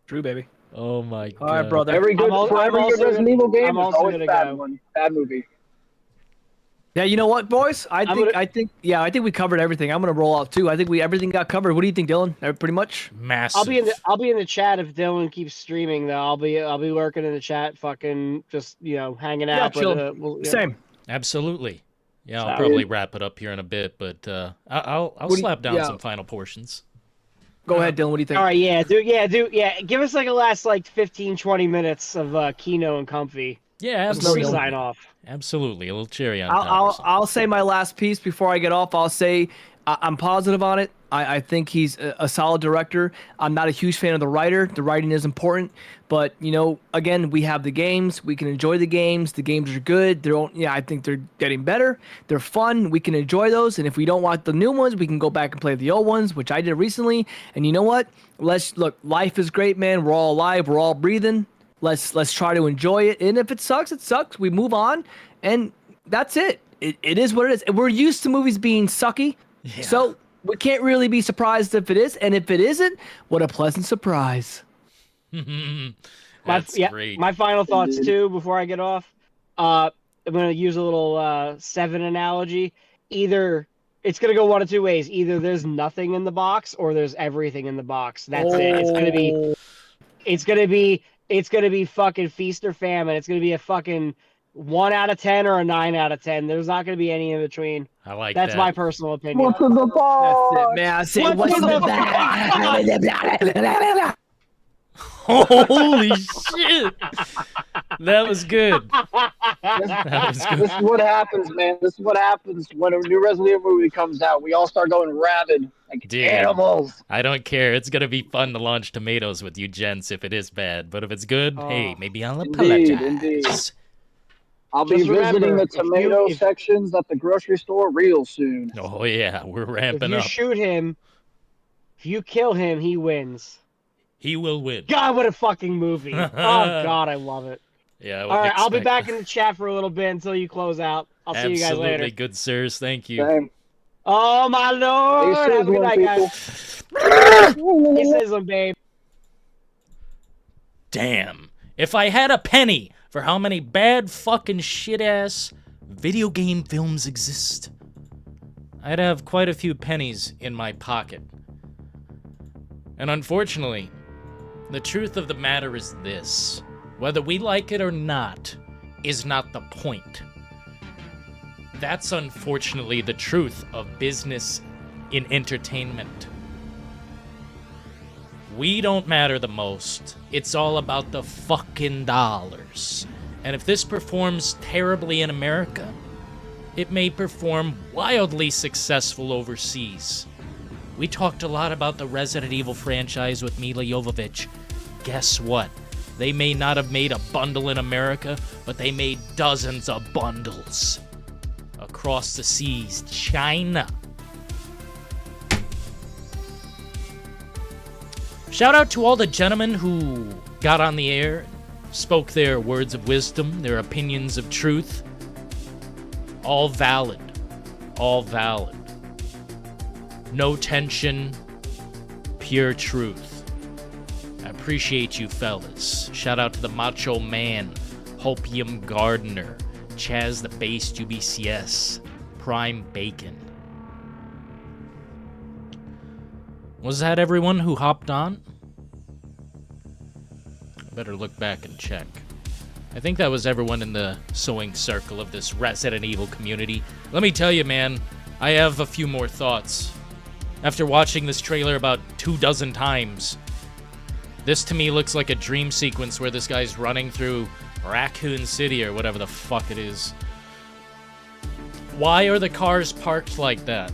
True, baby. Oh my god. All right, brother. Every good, I'm for every good also Resident gonna- Evil game, I'm there's also always a gonna bad go. one. Bad movie. Yeah, you know what, boys? I gonna- think we covered everything. I'm gonna roll out too. I think everything got covered. What do you think, Dylan? Pretty much. Massive. I'll be in the chat if Dylan keeps streaming though. I'll be lurking in the chat, fucking just hanging Yeah, out. chill. But, Same. Absolutely. Yeah, I'll So- probably wrap it up here in a bit, but I'll What do you- slap down yeah. some final portions. Go ahead, Dylan. What do you think? All right, yeah, give us like a last like 15, 20 minutes of Kino and Comfy Yeah, before we absolutely. sign off. Absolutely. A little cherry on top. or something. I'll say my last piece before I get off. I'll say I'm positive on it. I think he's a solid director. I'm not a huge fan of the writer. The writing is important, but again, we have the games. We can enjoy the games. The games are good. I think they're getting better. They're fun. We can enjoy those. And if we don't want the new ones, we can go back and play the old ones, which I did recently. And you know what? Look. Life is great, man. We're all alive. We're all breathing. Let's try to enjoy it. And if it sucks, it sucks. We move on, and that's it. It is what it is. We're used to movies being sucky, so we can't really be surprised if it is. And if it isn't, what a pleasant surprise. That's great. My final thoughts too before I get off. I'm gonna use a little Seven analogy. Either it's gonna go one of two ways. Either there's nothing in the box, or there's everything in the box. That's it. It's gonna be fucking feast or famine. It's gonna be a fucking 1 out of 10 or a 9 out of 10. There's not gonna be any in between. I like That's that. my personal opinion. What's in the box? That's it, man. I say what's in the bag? Holy shit! That was good. That was good. This is what happens, man. This is what happens when a new Resident Evil movie comes out. We all start going rabid like Dude. animals. I don't care. It's gonna be fun to launch tomatoes with you gents if it is bad. But if it's good, hey, maybe I'll apologize. Indeed. I'll be Just remember, visiting the if you- tomato if- sections at the grocery store real soon. Oh yeah, we're If ramping you up. shoot him, if you kill him, he wins. He will win. God, what a fucking movie! Oh God, I love it. Yeah. I All would right, I'll be expect- back in the chat for a little bit until you close out. I'll see you guys later. Absolutely, good sirs. Thank you. Same. Oh my lord! Stay Have a good night, sizzling, guys. people. Stay sizzling, babe. Damn. If I had a penny for how many bad fucking shit-ass video game films exist, I'd have quite a few pennies in my pocket. And unfortunately, the truth of the matter is this. Whether we like it or not is not the point. That's unfortunately the truth of business in entertainment. We don't matter the most. It's all about the fucking dollars. And if this performs terribly in America, it may perform wildly successful overseas. We talked a lot about the Resident Evil franchise with Mila Jovovich. Guess what? They may not have made a bundle in America, but they made dozens of bundles. Across the seas, China. Shout out to all the gentlemen who got on the air, spoke their words of wisdom, their opinions of truth. All valid. All valid. No tension, pure truth. I appreciate you fellas. Shout out to the Macho Man, Hopium Gardener, Chaz the Based UBCS, Prime Bacon. Was that everyone who hopped on? I better look back and check. I think that was everyone in the sewing circle of this Resident Evil community. Let me tell you, man, I have a few more thoughts. After watching this trailer about 24 times, this to me looks like a dream sequence where this guy's running through Raccoon City or whatever the fuck it is. Why are the cars parked like that?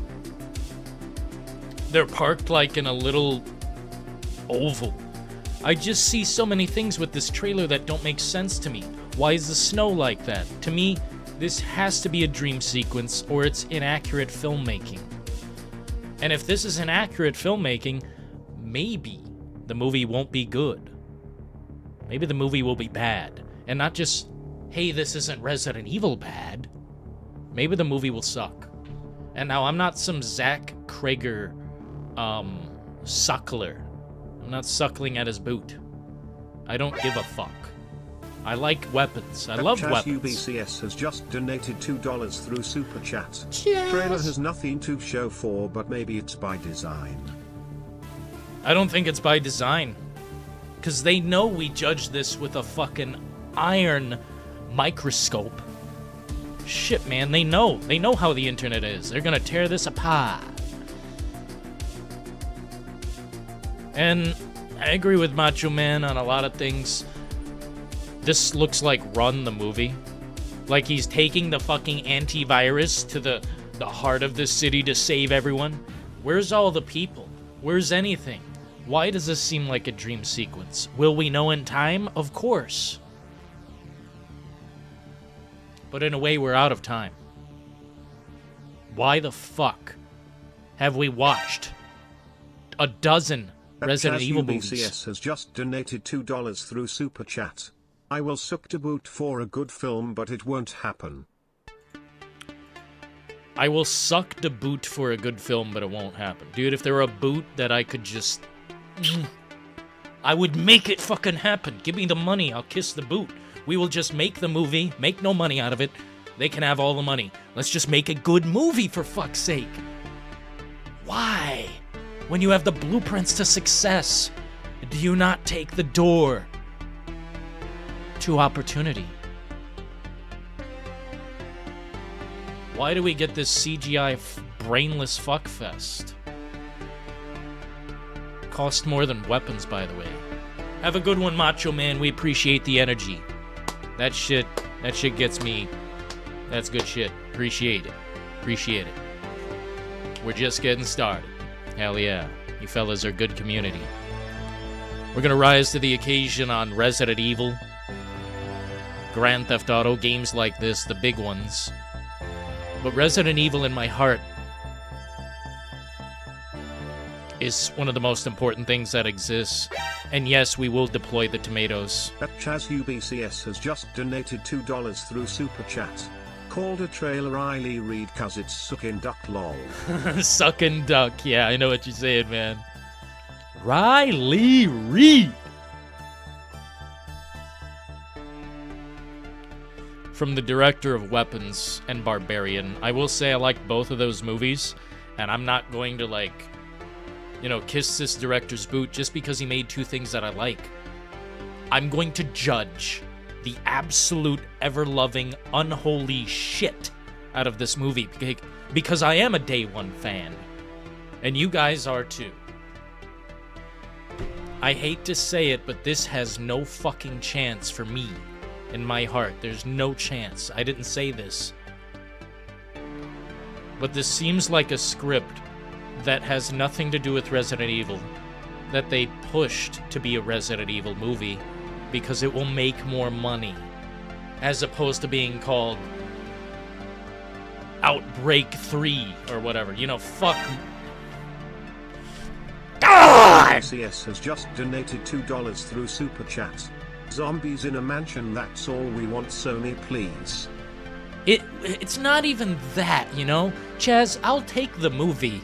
They're parked like in a little oval. I just see so many things with this trailer that don't make sense to me. Why is the snow like that? To me, this has to be a dream sequence or it's inaccurate filmmaking. And if this is inaccurate filmmaking, maybe the movie won't be good. Maybe the movie will be bad. And not just, hey, this isn't Resident Evil bad. Maybe the movie will suck. And now I'm not some Zach Cregger suckler. I'm not suckling at his boot. I don't give a fuck. I like weapons. I love Chaz weapons. UBCS has just donated $2 through Super Chat. Trailer has nothing to show for, but maybe it's by design. I don't think it's by design. Because they know we judge this with a fucking iron microscope. Shit, man, they know. They know how the internet is. They're gonna tear this apart. And I agree with Macho Man on a lot of things. This looks like Run the movie. Like he's taking the fucking antivirus to the heart of this city to save everyone. Where's all the people? Where's anything? Why does this seem like a dream sequence? Will we know in time? Of course. But in a way, we're out of time. Why the fuck have we watched a dozen Resident Evil movies? BCS has just donated $2 through Super Chat. I will suck to boot for a good film, but it won't happen. I will suck the boot for a good film, but it won't happen. Dude, if there were a boot that I could just... I would make it fucking happen. Give me the money, I'll kiss the boot. We will just make the movie, make no money out of it. They can have all the money. Let's just make a good movie, for fuck's sake. Why? When you have the blueprints to success, do you not take the door to opportunity? Why do we get this CGI brainless fuckfest? Cost more than weapons, by the way. Have a good one, Macho Man. We appreciate the energy. That shit gets me. That's good shit. Appreciate it. Appreciate it. We're just getting started. Hell yeah. You fellas are good community. We're gonna rise to the occasion on Resident Evil, Grand Theft Auto, games like this, the big ones. But Resident Evil in my heart is one of the most important things that exists. And yes, we will deploy the tomatoes. Chaz UBCS has just donated $2 through Super Chat. Called a trailer Riley Reed cause it's sucking duck lol. Sucking duck, yeah, I know what you're saying, man. Riley Reed! From the director of Weapons and Barbarian, I will say I like both of those movies, and I'm not going to, like, you know, kiss this director's boot just because he made two things that I like. I'm going to judge the absolute ever-loving, unholy shit out of this movie because I am a Day One fan, and you guys are too. I hate to say it, but this has no fucking chance for me in my heart. There's no chance. I didn't say this. But this seems like a script that has nothing to do with Resident Evil, that they pushed to be a Resident Evil movie because it will make more money, as opposed to being called Outbreak 3 or whatever. You know, fuck. God! CS has just donated $2 through Super Chat. Zombies in a mansion, that's all we want, Sony, please. It's not even that, you know? Chaz, I'll take the movie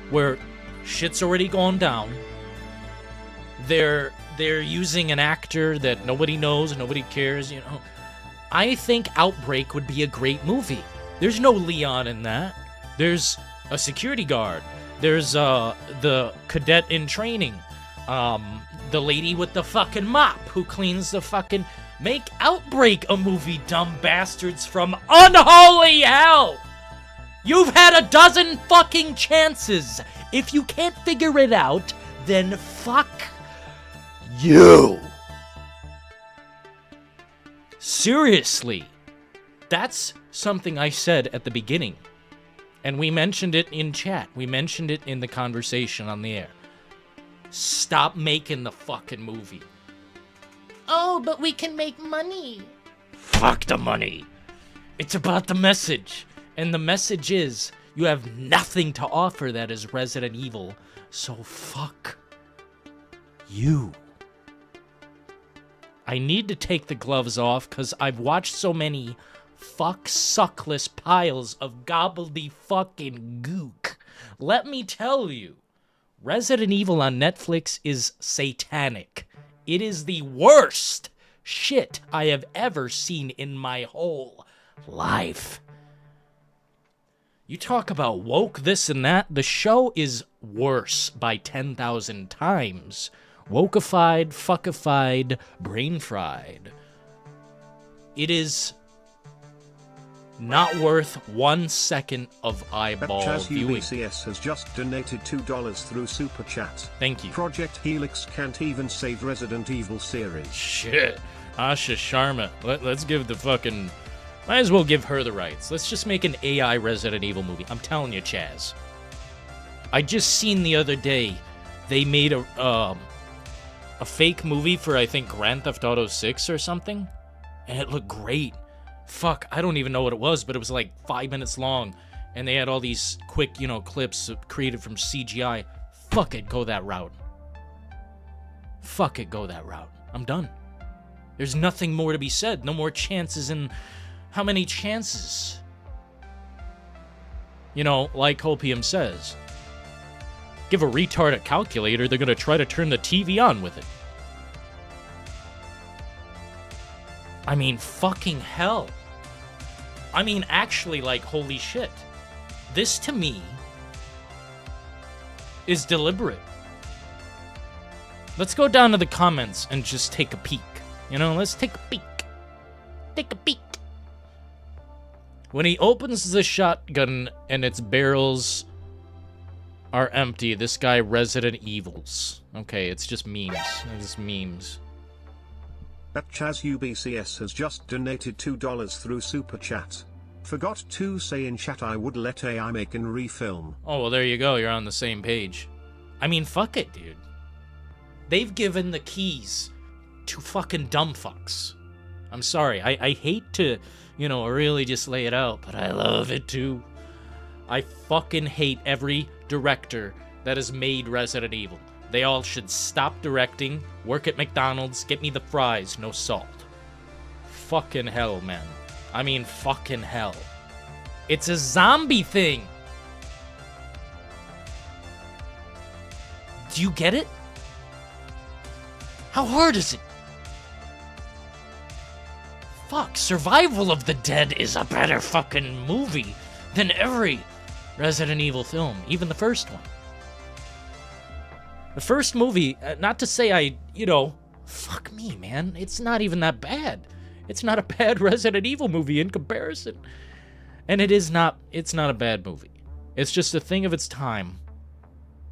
where shit's already gone down. They're using an actor that nobody knows, nobody cares, you know. I think Outbreak would be a great movie. There's no Leon in that. There's a security guard. There's the cadet in training. The lady with the fucking mop who cleans the fucking... Make Outbreak a movie, dumb bastards from unholy hell! You've had a dozen fucking chances. If you can't figure it out, then fuck you. Seriously. That's something I said at the beginning. And we mentioned it in chat. We mentioned it in the conversation on the air. Stop making the fucking movie. Oh, but we can make money. Fuck the money. It's about the message. And the message is, you have nothing to offer that is Resident Evil, so fuck you. I need to take the gloves off because I've watched so many suckless piles of gobbledyfucking gook. Let me tell you, Resident Evil on Netflix is satanic. It is the worst shit I have ever seen in my whole life. You talk about woke this and that. The show is worse by 10,000 times. Wokeified, fuckified, brain fried. It is not worth 1 second of eyeball Chaz viewing. UBCS has just donated $2 through Super Chat. Thank you. Project Helix can't even save Resident Evil series. Shit. Asha Sharma. Let's give the fucking... Might as well give her the rights. Let's just make an AI Resident Evil movie. I'm telling you, Chaz. I just seen the other day, they made a fake movie for, I think, Grand Theft Auto 6 or something. And it looked great. Fuck, I don't even know what it was, but it was like 5 minutes long. And they had all these quick, clips created from CGI. Fuck it, go that route. Fuck it, go that route. I'm done. There's nothing more to be said. No more chances in... How many chances? Like Hopium says. Give a retard a calculator, they're gonna try to turn the TV on with it. I mean, fucking hell. I mean, actually, like, holy shit. This, to me, is deliberate. Let's go down to the comments and just take a peek. Let's take a peek. Take a peek. When he opens the shotgun and its barrels are empty, this guy Resident Evils. Okay, it's just memes. It's memes. Chaz UBCS has just donated $2 through Super Chat. Forgot to say in chat I would let AI make and refilm. Oh, well, there you go. You're on the same page. I mean, fuck it, dude. They've given the keys to fucking dumb fucks. I'm sorry. I hate to... really just lay it out, but I love it too. I fucking hate every director that has made Resident Evil. They all should stop directing, work at McDonald's, get me the fries, no salt. Fucking hell, man. I mean, fucking hell. It's a zombie thing. Do you get it? How hard is it? Fuck, Survival of the Dead is a better fucking movie than every Resident Evil film, even the first one. The first movie, not to say fuck me, man, it's not even that bad. It's not a bad Resident Evil movie in comparison. And it's not a bad movie. It's just a thing of its time.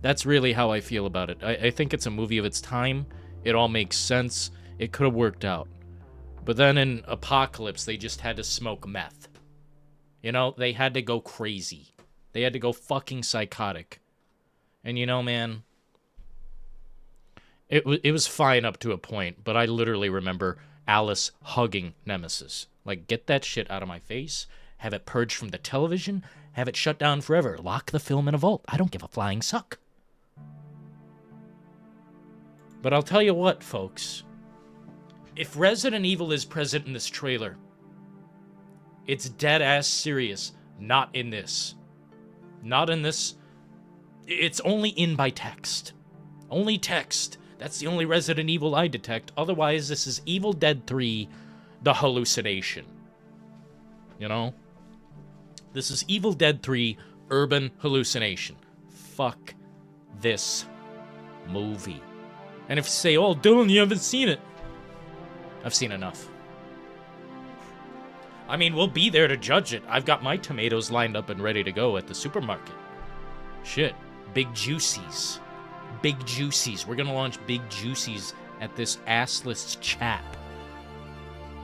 That's really how I feel about it. I think it's a movie of its time. It all makes sense. It could have worked out. But then in Apocalypse, they just had to smoke meth. They had to go crazy. They had to go fucking psychotic. And man, it was fine up to a point, but I literally remember Alice hugging Nemesis. Like, get that shit out of my face, have it purged from the television, have it shut down forever, lock the film in a vault. I don't give a flying suck. But I'll tell you what, folks. If Resident Evil is present in this trailer, it's dead-ass serious. Not in this. Not in this. It's only in by text. Only text. That's the only Resident Evil I detect. Otherwise, this is Evil Dead 3, The Hallucination. This is Evil Dead 3, Urban Hallucination. Fuck this movie. And if you say, oh, Dillon, you haven't seen it. I've seen enough. I mean, we'll be there to judge it. I've got my tomatoes lined up and ready to go at the supermarket. Shit. Big Juicies. Big Juicies. We're gonna launch Big Juicies at this assless chap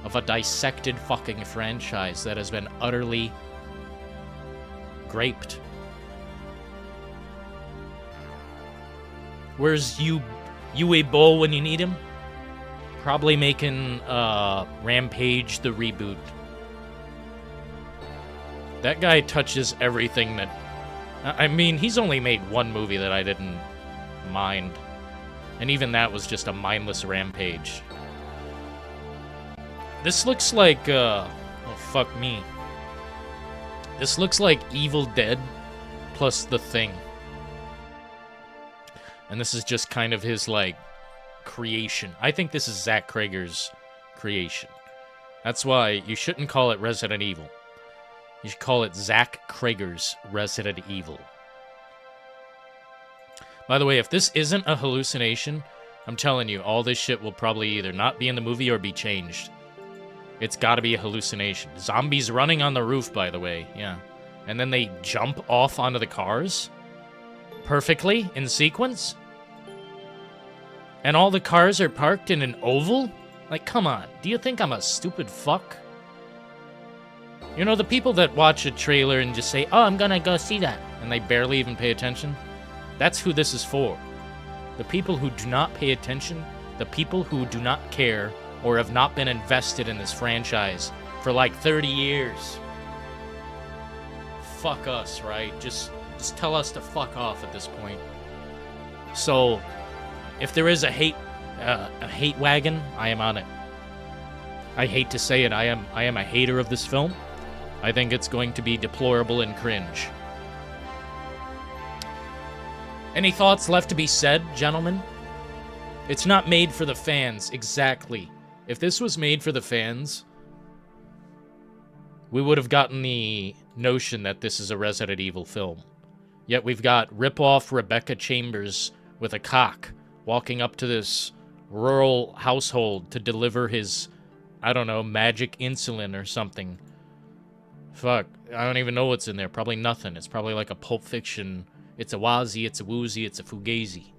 of a dissected fucking franchise that has been utterly graped. Where's Yue Bo when you need him? Probably making Rampage the reboot. That guy touches everything that... I mean, he's only made one movie that I didn't mind. And even that was just a mindless Rampage. This looks like... oh, fuck me. This looks like Evil Dead plus The Thing. And this is just kind of his, like, creation. I think this is Zach Cregger's creation. That's why you shouldn't call it Resident Evil. You should call it Zach Cregger's Resident Evil. By the way, if this isn't a hallucination, I'm telling you, all this shit will probably either not be in the movie or be changed. It's gotta be a hallucination. Zombies running on the roof, by the way, yeah. And then they jump off onto the cars? Perfectly, in sequence? And all the cars are parked in an oval? Like, come on, do you think I'm a stupid fuck? You know, the people that watch a trailer and just say, oh, I'm gonna go see that, and they barely even pay attention? That's who this is for. The people who do not pay attention, the people who do not care, or have not been invested in this franchise for like 30 years. Fuck us, right? Just tell us to fuck off at this point. So, if there is a hate wagon, I am on it. I hate to say it, I am a hater of this film. I think it's going to be deplorable and cringe. Any thoughts left to be said, gentlemen? It's not made for the fans, exactly. If this was made for the fans, we would have gotten the notion that this is a Resident Evil film. Yet we've got rip-off Rebecca Chambers with a cock walking up to this rural household to deliver his, I don't know, magic insulin or something. Fuck, I don't even know what's in there. Probably nothing. It's probably like a Pulp Fiction. It's a wazi, it's a woozy, it's a fugazi.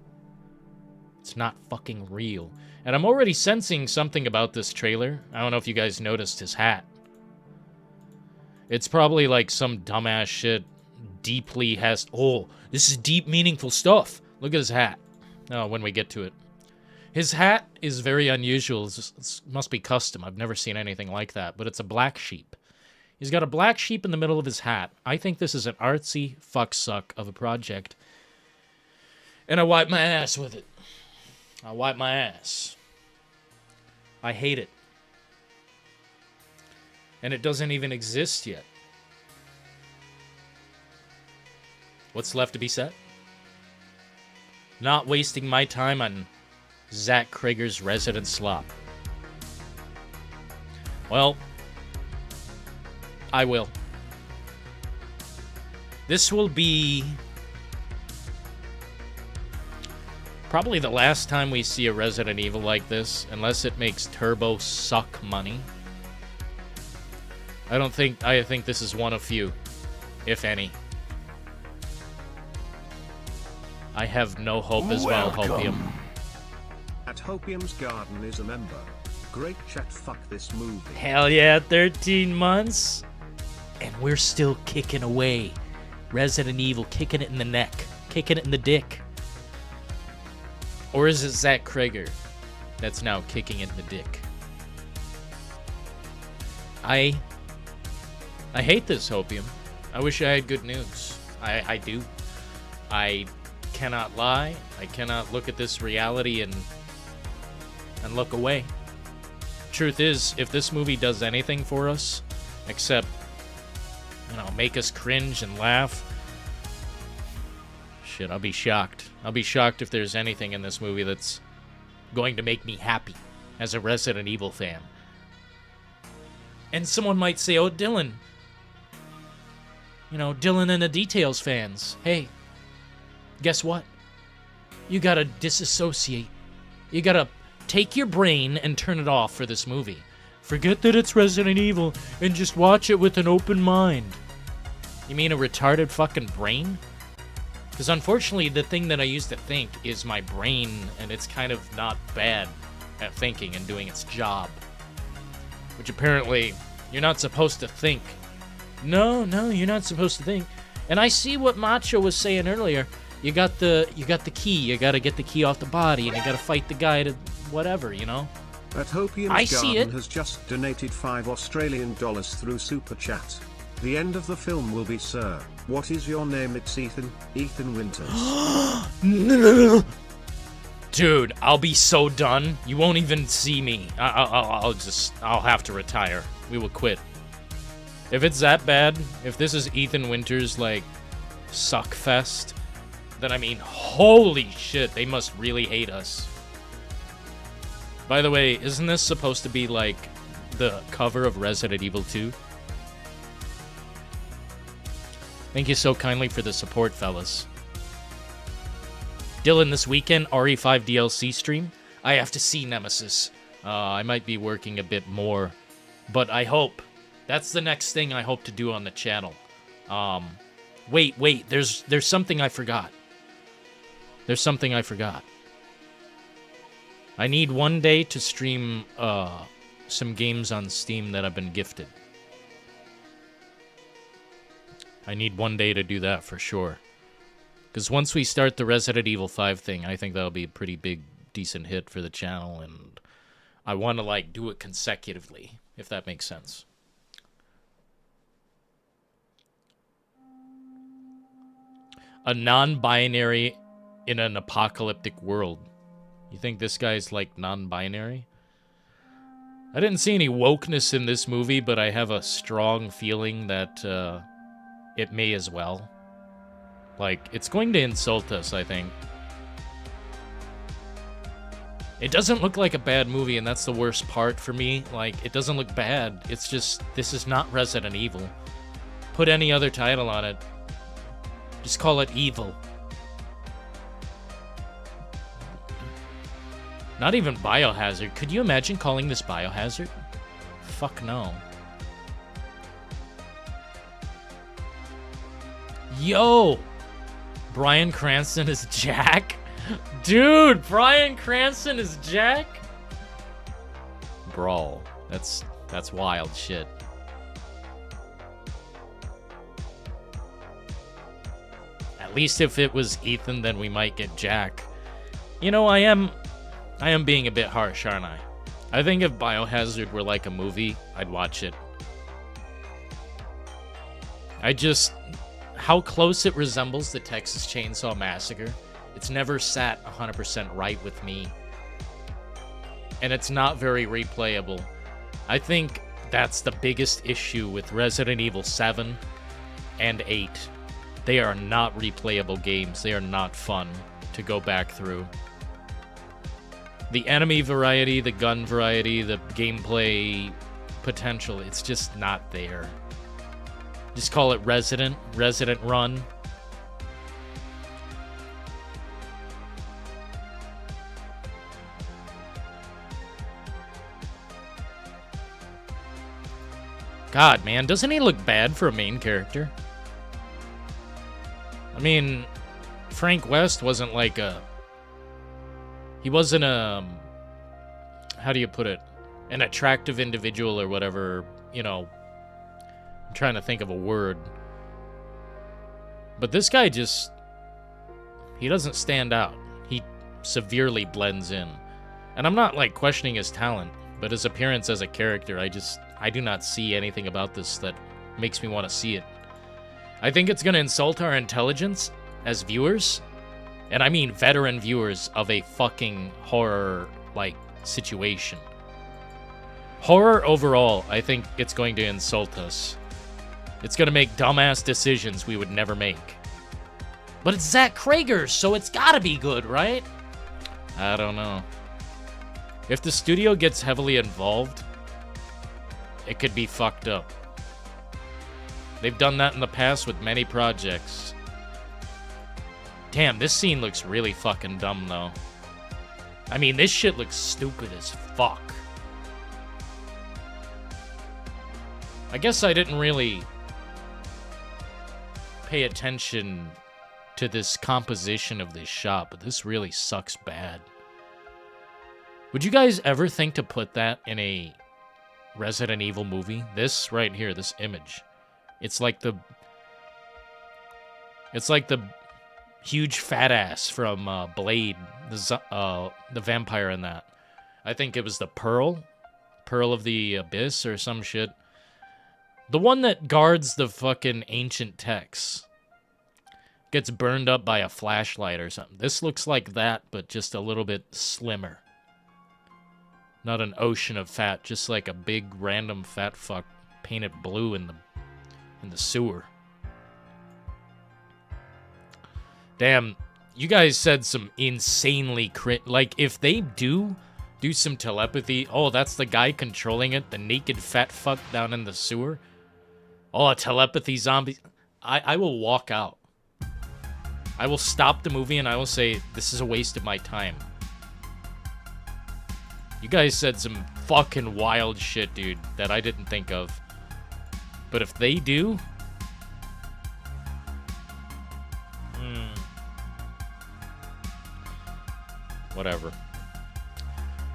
It's not fucking real. And I'm already sensing something about this trailer. I don't know if you guys noticed his hat. It's probably like some dumbass shit. Deeply has... Oh, this is deep, meaningful stuff. Look at his hat. Oh, when we get to it. His hat is very unusual. It must be custom. I've never seen anything like that. But it's a black sheep. He's got a black sheep in the middle of his hat. I think this is an artsy fucksuck of a project. And I wipe my ass with it. I wipe my ass. I hate it. And it doesn't even exist yet. What's left to be said? Not wasting my time on Zach Cregger's Resident Slop. Well, I will. This will be probably the last time we see a Resident Evil like this, unless it makes Turbo suck money. I think this is one of few, if any. I have no hope as well, Hopium. At Hopium's Garden is a member. Great chat, fuck this movie. Hell yeah, 13 months. And we're still kicking away. Resident Evil, kicking it in the neck. Kicking it in the dick. Or is it Zach Cregger that's now kicking it in the dick? I hate this, Hopium. I wish I had good news. I do. I cannot lie. I cannot look at this reality and look away. Truth is, if this movie does anything for us, except, you know, make us cringe and laugh, shit, I'll be shocked. I'll be shocked if there's anything in this movie that's going to make me happy as a Resident Evil fan. And someone might say, oh, Dillon. You know, Dillon In The Details fans. Hey, guess what? You gotta disassociate. You gotta take your brain and turn it off for this movie. Forget that it's Resident Evil and just watch it with an open mind. You mean a retarded fucking brain? Because unfortunately, the thing that I used to think is my brain, and it's kind of not bad at thinking and doing its job. Which apparently, you're not supposed to think. No, you're not supposed to think. And I see what Macho was saying earlier. You got the key. You gotta get the key off the body, and you gotta fight the guy to whatever, you know. At Hopium's Garden has just donated $5 Australian through Super Chat. The end of the film will be, sir. What is your name? It's Ethan. Ethan Winters. No. Dude, I'll be so done. You won't even see me. I'll have to retire. We will quit. If it's that bad, if this is Ethan Winters, like, suck fest, then I mean, holy shit, they must really hate us. By the way, isn't this supposed to be like the cover of Resident Evil 2? Thank you so kindly for the support, fellas. Dylan, this weekend, RE5 DLC stream. I have to see Nemesis. I might be working a bit more, but I hope. That's the next thing I hope to do on the channel. Wait, there's something I forgot. There's something I forgot. I need one day to stream some games on Steam that I've been gifted. I need one day to do that for sure. Because once we start the Resident Evil 5 thing, I think that'll be a pretty big, decent hit for the channel, and I want to, like, do it consecutively, if that makes sense. A non-binary in an apocalyptic world. You think this guy's, like, non-binary? I didn't see any wokeness in this movie, but I have a strong feeling that it may as well. Like, it's going to insult us, I think. It doesn't look like a bad movie, and that's the worst part for me. Like, it doesn't look bad. It's just, this is not Resident Evil. Put any other title on it. Just call it Evil. Not even Biohazard. Could you imagine calling this Biohazard? Fuck no. Yo! Bryan Cranston is Jack? Dude, Bryan Cranston is Jack? Bro, that's wild shit. At least if it was Ethan, then we might get Jack. You know, I am being a bit harsh, aren't I? I think if Biohazard were like a movie, I'd watch it. How close it resembles the Texas Chainsaw Massacre. It's never sat 100% right with me. And it's not very replayable. I think that's the biggest issue with Resident Evil 7 and 8. They are not replayable games. They are not fun to go back through. The enemy variety, the gun variety, the gameplay potential, it's just not there. Just call it Resident Run. God, man, doesn't he look bad for a main character? I mean, Frank West wasn't like a... He wasn't a... How do you put it? An attractive individual or whatever, you know... I'm trying to think of a word. But this guy just... He doesn't stand out. He severely blends in. And I'm not, like, questioning his talent, but his appearance as a character, I do not see anything about this that makes me want to see it. I think it's going to insult our intelligence as viewers. And I mean veteran viewers of a fucking horror, like, situation. Horror overall, I think it's going to insult us. It's going to make dumbass decisions we would never make. But it's Zach Cregger, so it's gotta be good, right? I don't know. If the studio gets heavily involved, it could be fucked up. They've done that in the past with many projects. Damn, this scene looks really fucking dumb, though. I mean, this shit looks stupid as fuck. I guess I didn't really pay attention to this composition of this shot, but this really sucks bad. Would you guys ever think to put that in a Resident Evil movie? This right here, this image. It's like the huge fat ass from Blade, the vampire in that. I think it was the Pearl of the Abyss or some shit. The one that guards the fucking ancient texts. Gets burned up by a flashlight or something. This looks like that, but just a little bit slimmer. Not an ocean of fat, just like a big random fat fuck painted blue in the sewer. Damn, you guys said some insanely like, if they do Do some telepathy. Oh, that's the guy controlling it? The naked fat fuck down in the sewer? Oh, a telepathy zombie. I will walk out. I will stop the movie and I will say, this is a waste of my time. You guys said some fucking wild shit, dude, that I didn't think of. But if they do... Whatever.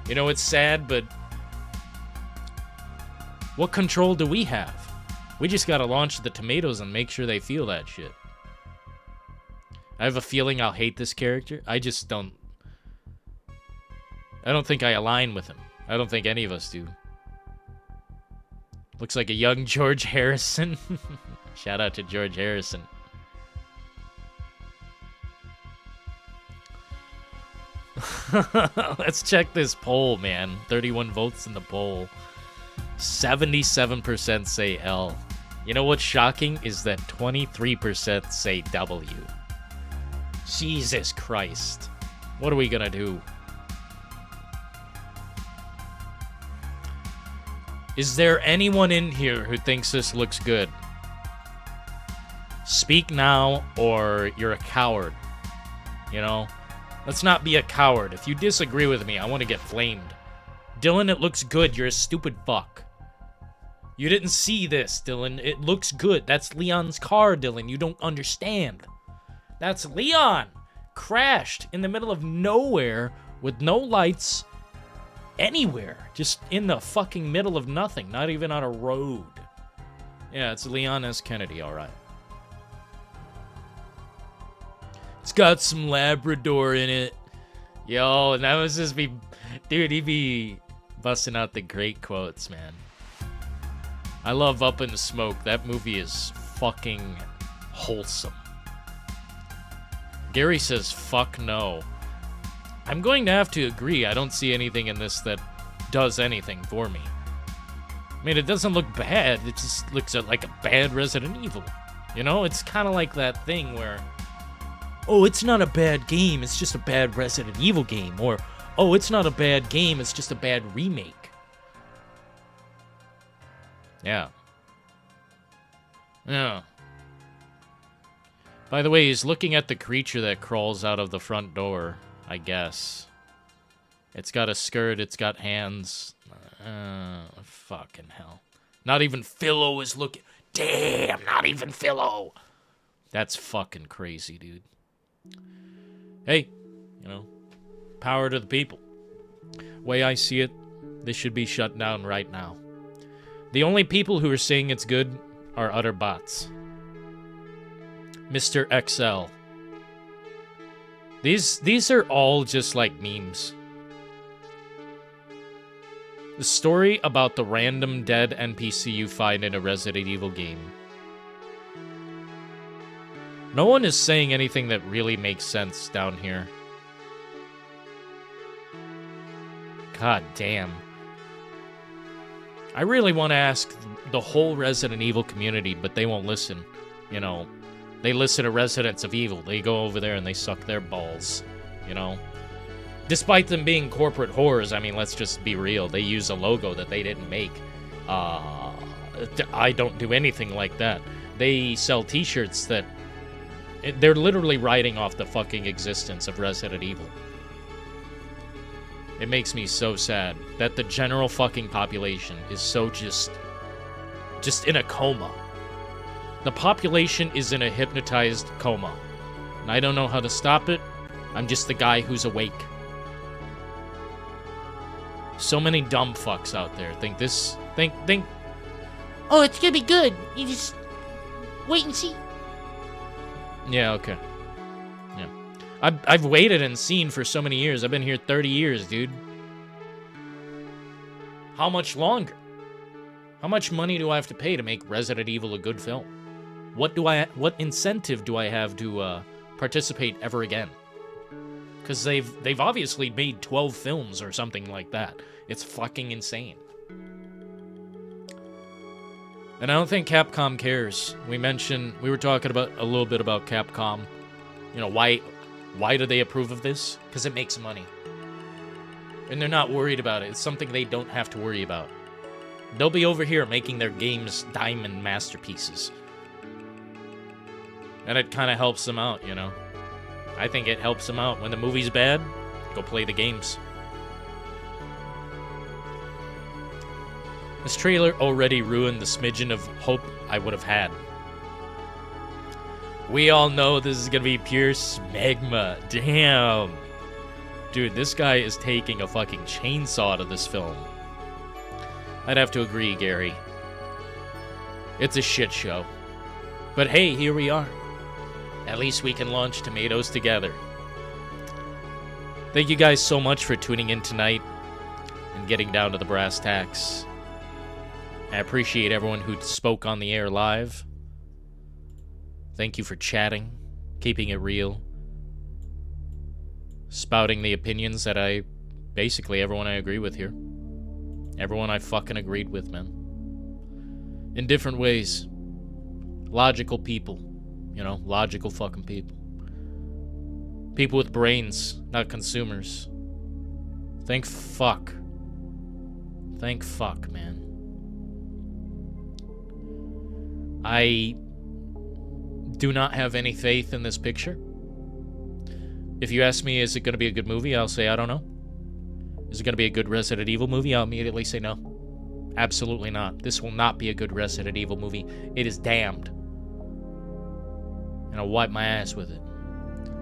You know, it's sad, but... what control do we have? We just gotta launch the tomatoes and make sure they feel that shit. I have a feeling I'll hate this character. I just don't... I don't think I align with him. I don't think any of us do. Looks like a young George Harrison. Shout out to George Harrison. Let's check this poll, man. 31 votes in the poll. 77% say L. You know what's shocking is that 23% say W. Jesus Christ. What are we gonna do? Is there anyone in here who thinks this looks good? Speak now or you're a coward. You know? Let's not be a coward. If you disagree with me, I want to get flamed. Dillon, it looks good. You're a stupid fuck. You didn't see this, Dillon. It looks good. That's Leon's car, Dillon. You don't understand. That's Leon. Crashed in the middle of nowhere with no lights anywhere. Just in the fucking middle of nothing. Not even on a road. Yeah, it's Leon S. Kennedy, alright. It's got some Labrador in it. Yo, and that was just be... Dude, he'd be busting out the great quotes, man. I love Up in the Smoke. That movie is fucking wholesome. Gary says, fuck no. I'm going to have to agree. I don't see anything in this that does anything for me. I mean, it doesn't look bad. It just looks like a bad Resident Evil. You know, it's kind of like that thing where... oh, it's not a bad game, it's just a bad Resident Evil game. Or, oh, it's not a bad game, it's just a bad remake. Yeah. Yeah. By the way, he's looking at the creature that crawls out of the front door, I guess. It's got a skirt, it's got hands. Fucking hell. Not even Philo is looking... Damn, not even Philo! That's fucking crazy, dude. Hey, you know, power to the people. Way I see it, this should be shut down right now. The only people who are saying it's good are utter bots. Mr. XL. These are all just like memes. The story about the random dead NPC you find in a Resident Evil game. No one is saying anything that really makes sense down here. God damn. I really want to ask the whole Resident Evil community, but they won't listen. You know, they listen to Residents of Evil. They go over there and they suck their balls, you know. Despite them being corporate whores, I mean, let's just be real. They use a logo that they didn't make. I don't do anything like that. They sell t-shirts that... they're literally writing off the fucking existence of Resident Evil. It makes me so sad that the general fucking population is so just in a coma. The population is in a hypnotized coma. And I don't know how to stop it. I'm just the guy who's awake. So many dumb fucks out there think oh, it's gonna be good. You just wait and see. Yeah, okay. Yeah. I've waited and seen for so many years. I've been here 30 years, dude. How much longer? How much money do I have to pay to make Resident Evil a good film? What incentive do I have to participate ever again? Because they've obviously made 12 films or something like that. It's fucking insane. And I don't think Capcom cares. We were talking about a little bit about Capcom. You know, why do they approve of this? Because it makes money. And they're not worried about it. It's something they don't have to worry about. They'll be over here making their games diamond masterpieces. And it kind of helps them out, you know? I think it helps them out. When the movie's bad, go play the games. This trailer already ruined the smidgen of hope I would have had. We all know this is gonna be pure smegma. Damn. Dude, this guy is taking a fucking chainsaw to this film. I'd have to agree, Gary. It's a shit show. But hey, here we are. At least we can launch tomatoes together. Thank you guys so much for tuning in tonight and getting down to the brass tacks. I appreciate everyone who spoke on the air live. Thank you for chatting, keeping it real, spouting the opinions that basically everyone I agree with here. Everyone I fucking agreed with, man. In different ways. Logical people. You know, logical fucking people. People with brains, not consumers. Thank fuck. Thank fuck, man. I do not have any faith in this picture. If you ask me, is it going to be a good movie? I'll say, I don't know. Is it going to be a good Resident Evil movie? I'll immediately say no. Absolutely not. This will not be a good Resident Evil movie. It is damned. And I'll wipe my ass with it.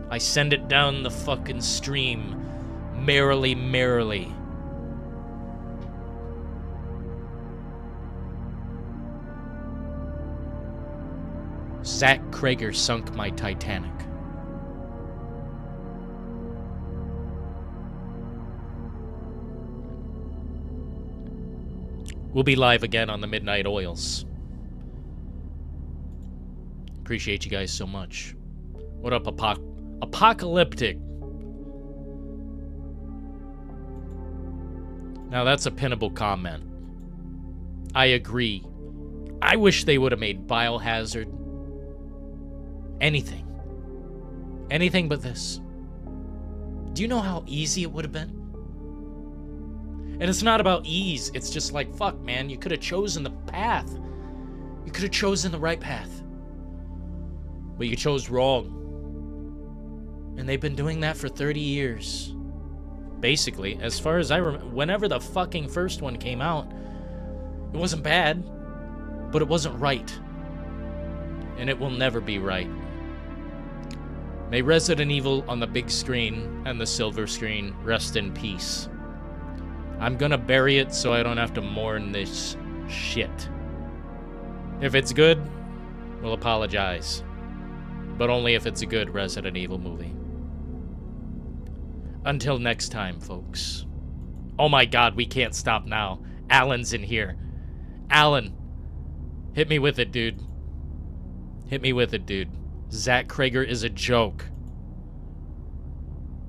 I send it down the fucking stream. Merrily, merrily. Zach Cregger sunk my Titanic. We'll be live again on the Midnight Oils. Appreciate you guys so much. What up, Apocalyptic? Now that's a pinnable comment. I agree. I wish they would have made Biohazard anything. Anything but this. Do you know how easy it would have been? And it's not about ease. It's just like, fuck, man, you could have chosen the path. You could have chosen the right path. But you chose wrong. And they've been doing that for 30 years. Basically, as far as I remember, whenever the fucking first one came out, it wasn't bad, but it wasn't right. And it will never be right. May Resident Evil on the big screen and the silver screen rest in peace. I'm gonna bury it so I don't have to mourn this shit. If it's good, we'll apologize. But only if it's a good Resident Evil movie. Until next time, folks. Oh my god, we can't stop now. Alan's in here. Alan, hit me with it, dude. Hit me with it, dude. Zach Cregger is a joke.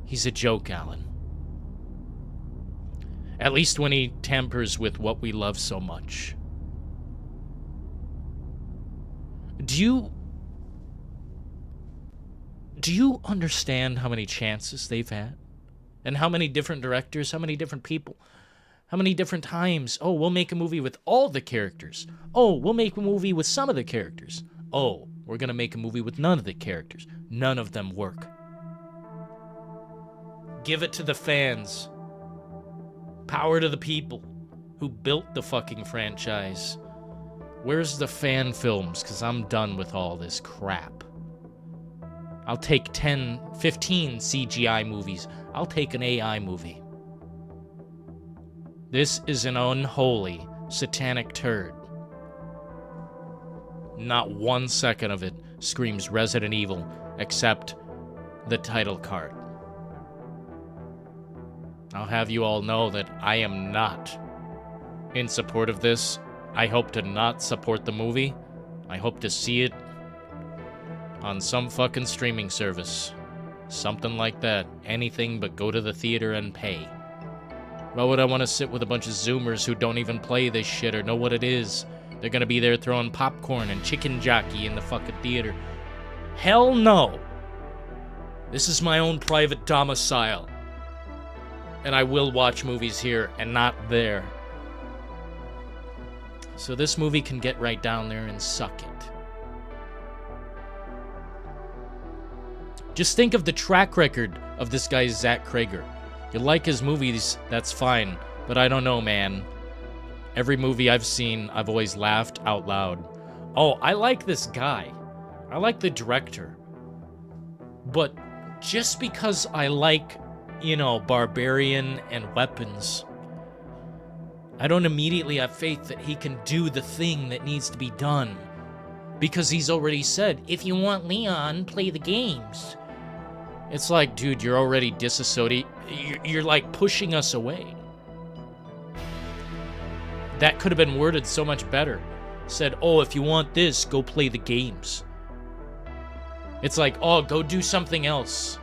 He's a joke, Alan. At least when he tampers with what we love so much. Do you understand how many chances they've had? And how many different directors, how many different people, how many different times? Oh, we'll make a movie with all the characters. Oh, we'll make a movie with some of the characters. Oh, we're gonna make a movie with none of the characters. None of them work. Give it to the fans. Power to the people who built the fucking franchise. Where's the fan films? Because I'm done with all this crap. I'll take 10, 15 CGI movies. I'll take an AI movie. This is an unholy, satanic turd. Not 1 second of it screams Resident Evil, except the title card. I'll have you all know that I am not in support of this. I hope to not support the movie. I hope to see it on some fucking streaming service. Something like that. Anything but go to the theater and pay. Why would I want to sit with a bunch of Zoomers who don't even play this shit or know what it is? They're gonna be there throwing popcorn and chicken jockey in the fucking theater. Hell no! This is my own private domicile. and I will watch movies here and not there. So this movie can get right down there and suck it. Just think of the track record of this guy, Zach Cregger. You like his movies, that's fine. But I don't know, man. Every movie I've seen, I've always laughed out loud. Oh, I like this guy. I like the director. But just because I like, Barbarian and Weapons, I don't immediately have faith that he can do the thing that needs to be done. Because he's already said, if you want Leon, play the games. It's like, dude, you're already disassociating. You're like pushing us away. That could have been worded so much better. Said, oh, if you want this, go play the games. It's like, oh, go do something else.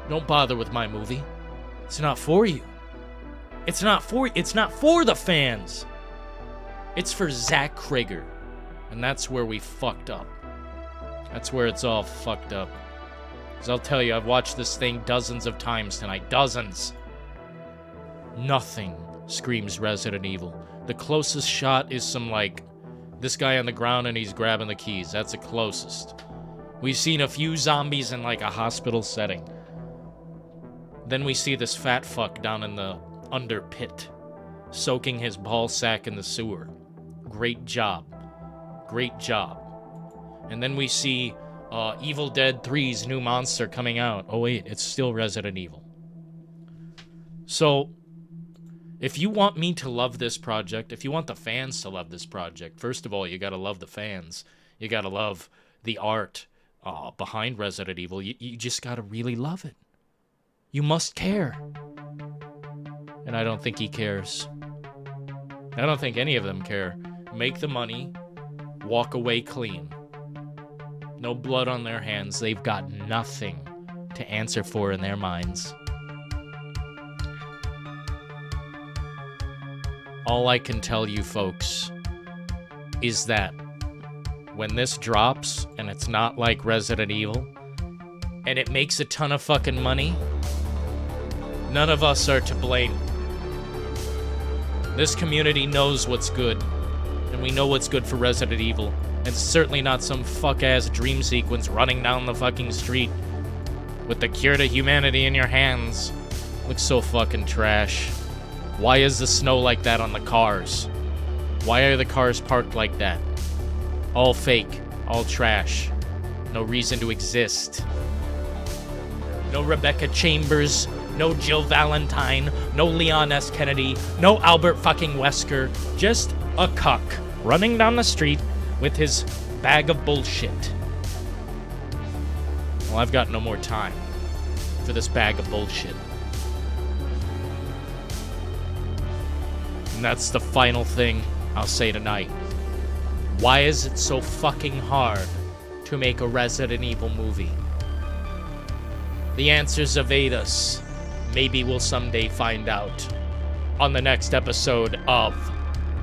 Don't bother with my movie. It's not for you. It's not for the fans. It's for Zach Cregger. And that's where we fucked up. That's where it's all fucked up. Because I'll tell you, I've watched this thing dozens of times tonight. Dozens. Nothing screams Resident Evil. The closest shot is some, this guy on the ground and he's grabbing the keys. That's the closest. We've seen a few zombies in, a hospital setting. Then we see this fat fuck down in the under pit, soaking his ball sack in the sewer. Great job. Great job. And then we see Evil Dead 3's new monster coming out. Oh wait, it's still Resident Evil. So, if you want me to love this project, if you want the fans to love this project, first of all, you gotta love the fans. You gotta love the art behind Resident Evil. You just gotta really love it. You must care. And I don't think he cares. I don't think any of them care. Make the money, walk away clean. No blood on their hands. They've got nothing to answer for in their minds. All I can tell you folks is that when this drops and it's not like Resident Evil and it makes a ton of fucking money, none of us are to blame. This community knows what's good, and we know what's good for Resident Evil. And certainly not some fuck-ass dream sequence running down the fucking street with the cure to humanity in your hands. Looks so fucking trash. Why is the snow like that on the cars? Why are the cars parked like that? All fake, all trash. No reason to exist. No Rebecca Chambers, no Jill Valentine, no Leon S. Kennedy, no Albert fucking Wesker. Just a cuck running down the street with his bag of bullshit. Well, I've got no more time for this bag of bullshit. And that's the final thing I'll say tonight. Why is it so fucking hard to make a Resident Evil movie? The answers evade us. Maybe we'll someday find out on the next episode of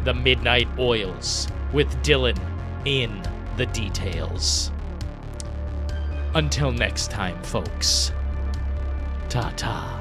The Midnight Oils with Dillon in the Details. Until next time, folks. Ta-ta.